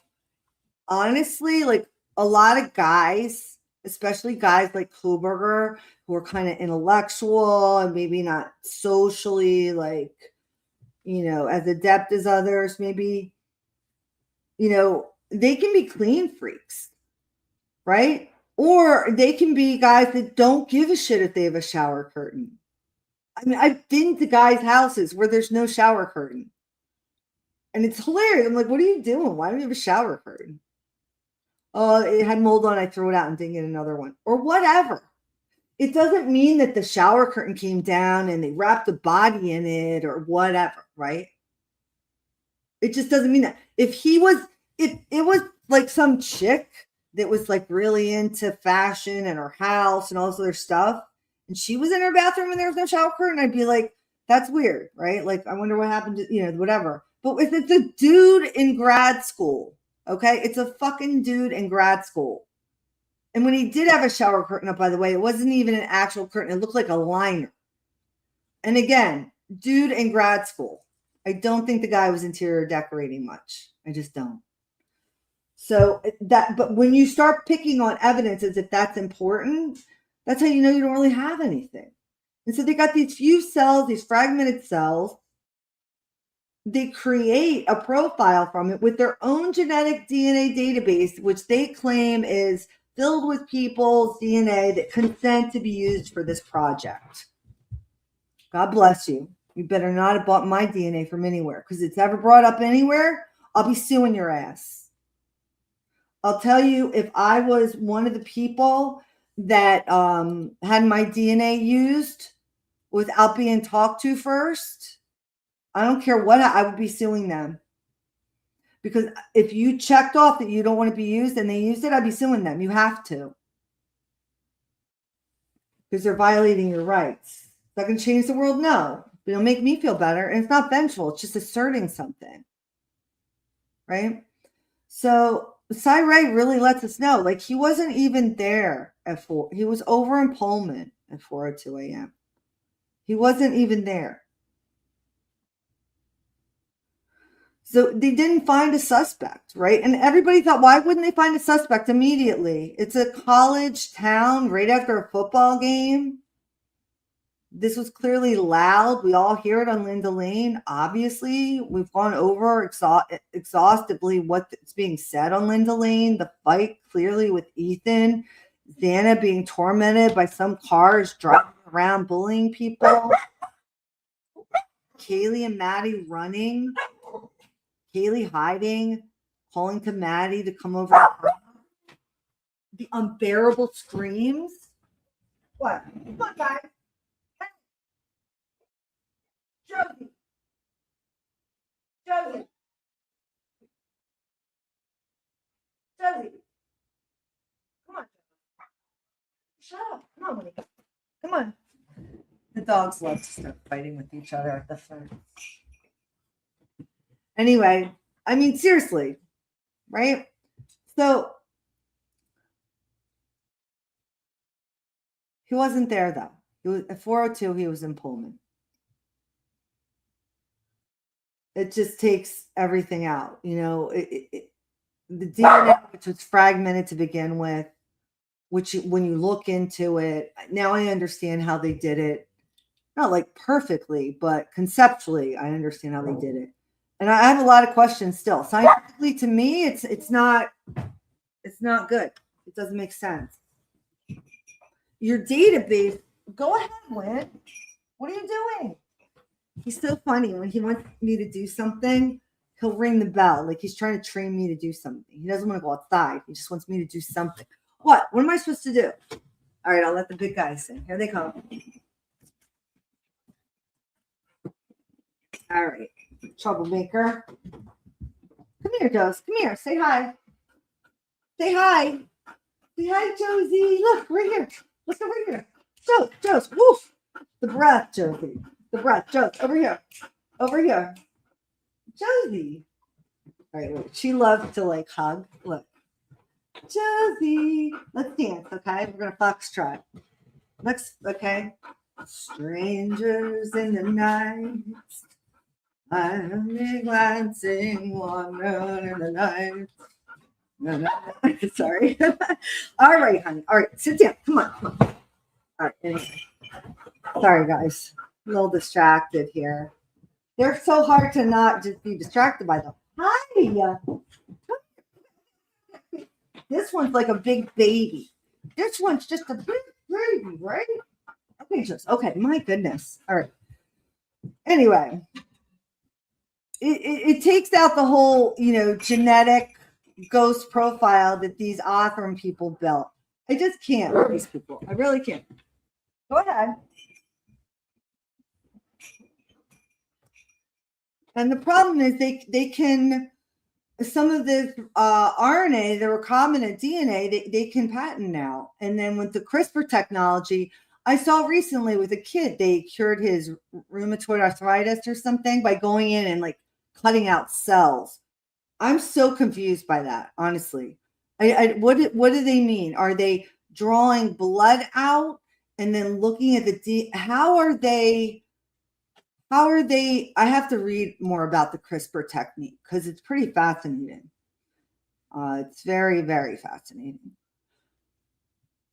[SPEAKER 1] honestly, like a lot of guys, especially guys like Kohberger, who are kind of intellectual and maybe not socially like, as adept as others, maybe, they can be clean freaks, right? Or they can be guys that don't give a shit if they have a shower curtain. I mean, I've been to guys' houses where there's no shower curtain. And it's hilarious. I'm like, what are you doing? Why don't you have a shower curtain? Oh, it had mold on. I threw it out and didn't get another one. Or whatever. It doesn't mean that the shower curtain came down and they wrapped a body in it or whatever, right? It just doesn't mean that. If it was like some chick that was like really into fashion and her house and all this other stuff, and she was in her bathroom and there was no shower curtain, I'd be like, that's weird, right? Like, I wonder what happened to, whatever. But if it's a dude in grad school, okay? It's a fucking dude in grad school. And when he did have a shower curtain up, by the way, it wasn't even an actual curtain. It looked like a liner. And again, dude in grad school. I don't think the guy was interior decorating much. I just don't. So but when you start picking on evidence as if that's important, that's how you know you don't really have anything. And so they got these few cells, these fragmented cells. They create a profile from it with their own genetic DNA database, which they claim is filled with people's DNA that consent to be used for this project. God bless you. You better not have bought my DNA from anywhere, because it's ever brought up anywhere, I'll be suing your ass. I'll tell you, if I was one of the people that had my DNA used without being talked to first, I don't care what, I would be suing them. Because if you checked off that you don't want to be used and they used it, I'd be suing them. You have to. Because they're violating your rights. Is that going to change the world? No. But it'll make me feel better. And it's not vengeful. It's just asserting something. Right? So Cy Ray really lets us know, like, he wasn't even there at 4. He was over in Pullman at 4:02 a.m. He wasn't even there. So they didn't find a suspect, right? And everybody thought, why wouldn't they find a suspect immediately? It's a college town right after a football game. This was clearly loud. We all hear it on Linda Lane. Obviously, we've gone over exhaustively what's being said on Linda Lane. The fight clearly with Ethan. Xana being tormented by some cars driving around bullying people. Kaylee and Maddie running. Kaylee hiding, calling to Maddie to come over. The unbearable screams. What? Come on, guys. Josie. Josie. Josie. Come on. Shut up. Come on, Winnie. Come on. The dogs love to start fighting with each other at the fence. Anyway, I mean, seriously, right? So he wasn't there though. He was at 402. He was in Pullman. It just takes everything out, the DNA, which was fragmented to begin with, which when you look into it, now I understand how they did it. Not like perfectly, but conceptually, I understand how they did it. And I have a lot of questions still. Scientifically, to me, it's not good. It doesn't make sense. Your database, go ahead, Lynn. What are you doing? He's so funny. When he wants me to do something, he'll ring the bell. Like he's trying to train me to do something. He doesn't want to go outside. He just wants me to do something. What? What am I supposed to do? All right, I'll let the big guys in. Here they come. All right, troublemaker. Come here, Josie. Come here. Say hi. Say hi. Say hi, Josie. Look, right here. Look over here. Josie. Woof. The breath, Josie. The breath. Josie, over here. Over here. Josie. All right, look. She loves to like hug. Look. Josie. Let's dance, okay? We're going to foxtrot. Okay? Strangers in the night. I'm glancing one in the night. Sorry. All right, honey. All right, sit down. Come on. All right. Anyway. Sorry, guys. A little distracted here. They're so hard to not just be distracted by them. Hi. This one's like a big baby. This one's just a big baby, right? Okay. My goodness. All right. Anyway. It takes out the whole, genetic ghost profile that these Othram people built. I just can't with these people. I really can't. Go ahead. And the problem is they can, some of this RNA, the recombinant DNA, they can patent now. And then with the CRISPR technology, I saw recently with a kid, they cured his rheumatoid arthritis or something by going in and like cutting out cells. I'm so confused by that, honestly. What do they mean? Are they drawing blood out and then looking at how are they? I have to read more about the CRISPR technique because it's pretty fascinating. It's very, very fascinating.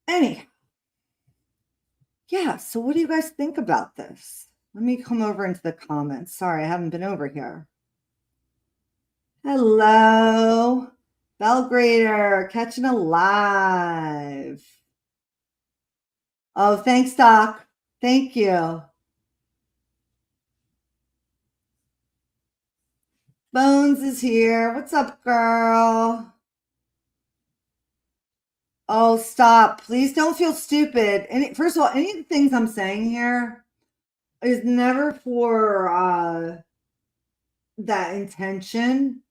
[SPEAKER 1] Anyhow, yeah. So what do you guys think about this? Let me come over into the comments. Sorry, I haven't been over here. Hello, Belgrader, catching a live. Oh, thanks, Doc. Thank you. Bones is here. What's up, girl? Oh, stop. Please don't feel stupid. First of all, any of the things I'm saying here is never for that intention.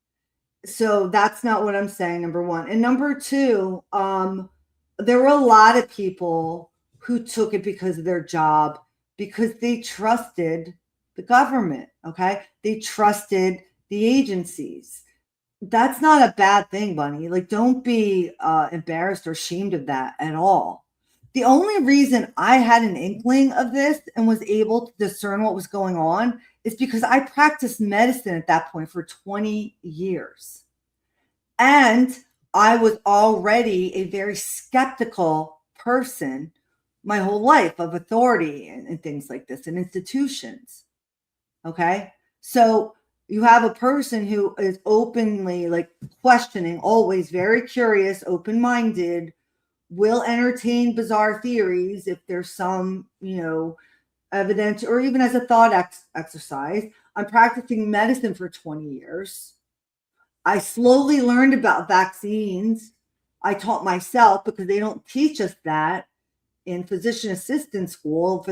[SPEAKER 1] So that's not what I'm saying, number one. And number two, there were a lot of people who took it because of their job, because they trusted the government, okay? They trusted the agencies. That's not a bad thing, Bunny. Like, don't be embarrassed or ashamed of that at all. The only reason I had an inkling of this and was able to discern what was going on is because I practiced medicine at that point for 20 years. And I was already a very skeptical person my whole life of authority and things like this and institutions. Okay. So you have a person who is openly like questioning, always very curious, open-minded, will entertain bizarre theories if there's some, evidence or even as a thought exercise. I'm practicing medicine for 20 years. I slowly learned about vaccines. I taught myself because they don't teach us that in physician assistant school.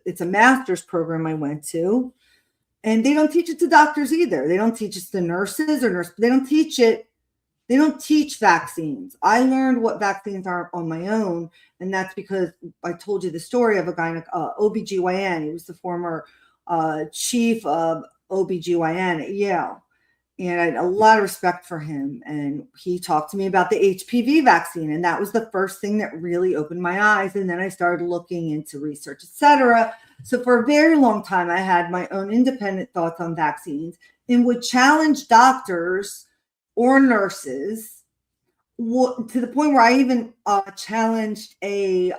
[SPEAKER 1] It's a master's program I went to, and they don't teach it to doctors either. They don't teach it to nurses or they don't teach it They don't teach vaccines. I learned what vaccines are on my own, and that's because I told you the story of a guy, OBGYN. He was the former chief of OBGYN at Yale. And I had a lot of respect for him. And he talked to me about the HPV vaccine. And that was the first thing that really opened my eyes. And then I started looking into research, etc. So for a very long time, I had my own independent thoughts on vaccines and would challenge doctors or nurses to the point where I even challenged a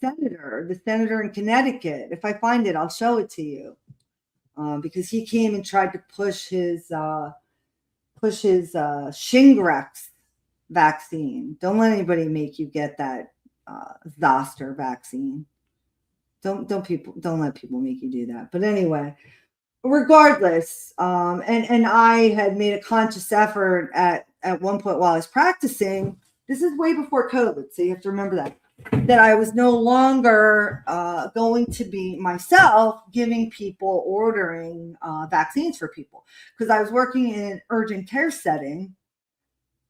[SPEAKER 1] senator, the senator in Connecticut. If I find it, I'll show it to you. Because he came and tried to push his Shingrix vaccine. Don't let anybody make you get that Zoster vaccine. Don't let people make you do that. But anyway, regardless, and I had made a conscious effort at one point while I was practicing. This is way before COVID, so you have to remember that I was no longer going to be myself giving people, ordering vaccines for people, because I was working in an urgent care setting.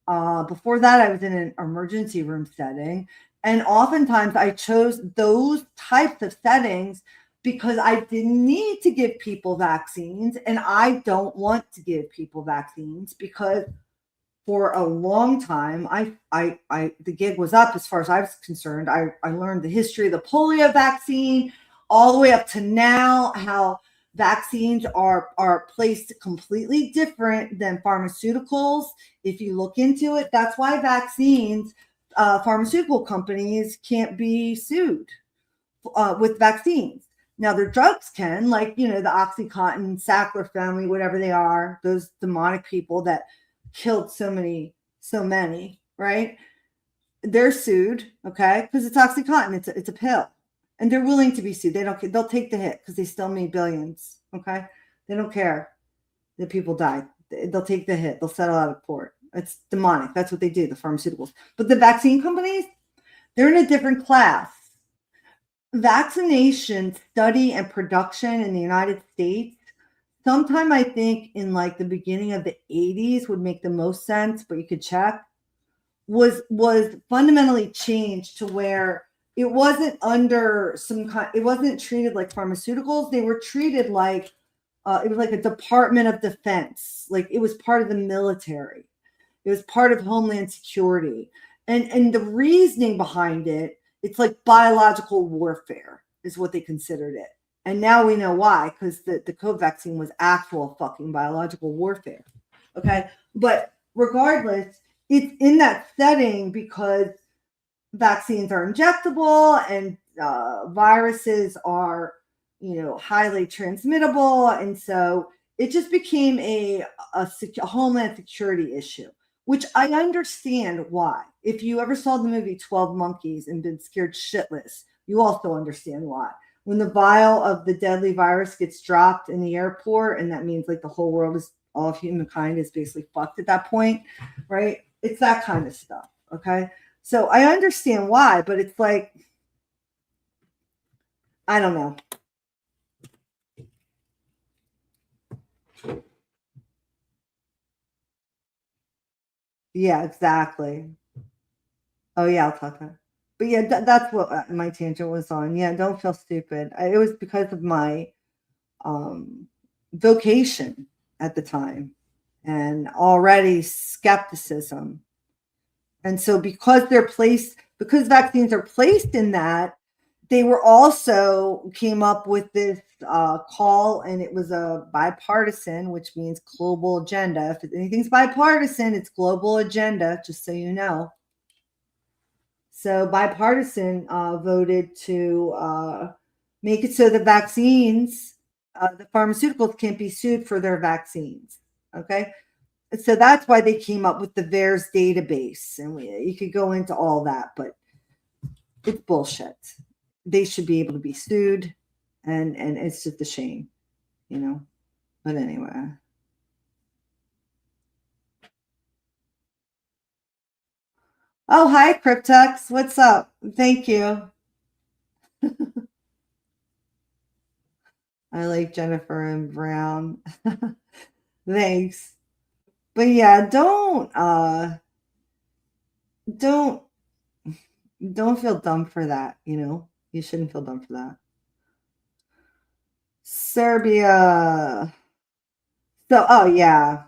[SPEAKER 1] Before that, I was in an emergency room setting. And oftentimes I chose those types of settings because I didn't need to give people vaccines. And I don't want to give people vaccines because for a long time, the gig was up as far as I was concerned. I learned the history of the polio vaccine all the way up to now, how vaccines are placed completely different than pharmaceuticals. If you look into it, that's why pharmaceutical companies can't be sued with vaccines. Now their drugs can, like, the Oxycontin, Sackler family, whatever they are, those demonic people that killed so many, right? They're sued, okay, because it's Oxycontin. It's a pill, and they're willing to be sued. They'll take the hit because they still made billions, okay? They don't care that people died. They'll take the hit. They'll settle out of court. It's demonic. That's what they do, the pharmaceuticals. But the vaccine companies, they're in a different class. Vaccination study and production in the United States, sometime I think in like the beginning of the 80s would make the most sense, but you could check, was fundamentally changed to where it wasn't under it wasn't treated like pharmaceuticals. They were treated like it was like a Department of Defense. Like it was part of the military. It was part of Homeland Security. And the reasoning behind it, it's like biological warfare is what they considered it. And now we know why, because the COVID vaccine was actual fucking biological warfare. Okay. But regardless, it's in that setting because vaccines are injectable and viruses are, highly transmittable. And so it just became a Homeland Security issue, which I understand why. If you ever saw the movie 12 Monkeys and been scared shitless, you also understand why. When the vial of the deadly virus gets dropped in the airport, and that means like the whole world all of humankind is basically fucked at that point, right? It's that kind of stuff, okay? So I understand why, but it's like, I don't know. Yeah, exactly. Oh yeah, I'll talk about it. But yeah, that's what my tangent was on. Yeah, don't feel stupid. It was because of my vocation at the time and already skepticism. And so because vaccines are placed in that, they were also came up with this call, and it was a bipartisan, which means global agenda. If anything's bipartisan, it's global agenda, just so you know. So bipartisan voted to make it so the vaccines, the pharmaceuticals can't be sued for their vaccines. Okay. So that's why they came up with the VAERS database. And you could go into all that, but it's bullshit. They should be able to be sued. And it's just a shame, But anyway. Oh, hi, Cryptex. What's up? Thank you. I like Jennifer and Brown. Thanks. But yeah, don't don't feel dumb for that, you know? You shouldn't feel dumb for that. Serbia. So, oh yeah,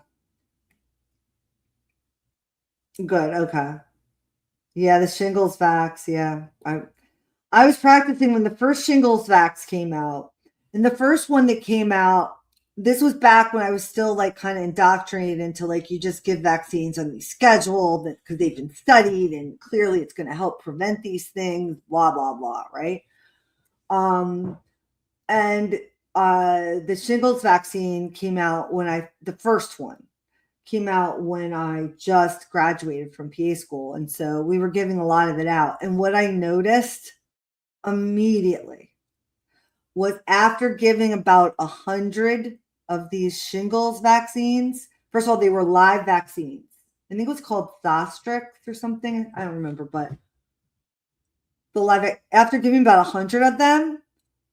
[SPEAKER 1] good. Okay. Yeah, the shingles vax. Yeah, I was practicing when the first shingles vax came out, and the first one that came out. This was back when I was still like kind of indoctrinated into like you just give vaccines on these scheduled because they've been studied and clearly it's going to help prevent these things. Blah blah blah. Right. Um, and the shingles vaccine came out when the first one came out when I just graduated from PA school. And so we were giving a lot of it out. And what I noticed immediately was after giving about 100 of these shingles vaccines, first of all, they were live vaccines. I think it was called Zostrix or something. I don't remember, but the live, after giving about 100 of them,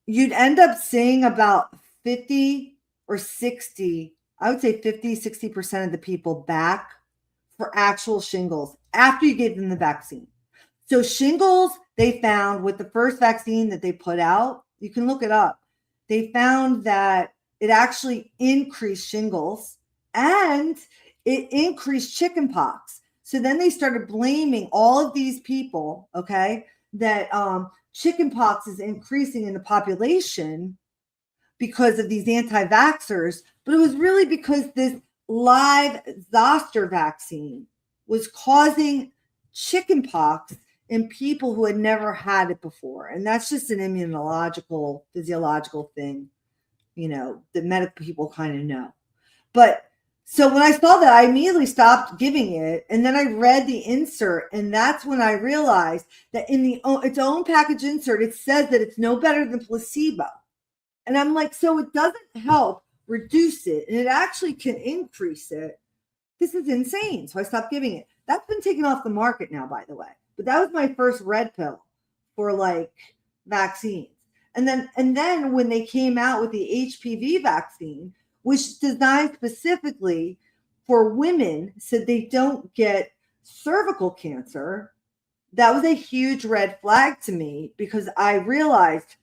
[SPEAKER 1] you'd end up seeing about 50 or 60, I would say 50, 60% of the people back for actual shingles after you gave them the vaccine. So shingles, they found with the first vaccine that they put out, you can look it up. They found that it actually increased shingles and it increased chickenpox. So then they started blaming all of these people, okay, that chickenpox is increasing in the population because of these anti-vaxxers, but it was really because this live zoster vaccine was causing chickenpox in people who had never had it before. And that's just an immunological, physiological thing, you know, that medical people kind of know. But so when I saw that, I immediately stopped giving it. And then I read the insert. And that's when I realized that in its own package insert, it says that it's no better than placebo. And I'm like, so it doesn't help reduce it, and it actually can increase it. This is insane. So I stopped giving it. That's been taken off the market now, by the way. But that was my first red pill for like vaccines. And then when they came out with the HPV vaccine, which is designed specifically for women so they don't get cervical cancer, that was a huge red flag to me because I realized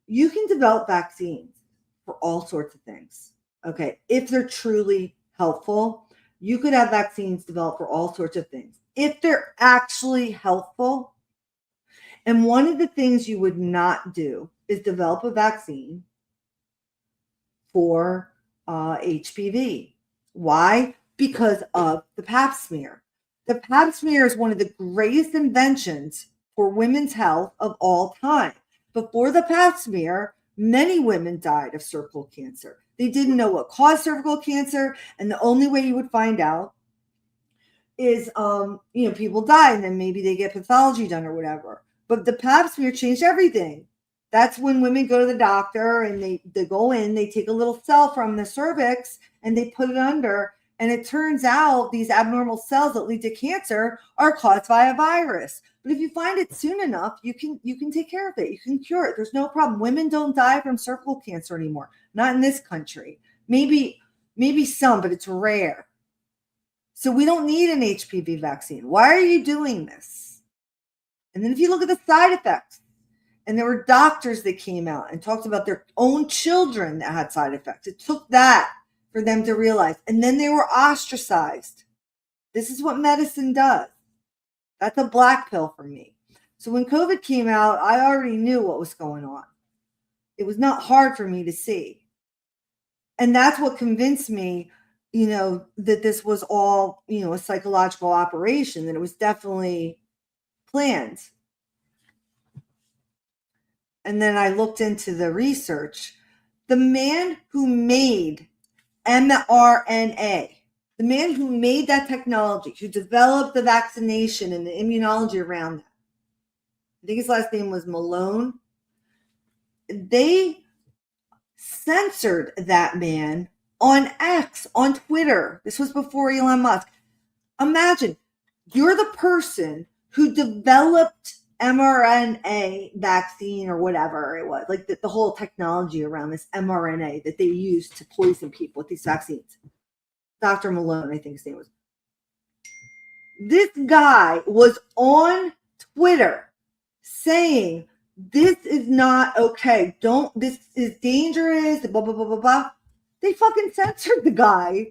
[SPEAKER 1] you can develop vaccines for all sorts of things. Okay. If they're truly helpful, you could have vaccines developed for all sorts of things. If they're actually helpful, and one of the things you would not do is develop a vaccine for HPV. Why? Because of the pap smear. The pap smear is one of the greatest inventions for women's health of all time. Before the pap smear, many women died of cervical cancer. They didn't know what caused cervical cancer, and the only way you would find out is, people die, and then maybe they get pathology done or whatever. But the pap smear changed everything. That's when women go to the doctor and they go in, they take a little cell from the cervix and they put it under. And it turns out these abnormal cells that lead to cancer are caused by a virus. But if you find it soon enough, you can take care of it. You can cure it. There's no problem. Women don't die from cervical cancer anymore. Not in this country. Maybe some, but it's rare. So we don't need an HPV vaccine. Why are you doing this? And then if you look at the side effects, and there were doctors that came out and talked about their own children that had side effects. It took that for them to realize. And then they were ostracized. This is what medicine does. That's a black pill for me. So when COVID came out, I already knew what was going on. It was not hard for me to see. And that's what convinced me, that this was all, a psychological operation, that it was definitely planned. And then I looked into the research. The man who made mRNA, the man who made that technology, who developed the vaccination and the immunology around that, I think his last name was Malone. They censored that man on X, on Twitter. This was before Elon Musk. Imagine, you're the person who developed mRNA vaccine or whatever it was, like the whole technology around this mRNA that they use to poison people with these vaccines. Dr. Malone, I think his name was. This guy was on Twitter saying, this is not okay. This is dangerous, blah, blah, blah, blah, blah. They fucking censored the guy.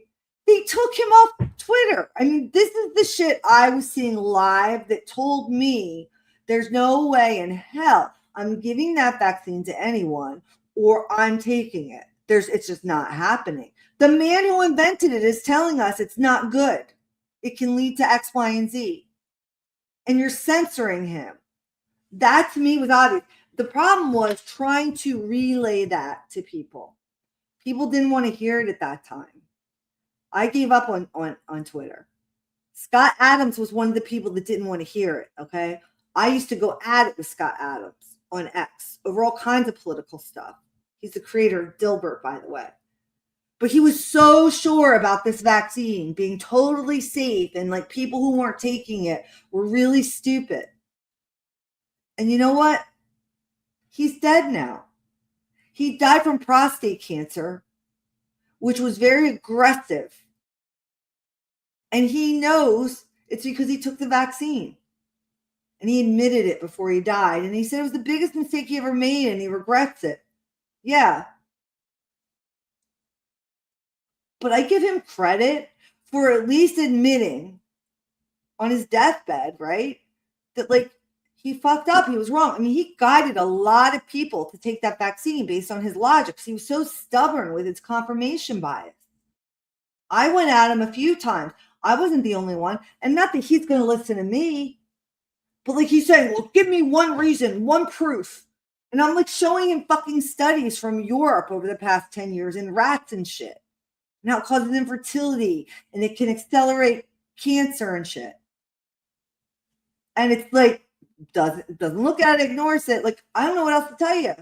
[SPEAKER 1] They took him off Twitter. I mean, this is the shit I was seeing live that told me there's no way in hell I'm giving that vaccine to anyone or I'm taking it. It's just not happening. The man who invented it is telling us it's not good. It can lead to X, Y, and Z. And you're censoring him. That to me was obvious. The problem was trying to relay that to people. People didn't want to hear it at that time. I gave up on Twitter. Scott Adams was one of the people that didn't want to hear it, okay? I used to go at it with Scott Adams on X over all kinds of political stuff. He's the creator of Dilbert, by the way. But he was so sure about this vaccine being totally safe and like people who weren't taking it were really stupid. And you know what? He's dead now. He died from prostate cancer, which was very aggressive. And he knows it's because he took the vaccine. And he admitted it before he died. And he said it was the biggest mistake he ever made and he regrets it. Yeah. But I give him credit for at least admitting on his deathbed, right? That like he fucked up. He was wrong. I mean, he guided a lot of people to take that vaccine based on his logic because he was so stubborn with his confirmation bias. I went at him a few times. I wasn't the only one. And not that he's going to listen to me, but like he's saying, well, give me one reason, one proof. And I'm like showing him fucking studies from Europe over the past 10 years in rats and shit. And how it causes infertility and it can accelerate cancer and shit. And it's like, doesn't look at it, ignores it. Like, I don't know what else to tell you.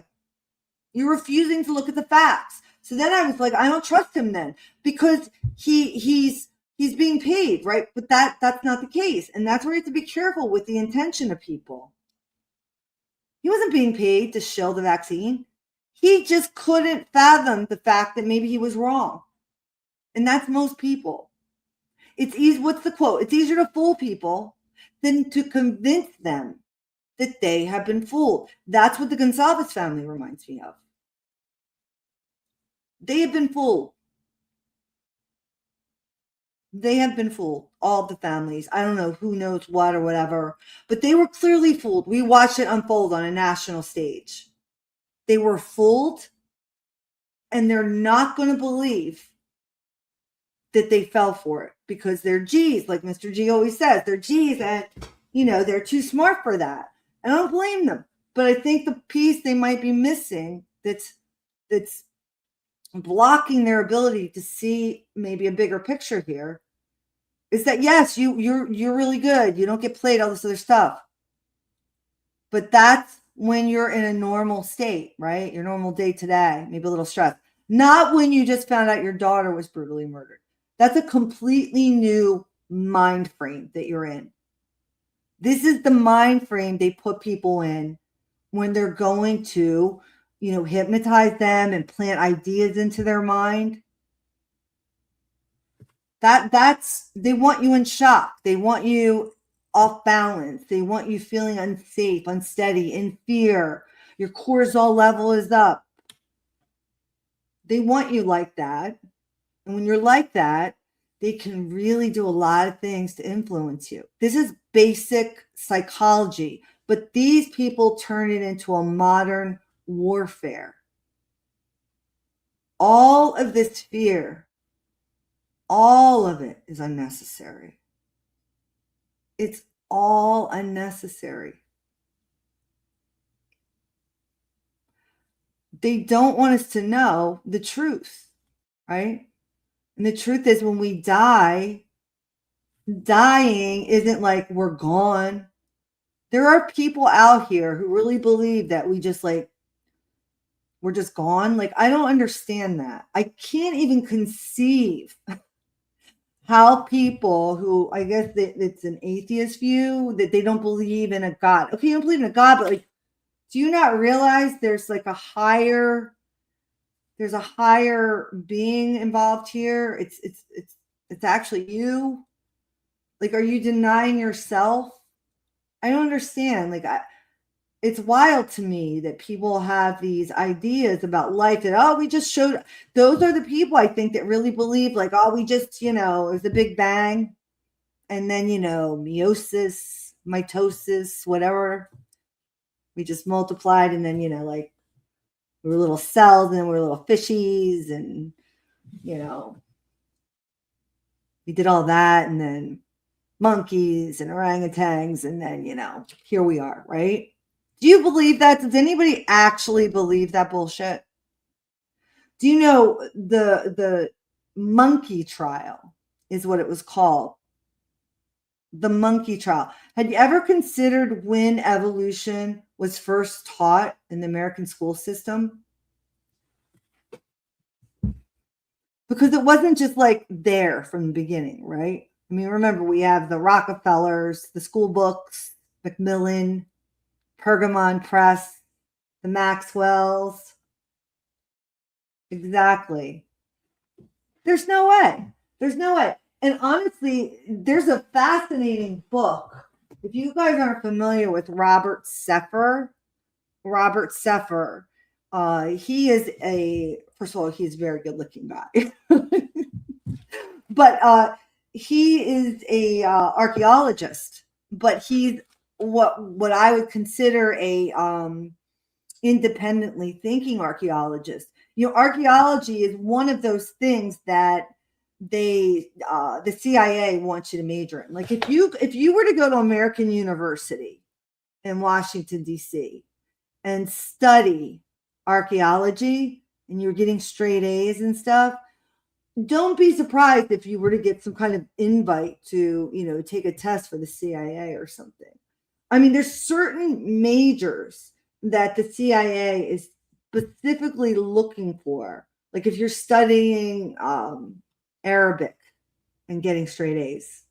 [SPEAKER 1] You're refusing to look at the facts. So then I was like, I don't trust him then because he's being paid, right? But that's not the case. And that's where you have to be careful with the intention of people. He wasn't being paid to shill the vaccine. He just couldn't fathom the fact that maybe he was wrong. And that's most people. It's easy. What's the quote? It's easier to fool people than to convince them that they have been fooled. That's what the Gonzalez family reminds me of. They have been fooled. They have been fooled, all the families. I don't know who knows what or whatever, but they were clearly fooled. We watched it unfold on a national stage. They were fooled, and they're not going to believe that they fell for it because they're G's, like Mr. G always says. They're G's, and, they're too smart for that. I don't blame them, but I think the piece they might be missing that's blocking their ability to see maybe a bigger picture here is that yes, you're really good. You don't get played all this other stuff. But that's when you're in a normal state, right? Your normal day to day, maybe a little stress. Not when you just found out your daughter was brutally murdered. That's a completely new mind frame that you're in. This is the mind frame they put people in when they're going to, hypnotize them and plant ideas into their mind. They want you in shock. They want you off balance. They want you feeling unsafe, unsteady, in fear. Your cortisol level is up. They want you like that. And when you're like that, they can really do a lot of things to influence you. This is basic psychology, but these people turn it into a modern warfare. All of this fear, all of it is unnecessary. It's all unnecessary. They don't want us to know the truth, right? And the truth is when we die, dying isn't like we're gone. There are people out here who really believe that we're just gone. Like, I don't understand that. I can't even conceive how people who, I guess it's an atheist view, that they don't believe in a God. Okay, you don't believe in a God, but like, do you not realize there's a higher being involved here? It's it's actually you? Like, are you denying yourself? I don't understand. Like, it's wild to me that people have these ideas about life that, oh, we just showed. Those are the people I think that really believe, like, oh, we just, it was the Big Bang. And then, meiosis, mitosis, whatever. We just multiplied. And then, like, we were little cells and then we were little fishies. And, we did all that. And then monkeys and orangutans. And then, here we are, right? Do you believe that? Does anybody actually believe that bullshit? Do you know the monkey trial is what it was called? The monkey trial. Had you ever considered when evolution was first taught in the American school system? Because it wasn't just like there from the beginning, right? I mean, remember, we have the Rockefellers, the school books, Macmillan, Pergamon Press, the Maxwells. Exactly. There's no way. There's no way. And honestly, there's a fascinating book. If you guys aren't familiar with Robert Seffer, he is first of all, he's a very good looking guy. But he is a archaeologist, but he's what I would consider a independently thinking archaeologist. Archaeology is one of those things that the CIA wants you to major in. Like if you were to go to American University in Washington, D.C. and study archaeology and you're getting straight A's and stuff, don't be surprised if you were to get some kind of invite to, take a test for the CIA or something. I mean, there's certain majors that the CIA is specifically looking for. Like if you're studying Arabic and getting straight A's,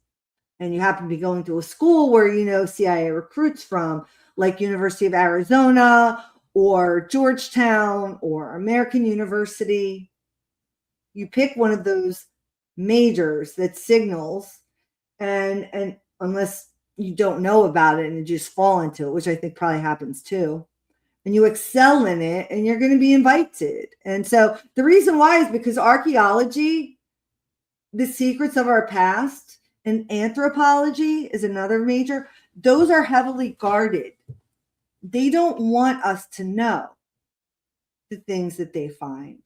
[SPEAKER 1] and you happen to be going to a school where CIA recruits from, like University of Arizona or Georgetown or American University, you pick one of those majors that signals, and unless you don't know about it and you just fall into it, which I think probably happens too, and you excel in it, and you're going to be invited. And so the reason why is because archaeology, the secrets of our past, and anthropology is another major. Those are heavily guarded. They don't want us to know the things that they find.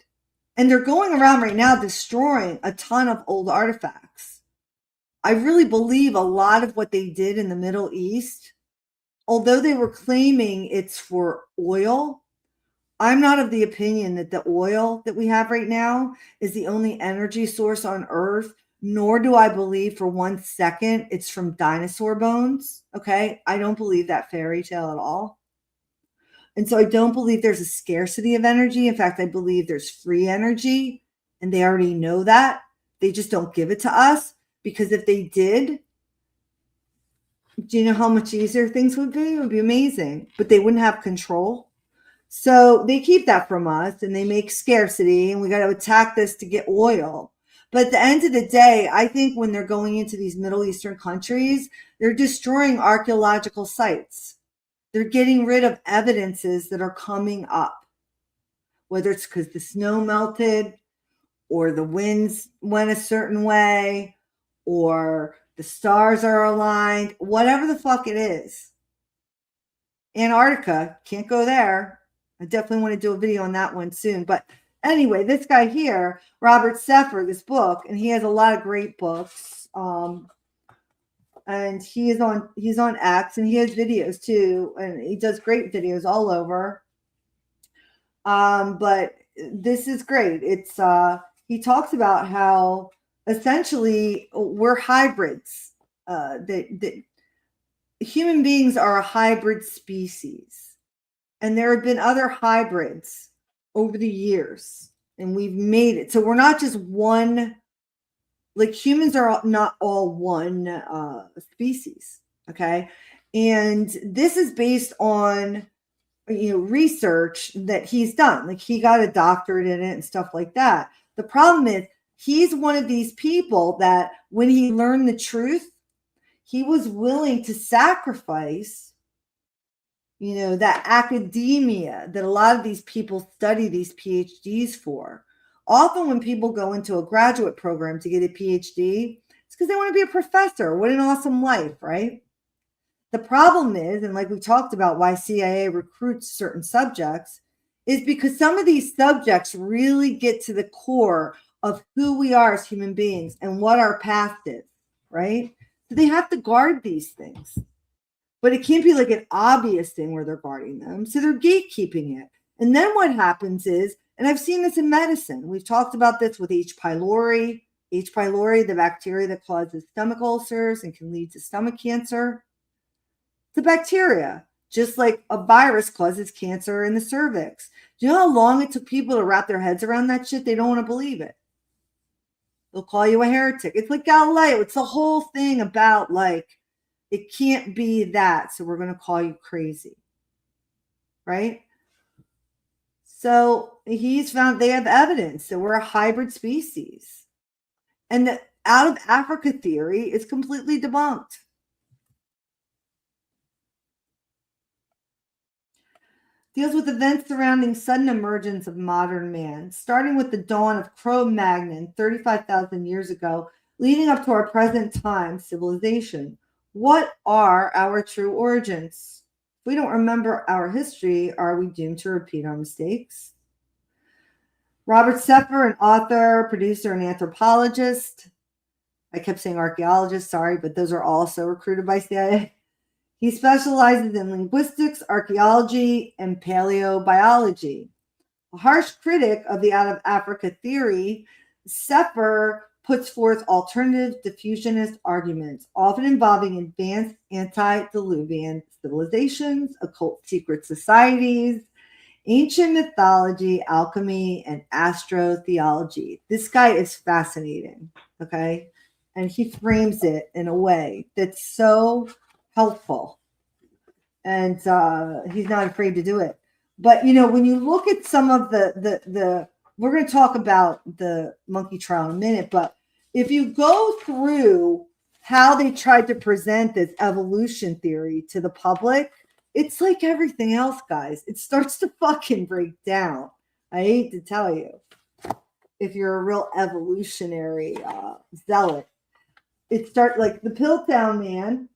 [SPEAKER 1] And they're going around right now destroying a ton of old artifacts. I really believe a lot of what they did in the Middle East, although they were claiming it's for oil, I'm not of the opinion that the oil that we have right now is the only energy source on Earth, nor do I believe for 1 second it's from dinosaur bones. Okay. I don't believe that fairy tale at all. And so I don't believe there's a scarcity of energy. In fact, I believe there's free energy, and they already know that. They just don't give it to us, because if they did, do you know how much easier things would be? It would be amazing, but they wouldn't have control. So they keep that from us, and they make scarcity, and we got to attack this to get oil. But at the end of the day, I think when they're going into these Middle Eastern countries, they're destroying archaeological sites. They're getting rid of evidences that are coming up, whether it's because the snow melted or the winds went a certain way or the stars are aligned, whatever the fuck it is. Antarctica, can't go there. I definitely want to do a video on that one soon. But anyway, this guy here, Robert Seffer, this book, and he has a lot of great books. And he's on X, and he has videos too, and he does great videos all over. But this is great. It's he talks about how essentially we're hybrids. That human beings are a hybrid species, and there have been other hybrids over the years, and we've made it. So we're not just one. Like humans are not all one species, okay? And this is based on research that he's done. Like he got a doctorate in it and stuff like that. The problem is He's one of these people that when he learned the truth, he was willing to sacrifice, that academia that a lot of these people study these PhDs for. Often when people go into a graduate program to get a PhD, it's because they want to be a professor. What an awesome life, right? The problem is, and like we talked about why CIA recruits certain subjects, is because some of these subjects really get to the core of who we are as human beings and what our past is, right? So they have to guard these things. But it can't be like an obvious thing where they're guarding them. So they're gatekeeping it. And then what happens is, and I've seen this in medicine, we've talked about this with H. pylori. H. pylori, the bacteria that causes stomach ulcers and can lead to stomach cancer. It's a bacteria, just like a virus causes cancer in the cervix. Do you know how long it took people to wrap their heads around that shit? They don't want to believe it. They'll call you a heretic. It's like Galileo. It's the whole thing about like, it can't be that, so we're going to call you crazy, right? So he's found they have evidence that we're a hybrid species. And the out of Africa theory is completely debunked. Deals with events surrounding sudden emergence of modern man, starting with the dawn of Cro-Magnon 35,000 years ago, leading up to our present time civilization. What are our true origins? If we don't remember our history, are we doomed to repeat our mistakes? Robert Sepper, an author, producer, and anthropologist. I kept saying archaeologist, sorry, but those are also recruited by CIA. He specializes in linguistics, archaeology, and paleobiology. A harsh critic of the out of Africa theory, Sepper puts forth alternative diffusionist arguments, often involving advanced antediluvian civilizations, occult secret societies, ancient mythology, alchemy, and astrotheology. This guy is fascinating, okay? And he frames it in a way that's so helpful. And he's not afraid to do it. But, when you look at some of the we're going to talk about the monkey trial in a minute, but if you go through how they tried to present this evolution theory to the public, it's like everything else, guys. It starts to fucking break down. I hate to tell you, if you're a real evolutionary zealot. It starts like the Piltdown Man.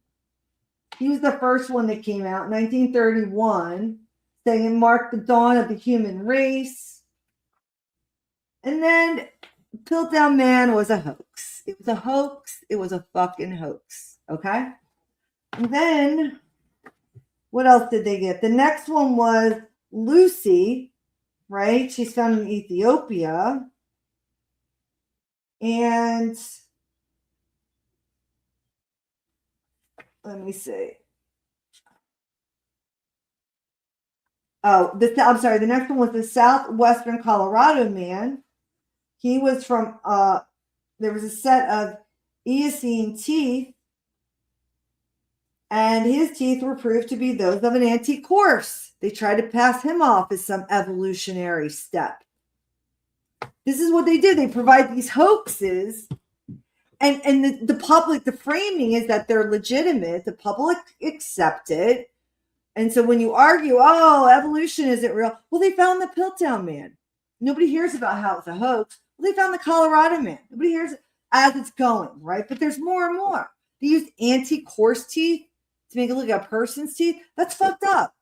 [SPEAKER 1] He was the first one that came out in 1931, saying it marked the dawn of the human race. And then Piltdown Man was a hoax. It was a hoax. It was a fucking hoax. Okay? And then, what else did they get? The next one was Lucy, right? She's found in Ethiopia. And let me see. I'm sorry. The next one was the southwestern Colorado Man. He was from, there was a set of Eocene teeth, and his teeth were proved to be those of an antique horse. They tried to pass him off as some evolutionary step. This is what they did. They provide these hoaxes, and the public, the framing is that they're legitimate. The public accept it. And so when you argue, oh, evolution isn't real, well, they found the Piltdown Man. Nobody hears about how it's a hoax. Well, they found the Colorado Man. Nobody hears it as it's going, right? But there's more and more. They use antique horse teeth to make it look like a person's teeth. That's fucked up.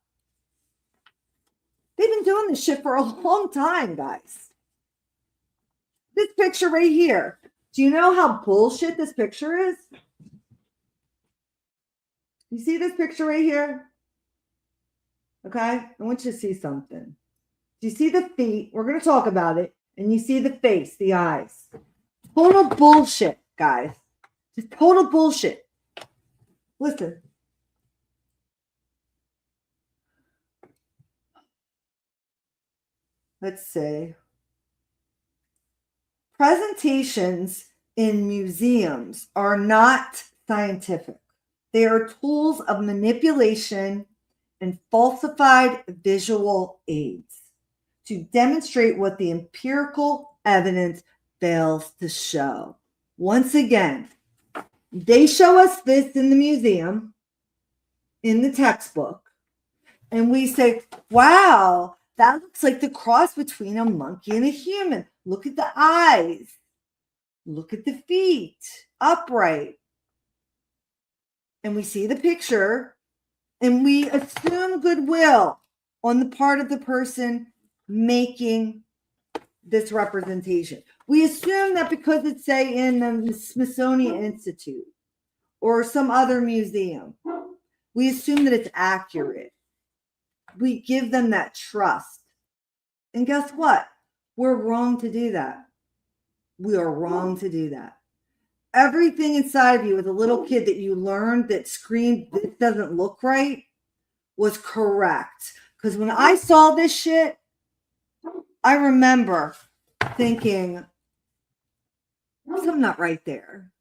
[SPEAKER 1] They've been doing this shit for a long time, guys. This picture right here. Do you know how bullshit this picture is? You see this picture right here? Okay, I want you to see something. Do you see the feet? We're going to talk about it. And you see the face, the eyes. Total bullshit, guys. Just total bullshit. Listen. Let's see. Presentations in museums are not scientific. They are tools of manipulation and falsified visual aids to demonstrate what the empirical evidence fails to show. Once again, they show us this in the museum, in the textbook, and we say, wow, that looks like the cross between a monkey and a human. Look at the eyes. Look at the feet, upright. And we see the picture, and we assume goodwill on the part of the person making this representation. We assume that because it's, say, in the Smithsonian Institute or some other museum, we assume that it's accurate. We give them that trust. And guess what? We're wrong to do that. We are wrong to do that. Everything inside of you as a little kid that you learned that screamed, this doesn't look right, was correct. Because when I saw this shit, I remember thinking, something not right there.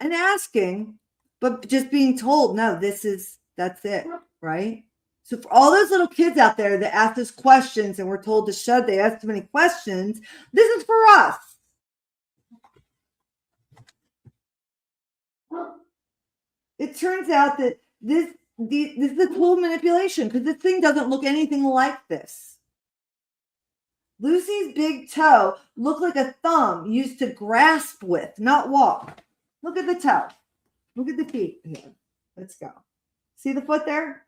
[SPEAKER 1] And asking, but just being told, no, that's it, right? So for all those little kids out there that ask us questions and we're told to shut, they ask too many questions, this is for us. It turns out that this is a tool of manipulation because this thing doesn't look anything like this. Lucy's big toe looked like a thumb used to grasp with, not walk. Look at the toe. Look at the feet here. Let's go. See the foot there?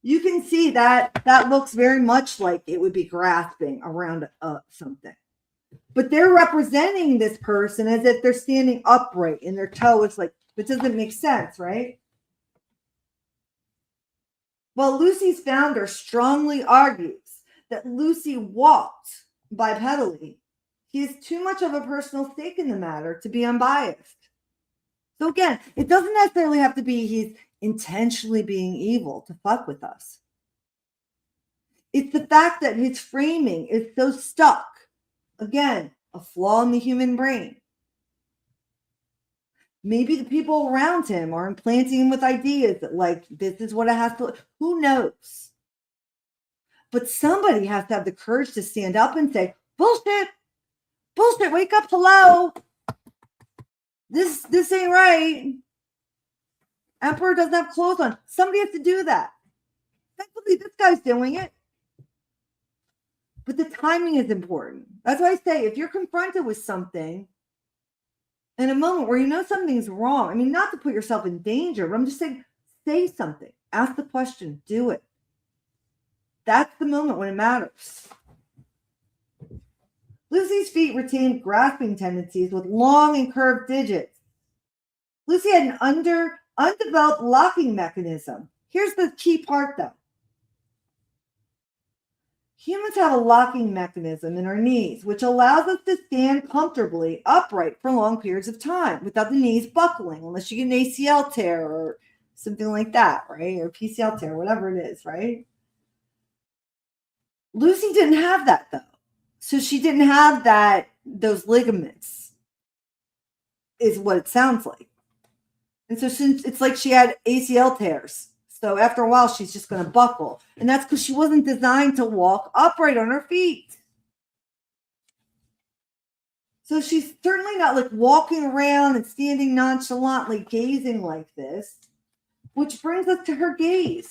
[SPEAKER 1] You can see that looks very much like it would be grasping around something. But they're representing this person as if they're standing upright and their toe is like, it doesn't make sense, right? Well, Lucy's founder strongly argues that Lucy walked bipedally. He has too much of a personal stake in the matter to be unbiased. So again, it doesn't necessarily have to be he's intentionally being evil to fuck with us. It's the fact that his framing is so stuck. Again, a flaw in the human brain. Maybe the people around him are implanting him with ideas that, like, this is what it has to look. Who knows? But somebody has to have the courage to stand up and say, bullshit, wake up, hello. This ain't right. Emperor doesn't have clothes on. Somebody has to do that. Thankfully, this guy's doing it. But the timing is important. That's why I say, if you're confronted with something in a moment where you know something's wrong, I mean, not to put yourself in danger, but I'm just saying, say something. Ask the question. Do it. That's the moment when it matters. Lucy's feet retained grasping tendencies with long and curved digits. Lucy had an undeveloped locking mechanism. Here's the key part, though. Humans have a locking mechanism in our knees, which allows us to stand comfortably upright for long periods of time without the knees buckling, unless you get an ACL tear or something like that, right? Or PCL tear, whatever it is, right? Lucy didn't have that, though. So she didn't have those ligaments, is what it sounds like. And so since it's like she had ACL tears. So after a while, she's just going to buckle. And that's because she wasn't designed to walk upright on her feet. So she's certainly not like walking around and standing nonchalantly gazing like this, which brings us to her gaze.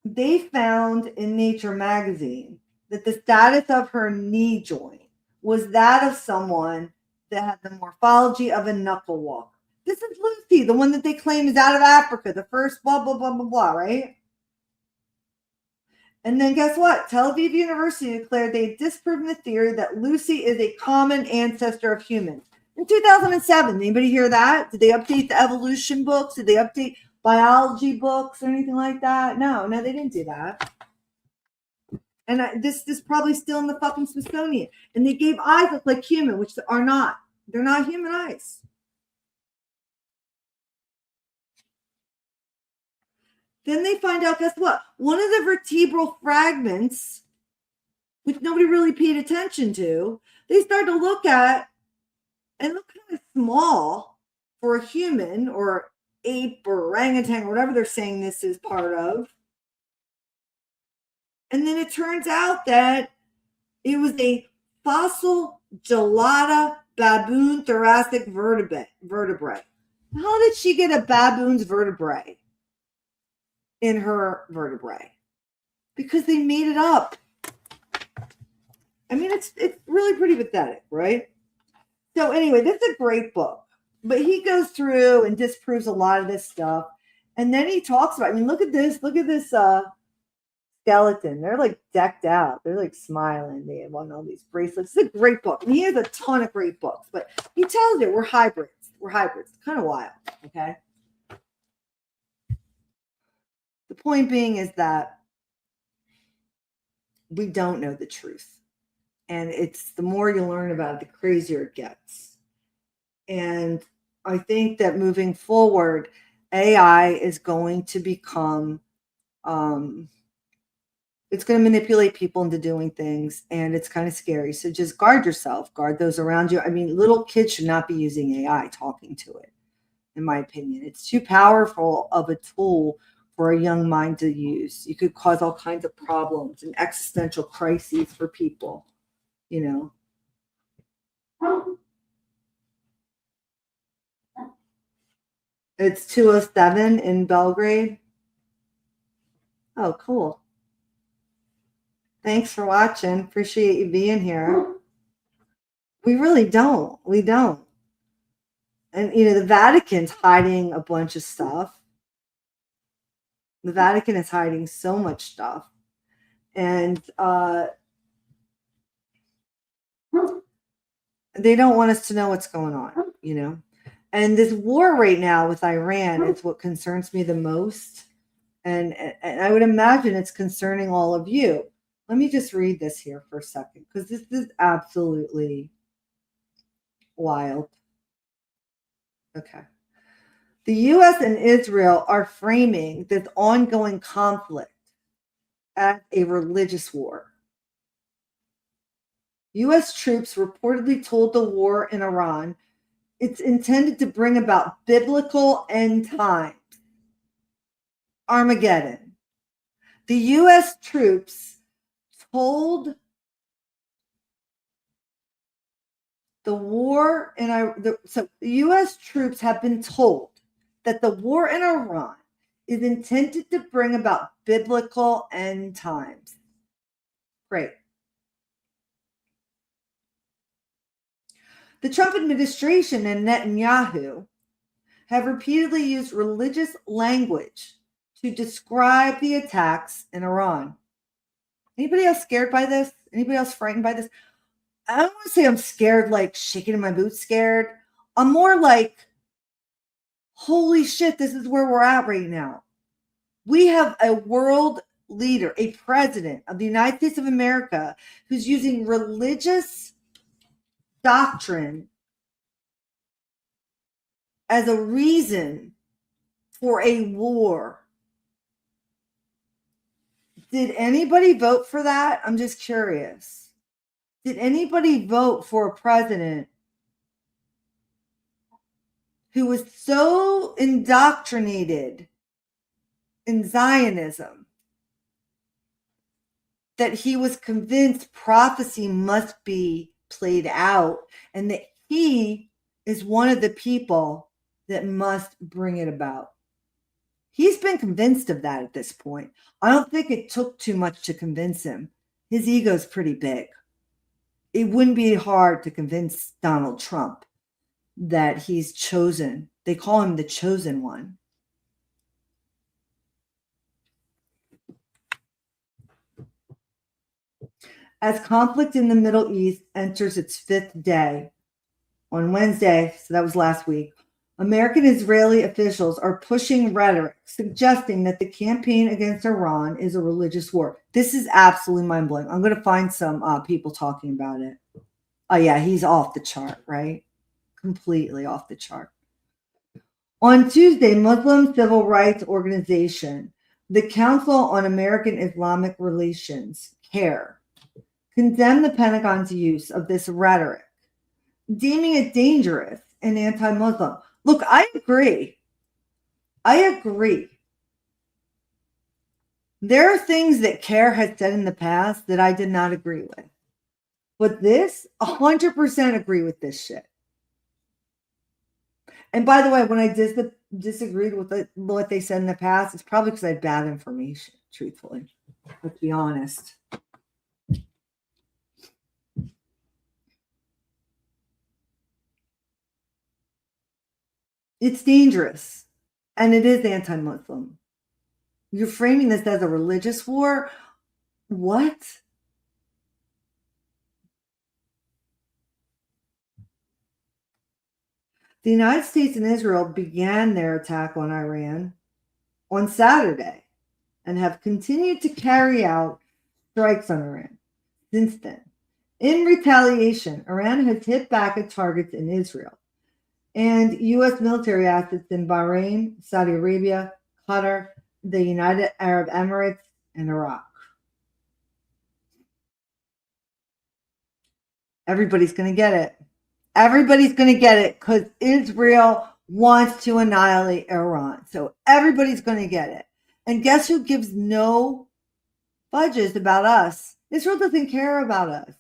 [SPEAKER 1] They found in Nature magazine that the status of her knee joint was that of someone that had the morphology of a knuckle walker. This is Lucy, the one that they claim is out of Africa, the first blah, blah, blah, blah, blah, right? And then guess what? Tel Aviv University declared they had disproven the theory that Lucy is a common ancestor of humans. In 2007, anybody hear that? Did they update the evolution books? Did they update biology books or anything like that? No, they didn't do that. And this is probably still in the fucking Smithsonian. And they gave eyes that look like human, which are not. They're not human eyes. Then they find out, guess what? One of the vertebral fragments, which nobody really paid attention to, they start to look at and look kind of small for a human or ape or orangutan or whatever they're saying this is part of. And then it turns out that it was a fossil gelada baboon thoracic vertebrae. How did she get a baboon's vertebrae in her vertebrae? Because they made it up. I mean, it's really pretty pathetic, right? So anyway, this is a great book. But he goes through and disproves a lot of this stuff. And then he talks about, I mean, look at this skeleton. They're like decked out. They're like smiling. They have on all these bracelets. It's a great book. And he has a ton of great books, but he tells you we're hybrids. We're hybrids. It's kind of wild. Okay. The point being is that we don't know the truth. And it's the more you learn about it, the crazier it gets. And I think that moving forward, AI is going to become it's going to manipulate people into doing things, and it's kind of scary. So just guard yourself, guard those around you. I mean, little kids should not be using AI talking to it, in my opinion. It's too powerful of a tool for a young mind to use. You could cause all kinds of problems and existential crises for people, you know. It's 2:07 in Belgrade. Oh, cool. Thanks for watching. Appreciate you being here. We really don't. We don't. And, you know, the Vatican's hiding a bunch of stuff. The Vatican is hiding so much stuff. And they don't want us to know what's going on, you know. And this war right now with Iran is what concerns me the most. And I would imagine it's concerning all of you. Let me just read this here for a second, because this is absolutely wild. Okay. The U.S. and Israel are framing this ongoing conflict as a religious war. U.S. troops reportedly told the war in Iran it's intended to bring about biblical end times, Armageddon. The U.S. troops told the war in so the U.S. troops have been told that the war in Iran is intended to bring about biblical end times. Great. The Trump administration and Netanyahu have repeatedly used religious language to describe the attacks in Iran. Anybody else scared by this? Anybody else frightened by this? I don't want to say I'm scared, like shaking in my boots scared. I'm more like, holy shit, this is where we're at right now. We have a world leader, a president of the United States of America, who's using religious doctrine as a reason for a war. Did anybody vote for that? I'm just curious. Did anybody vote for a president who was so indoctrinated in Zionism that he was convinced prophecy must be played out and that he is one of the people that must bring it about? He's been convinced of that at this point. I don't think it took too much to convince him. His ego's pretty big. It wouldn't be hard to convince Donald Trump that he's chosen. They call him the chosen one. As conflict in the Middle East enters its fifth day, on Wednesday, so that was last week, American Israeli officials are pushing rhetoric suggesting that the campaign against Iran is a religious war. This is absolutely mind-blowing. I'm going to find some people talking about it. Oh, yeah, he's off the chart, right? Completely off the chart. On Tuesday, Muslim civil rights organization, the Council on American Islamic Relations, CAIR, condemned the Pentagon's use of this rhetoric, deeming it dangerous and anti-Muslim. Look, I agree. There are things that CARE has said in the past that I did not agree with. But this, 100% agree with this shit. And by the way, when I disagreed with what they said in the past, it's probably because I had bad information, truthfully. Let's be honest. It's dangerous. And it is anti-Muslim. You're framing this as a religious war? What? The United States and Israel began their attack on Iran on Saturday and have continued to carry out strikes on Iran since then. In retaliation, Iran has hit back at targets in Israel and U.S. military assets in Bahrain, Saudi Arabia, Qatar, the United Arab Emirates, and Iraq. Everybody's going to get it. Everybody's going to get it because Israel wants to annihilate Iran. So everybody's going to get it. And guess who gives no fudges about us? Israel doesn't care about us.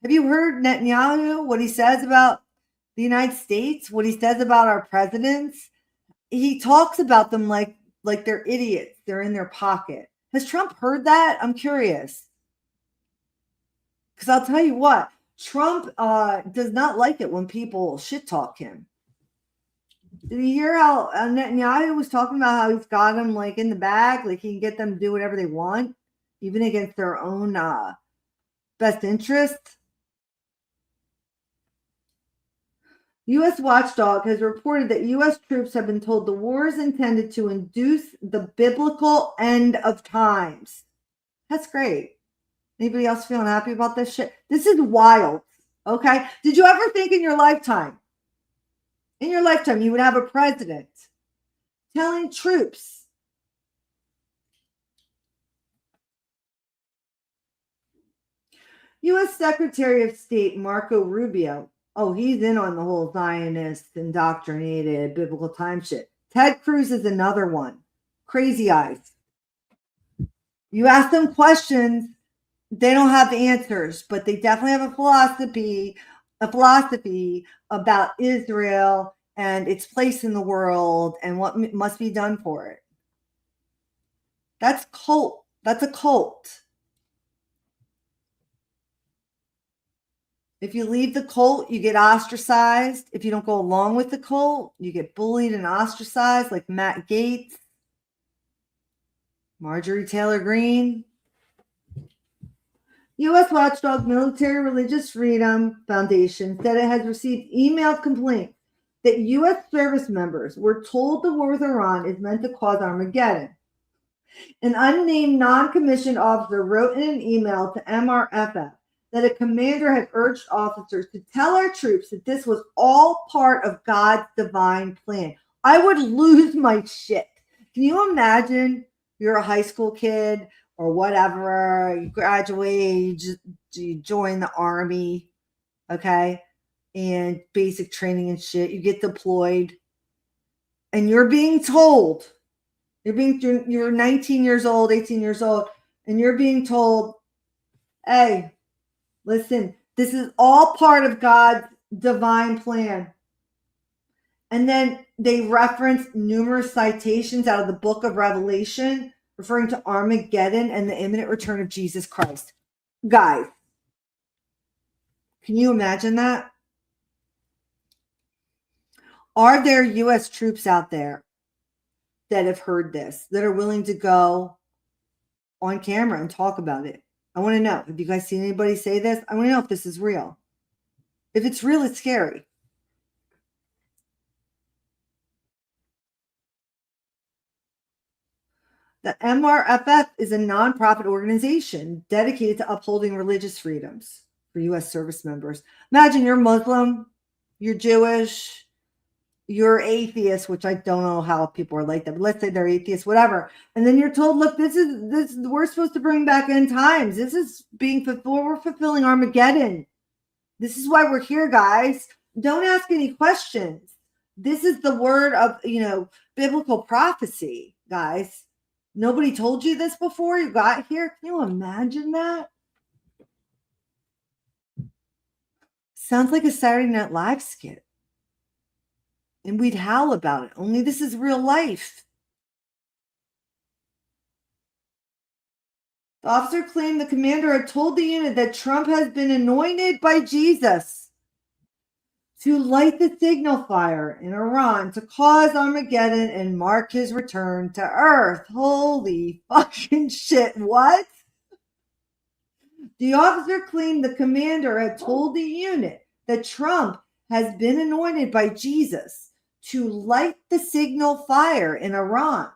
[SPEAKER 1] Have you heard Netanyahu, what he says about the United States, what he says about our presidents? He talks about them like they're idiots. They're in their pocket. Has Trump heard that? I'm curious. Because I'll tell you what, Trump does not like it when people shit talk him. Did you hear how Netanyahu was talking about how he's got them like in the bag, like he can get them to do whatever they want, even against their own best interest? U.S. Watchdog has reported that U.S. troops have been told the war is intended to induce the biblical end of times. That's great. Anybody else feeling happy about this shit? This is wild. Okay. Did you ever think in your lifetime you would have a president telling troops U.S. Secretary of State Marco Rubio, he's in on the whole Zionist, indoctrinated, biblical time shit. Ted Cruz is another one. Crazy eyes. You ask them questions, they don't have answers, but they definitely have a philosophy about Israel and its place in the world and what must be done for it. That's cult. That's a cult. If you leave the cult, you get ostracized. If you don't go along with the cult, you get bullied and ostracized, like Matt Gaetz, Marjorie Taylor Greene. U.S. Watchdog Military Religious Freedom Foundation said it has received emailed complaints that U.S. service members were told the war with Iran is meant to cause Armageddon. An unnamed non-commissioned officer wrote in an email to MRFF that a commander had urged officers to tell our troops that this was all part of God's divine plan. I would lose my shit. Can you imagine you're a high school kid or whatever, you graduate, you join the army, okay, and basic training and shit, you get deployed, and you're being told, you're 19 years old, 18 years old, and you're being told, hey, listen, this is all part of God's divine plan. And then they reference numerous citations out of the book of Revelation referring to Armageddon and the imminent return of Jesus Christ. Guys, can you imagine that? Are there U.S. troops out there that have heard this, that are willing to go on camera and talk about it? I want to know. Have you guys seen anybody say this? I want to know if this is real. If it's real, it's scary. The MRFF is a nonprofit organization dedicated to upholding religious freedoms for U.S. service members. Imagine you're Muslim, you're Jewish, you're atheist, which I don't know how people are like that, but let's say they're atheists, whatever. And then you're told, look, this we're supposed to bring back end times. This is we're fulfilling Armageddon. This is why we're here, guys. Don't ask any questions. This is the word of, biblical prophecy, guys. Nobody told you this before you got here? Can you imagine that? Sounds like a Saturday Night Live skit. And we'd howl about it. Only this is real life. The officer claimed the commander had told the unit that Trump has been anointed by Jesus to light the signal fire in Iran to cause Armageddon and mark his return to Earth. Holy fucking shit. What? The officer claimed the commander had told the unit that Trump has been anointed by Jesus to light the signal fire in Iran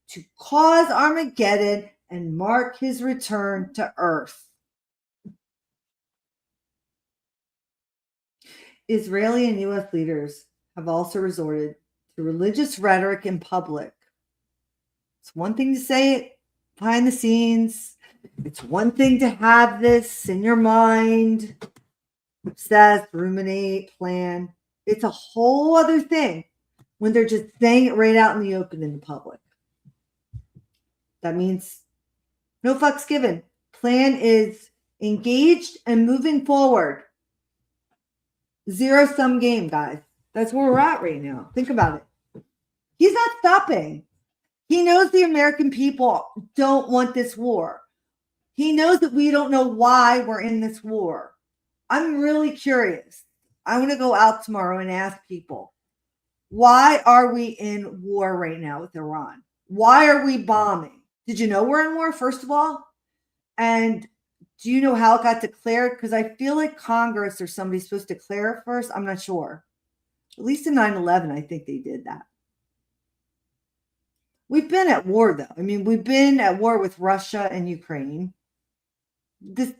[SPEAKER 1] to cause Armageddon and mark his return to Earth. Israeli and U.S. leaders have also resorted to religious rhetoric in public. It's one thing to say it behind the scenes. It's one thing to have this in your mind, obsess, ruminate, plan. It's a whole other thing when they're just saying it right out in the open in the public. That means no fucks given. Plan is engaged and moving forward. Zero-sum game, guys. That's where we're at right now. Think about it. He's not stopping. He knows the American people don't want this war. He knows that we don't know why we're in this war. I'm really curious. I want to go out tomorrow and ask people, why are we in war right now with Iran? Why are we bombing? Did you know we're in war, first of all? And do you know how it got declared? Because I feel like Congress or somebody's supposed to declare it first. I'm not sure. At least in 9/11, I think they did that. We've been at war, though. I mean, we've been at war with Russia and Ukraine. This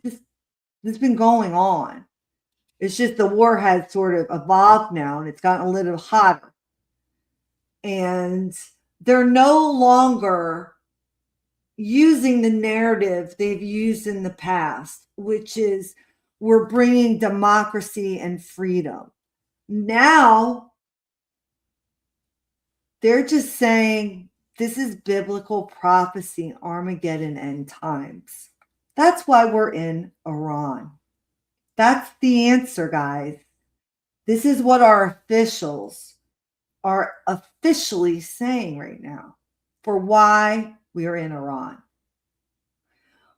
[SPEAKER 1] has been going on. It's just the war has sort of evolved now, and it's gotten a little hotter. And they're no longer using the narrative they've used in the past, which is we're bringing democracy and freedom. Now, they're just saying this is biblical prophecy, Armageddon end times. That's why we're in Iran. That's the answer, guys. This is what our officials are officially saying right now for why we are in Iran.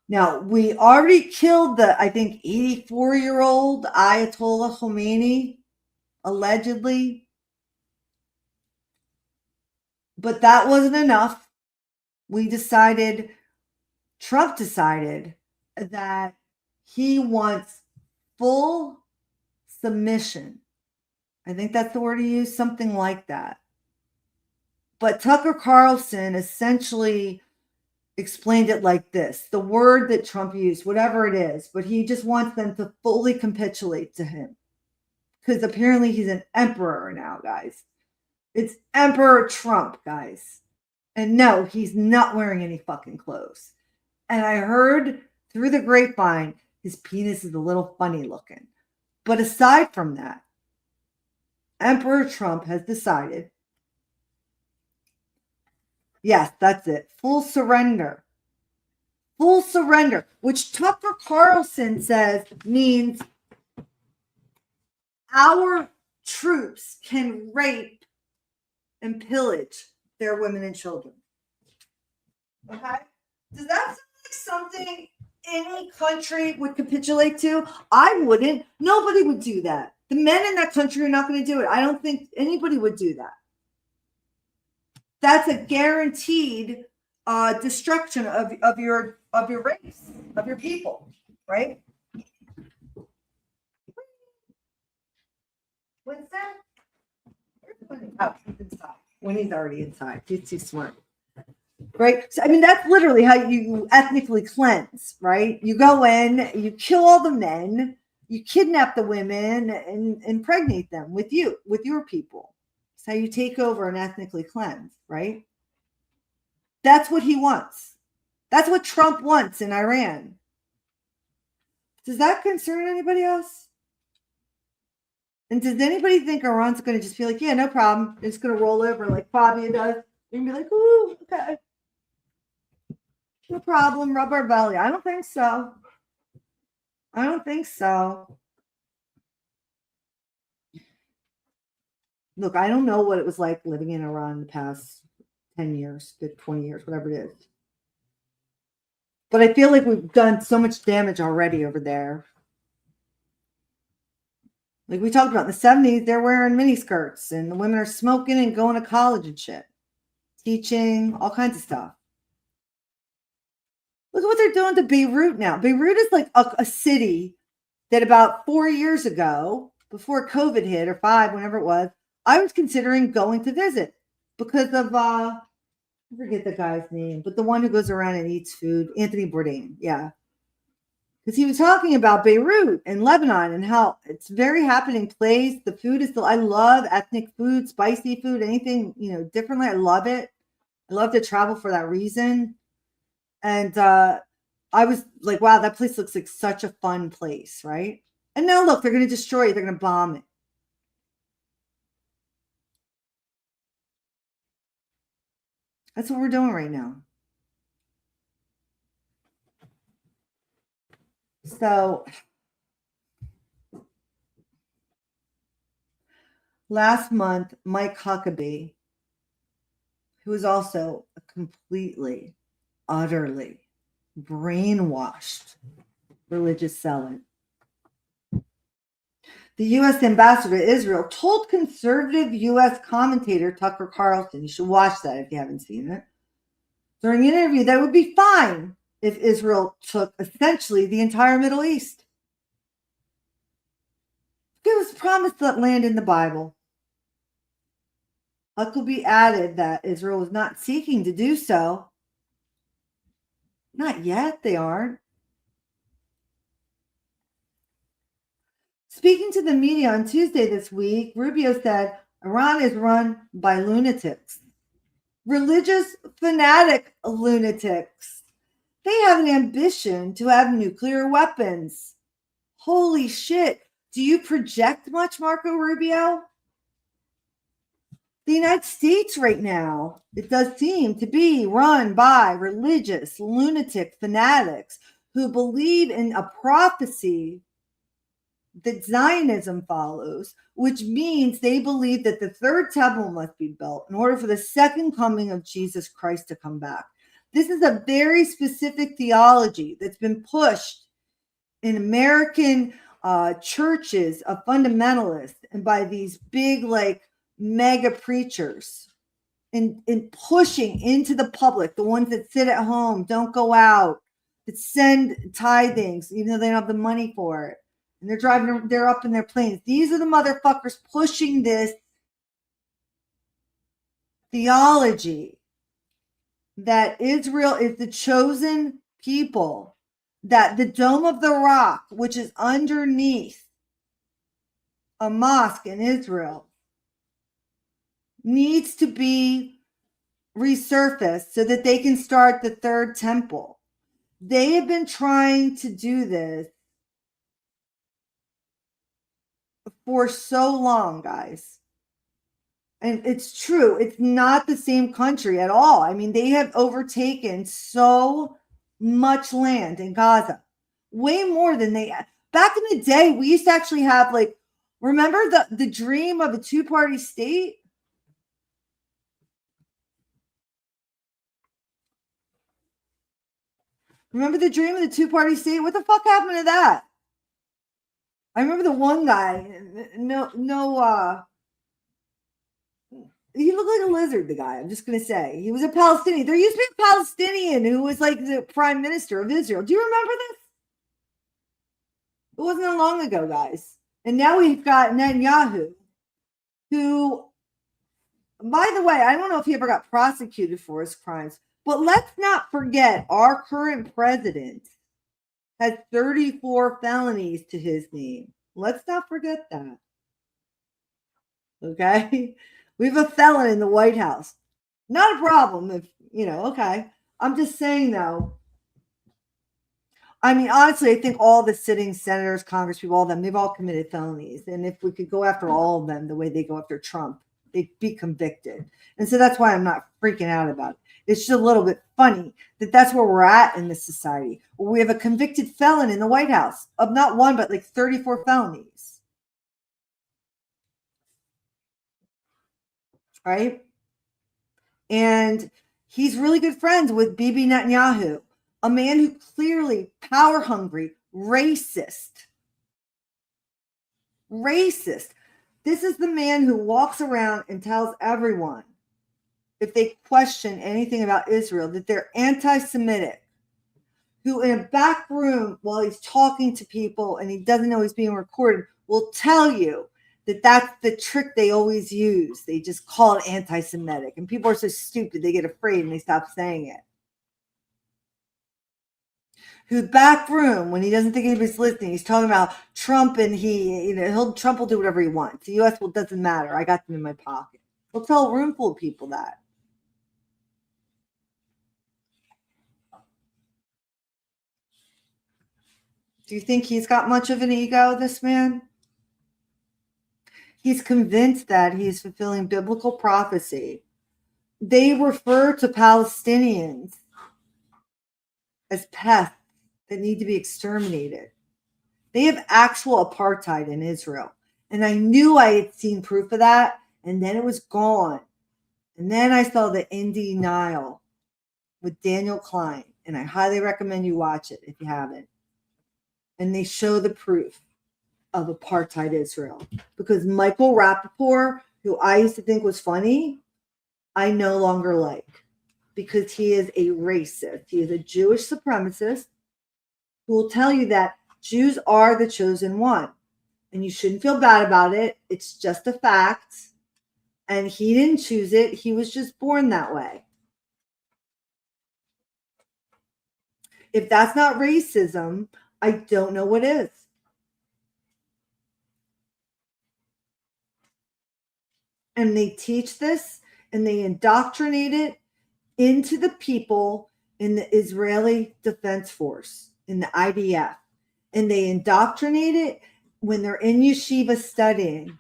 [SPEAKER 1] Now, we already killed the, I think, 84-year-old Ayatollah Khomeini, allegedly. But that wasn't enough. Trump decided that he wants full submission. I think that's the word he used, something like that. But Tucker Carlson essentially explained it like this. The word that Trump used, whatever it is, but he just wants them to fully capitulate to him. Because apparently he's an emperor now, guys. It's Emperor Trump, guys. And no, he's not wearing any fucking clothes. And I heard through the grapevine, his penis is a little funny looking. But aside from that, Emperor Trump has decided, yes, that's it, full surrender. Full surrender, which Tucker Carlson says means our troops can rape and pillage their women and children. Okay? Does that sound like something any country would capitulate to? I wouldn't. Nobody would do that. The men in that country are not going to do it. I don't think anybody would do that. That's a guaranteed destruction of your race, of your people, right? What's that? He's inside. When he's already inside, he's too smart. Right? So, I mean, that's literally how you ethnically cleanse, right? You go in, you kill all the men, you kidnap the women and impregnate them with your people. That's how you take over and ethnically cleanse, right? That's what he wants. That's what Trump wants in Iran. Does that concern anybody else? And does anybody think Iran's going to just be like, yeah, no problem. It's going to roll over like Fabia does and be like, ooh, okay. No problem. Rub our belly. I don't think so. I don't think so. Look, I don't know what it was like living in Iran the past 10 years, 20 years, whatever it is. But I feel like we've done so much damage already over there. Like we talked about in the 70s, they're wearing mini skirts and the women are smoking and going to college and shit, teaching, all kinds of stuff. Look at what they're doing to Beirut now. Beirut is like a city that about 4 years ago, before COVID hit, or 5, whenever it was, I was considering going to visit because of I forget the guy's name, but the one who goes around and eats food, Anthony Bourdain. Yeah. Because he was talking about Beirut and Lebanon and how it's a very happening place. The food is still, I love ethnic food, spicy food, anything, differently. I love it. I love to travel for that reason. And I was like, wow, that place looks like such a fun place, right? And now look, they're going to destroy it. They're going to bomb it. That's what we're doing right now. So last month, Mike Huckabee, who is also a completely, utterly brainwashed religious zealot, the U.S. ambassador to Israel told conservative U.S. commentator Tucker Carlson, you should watch that if you haven't seen it, during an interview that it would be fine if Israel took essentially the entire Middle East. It was promised that land in the Bible. Huckabee added that Israel was not seeking to do so. Not yet, they aren't. Speaking to the media on Tuesday this week, Rubio said Iran is run by lunatics, religious fanatic lunatics. They have an ambition to have nuclear weapons. Holy shit. Do you project much, Marco Rubio? The United States right now, it does seem to be run by religious lunatic fanatics who believe in a prophecy that Zionism follows, which means they believe that the third temple must be built in order for the second coming of Jesus Christ to come back. This is a very specific theology that's been pushed in American churches of fundamentalists and by these big, like, mega preachers in pushing into the public, the ones that sit at home, don't go out, that send tithings, even though they don't have the money for it. And they're up in their planes. These are the motherfuckers pushing this theology that Israel is the chosen people, that the Dome of the Rock, which is underneath a mosque in Israel, needs to be resurfaced so that they can start the third temple. They have been trying to do this for so long, guys. And it's true. It's not the same country at all. I mean, they have overtaken so much land in Gaza, way more than they back in the day. We used to actually have, like, remember the dream of a two-party state? Remember the dream of the two-party state? What the fuck happened to that? I remember the one guy, he looked like a lizard, the guy. I'm just going to say. He was a Palestinian. There used to be a Palestinian who was like the prime minister of Israel. Do you remember this? It wasn't that long ago, guys. And now we've got Netanyahu, who, by the way, I don't know if he ever got prosecuted for his crimes, but let's not forget our current president has 34 felonies to his name. Let's not forget that. Okay? We have a felon in the White House. Not a problem if, okay. I'm just saying, though, I mean, honestly, I think all the sitting senators, Congress people, all of them, they've all committed felonies. And if we could go after all of them the way they go after Trump, they'd be convicted. And so that's why I'm not freaking out about it. It's just a little bit funny that that's where we're at in this society, where we have a convicted felon in the White House of not one, but like 34 felonies. Right? And he's really good friends with Bibi Netanyahu, a man who clearly power hungry, racist. This is the man who walks around and tells everyone, if they question anything about Israel, that they're anti-Semitic, who in a back room while he's talking to people and he doesn't know he's being recorded will tell you that that's the trick they always use. They just call it anti-Semitic. And people are so stupid, they get afraid and they stop saying it. Who back room, when he doesn't think anybody's listening, he's talking about Trump and Trump will do whatever he wants. The U.S. doesn't matter. I got them in my pocket. He'll tell a room full of people that. Do you think he's got much of an ego, this man? He's convinced that he's fulfilling biblical prophecy. They refer to Palestinians as pests that need to be exterminated. They have actual apartheid in Israel. And I knew I had seen proof of that, and then it was gone. And then I saw the Indy Nile with Daniel Klein, and I highly recommend you watch it if you haven't. And they show the proof of apartheid Israel. Because Michael Rappaport, who I used to think was funny, I no longer like. Because he is a racist. He is a Jewish supremacist who will tell you that Jews are the chosen one. And you shouldn't feel bad about it. It's just a fact. And he didn't choose it. He was just born that way. If that's not racism, I don't know what is. And they teach this and they indoctrinate it into the people in the Israeli Defense Force, in the IDF. And they indoctrinate it when they're in yeshiva studying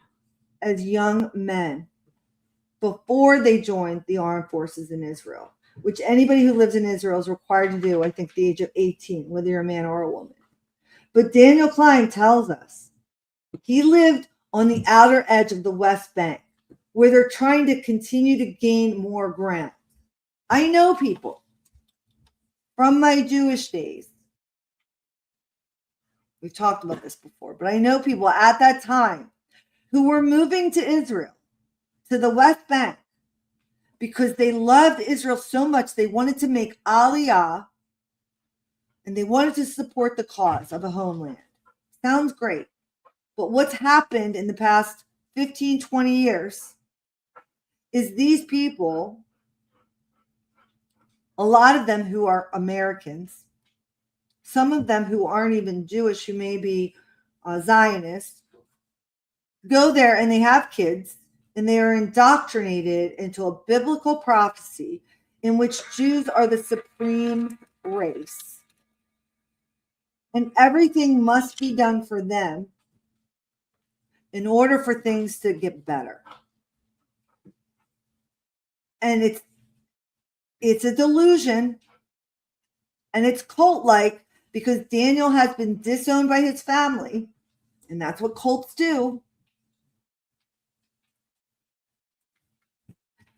[SPEAKER 1] as young men before they join the armed forces in Israel, which anybody who lives in Israel is required to do, I think, at the age of 18, whether you're a man or a woman. But Daniel Klein tells us he lived on the outer edge of the West Bank, where they're trying to continue to gain more ground. I know people from my Jewish days. We've talked about this before, but I know people at that time who were moving to Israel, to the West Bank, because they loved Israel so much they wanted to make Aliyah and they wanted to support the cause of a homeland. Sounds great. But what's happened in the past 15, 20 years is these people, a lot of them who are Americans, some of them who aren't even Jewish, who may be Zionists, go there and they have kids and they are indoctrinated into a biblical prophecy in which Jews are the supreme race. And everything must be done for them in order for things to get better. And it's a delusion, and it's cult-like, because Daniel has been disowned by his family, and that's what cults do.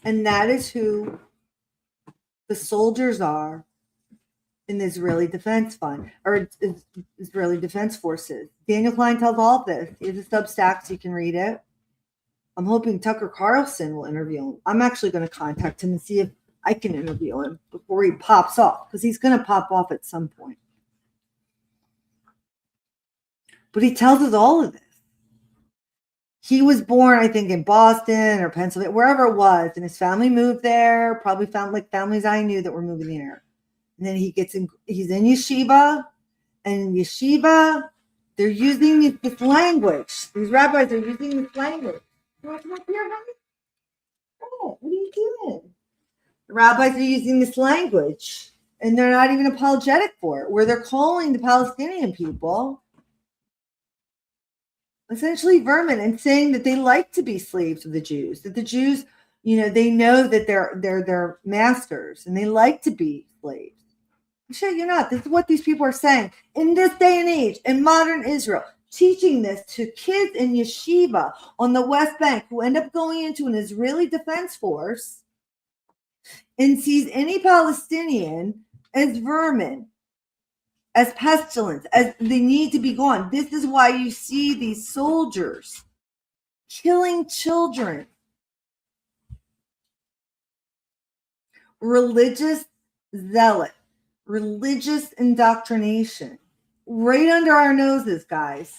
[SPEAKER 1] And that is who the soldiers are in the Israeli Defense Fund, or Israeli Defense Forces. Daniel Klein tells all of this. He has a Substack, so you can read it. I'm hoping Tucker Carlson will interview him. I'm actually going to contact him and see if I can interview him before he pops off, because he's going to pop off at some point. But he tells us all of this. He was born, I think, in Boston or Pennsylvania, wherever it was, and his family moved there, probably found like families I knew that were moving there. And then he's in yeshiva, and in yeshiva, they're using this language. These rabbis are using this language. You want to come up here, honey? Oh, what are you doing? The rabbis are using this language, and they're not even apologetic for it, where they're calling the Palestinian people essentially vermin and saying that they like to be slaves of the Jews, that the Jews They know that they're their masters and they like to be slaves. Shit, you're not. This is what these people are saying in this day and age in modern Israel, teaching this to kids in yeshiva on the West Bank who end up going into an Israeli defense force and sees any Palestinian as vermin, as pestilence, as they need to be gone. This is why you see these soldiers killing children. Religious zealot, religious indoctrination, right under our noses, guys.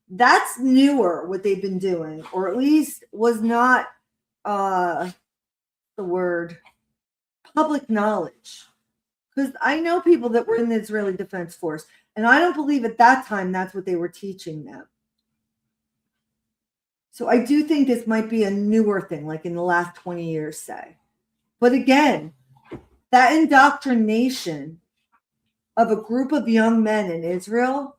[SPEAKER 1] That's newer, what they've been doing, or at least was not the word public knowledge. Because I know people that were in the Israeli Defense Force, and I don't believe at that time that's what they were teaching them. So I do think this might be a newer thing, like in the last 20 years, say. But again, that indoctrination of a group of young men in Israel,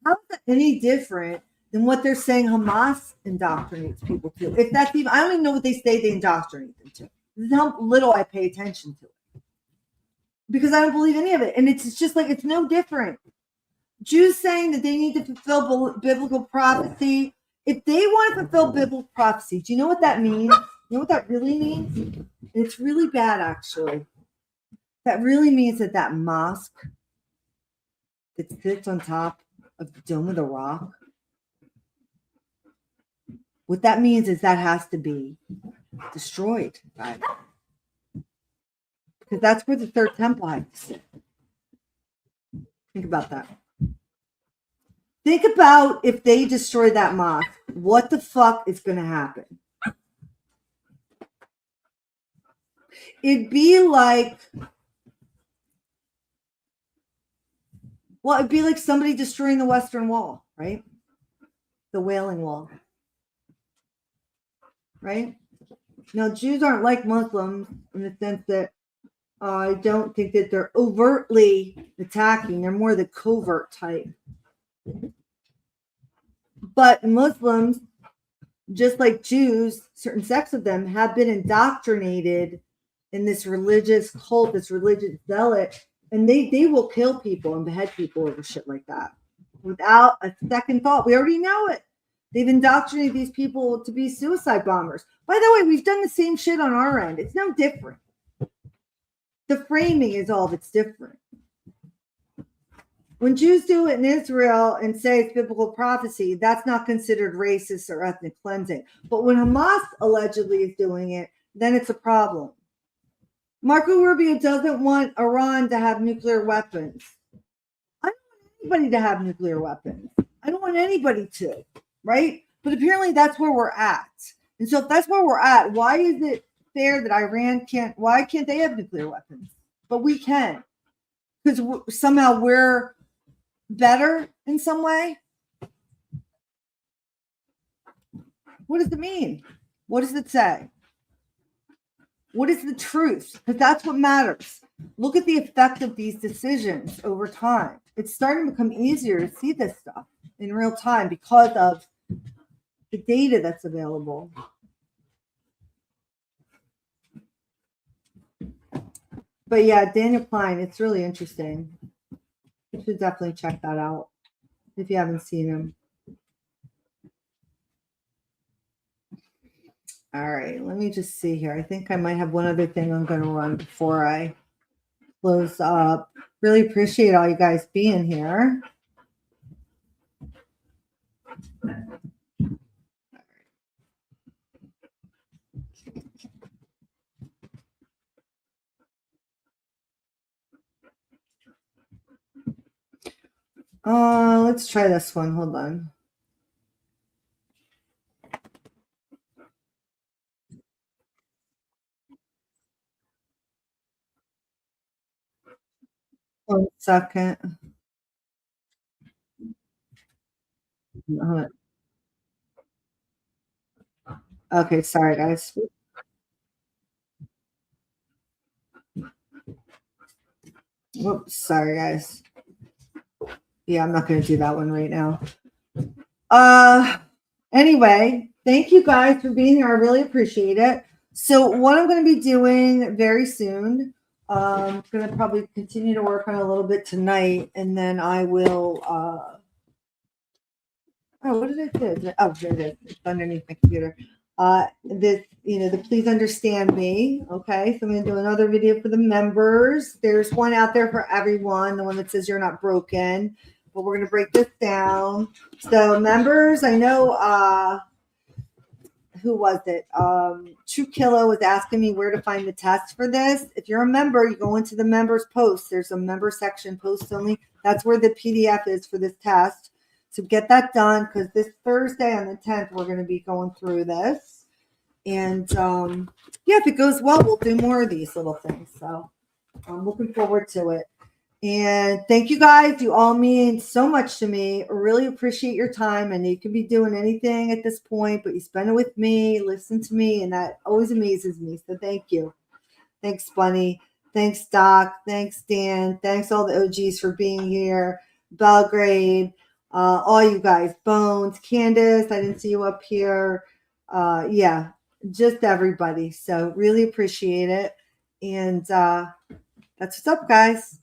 [SPEAKER 1] how is that any different than what they're saying Hamas indoctrinates people to? If that's even, I don't even know what they say they indoctrinate them to. This is how little I pay attention to it. Because I don't believe any of it. And it's just like, it's no different. Jews saying that they need to fulfill biblical prophecy. If they want to fulfill biblical prophecy, do you know what that means? You know what that really means? It's really bad, actually. That really means that mosque that sits on top of the Dome of the Rock, what that means is that has to be destroyed, right? Because that's where the third temple has to sit. Think about that. Think about if they destroy that mosque, what the fuck is going to happen? It'd be like, it'd be like somebody destroying the Western Wall, right? The Wailing Wall, right? Now, Jews aren't like Muslims in the sense that I don't think that they're overtly attacking. They're more the covert type. But Muslims, just like Jews, certain sects of them have been indoctrinated in this religious cult, this religious zealot, and they will kill people and behead people over shit like that without a second thought. We already know it. They've indoctrinated these people to be suicide bombers. By the way, we've done the same shit on our end. It's no different. The framing is all that's different. When Jews do it in Israel and say it's biblical prophecy, that's not considered racist or ethnic cleansing. But when Hamas allegedly is doing it, then it's a problem. Marco Rubio doesn't want Iran to have nuclear weapons. I don't want anybody to have nuclear weapons. I don't want anybody to, right? But apparently that's where we're at. And so if that's where we're at, why is it fair that Iran why can't they have nuclear weapons? But we can. Because somehow we're better in some way? What does it mean? What does it say? What is the truth? Because that's what matters. Look at the effect of these decisions over time. It's starting to become easier to see this stuff in real time because of the data that's available. But yeah, Daniel Klein, it's really interesting. You should definitely check that out if you haven't seen him. All right, let me just see here. I think I might have one other thing I'm going to run before I close up. Really appreciate all you guys being here. Let's try this one. Hold on. One second. Okay, sorry guys. Whoops, sorry guys. Yeah, I'm not going to do that one right now. Anyway, thank you guys for being here. I really appreciate it. So what I'm going to be doing very soon, I'm going to probably continue to work on it a little bit tonight, and then I will. Oh, what did I do? Oh, there it is. It's underneath my computer. This, the please understand me. Okay, so I'm going to do another video for the members. There's one out there for everyone. The one that says you're not broken. But we're going to break this down. So members, I know. Who was it? True Kilo was asking me where to find the test for this. If you're a member, you go into the members post. There's a member section, post only. That's where the PDF is for this test. So get that done, because this Thursday on the 10th, we're going to be going through this. And yeah, if it goes well, we'll do more of these little things. So I'm looking forward to it. And thank you guys. You all mean so much to me. I really appreciate your time. And you could be doing anything at this point, but you spend it with me, listen to me, and that always amazes me. So thank you. Thanks, Bunny. Thanks, Doc. Thanks, Dan. Thanks, all the OGs for being here. Belgrade, all you guys. Bones, Candace, I didn't see you up here. Yeah, just everybody. So really appreciate it. And that's what's up, guys.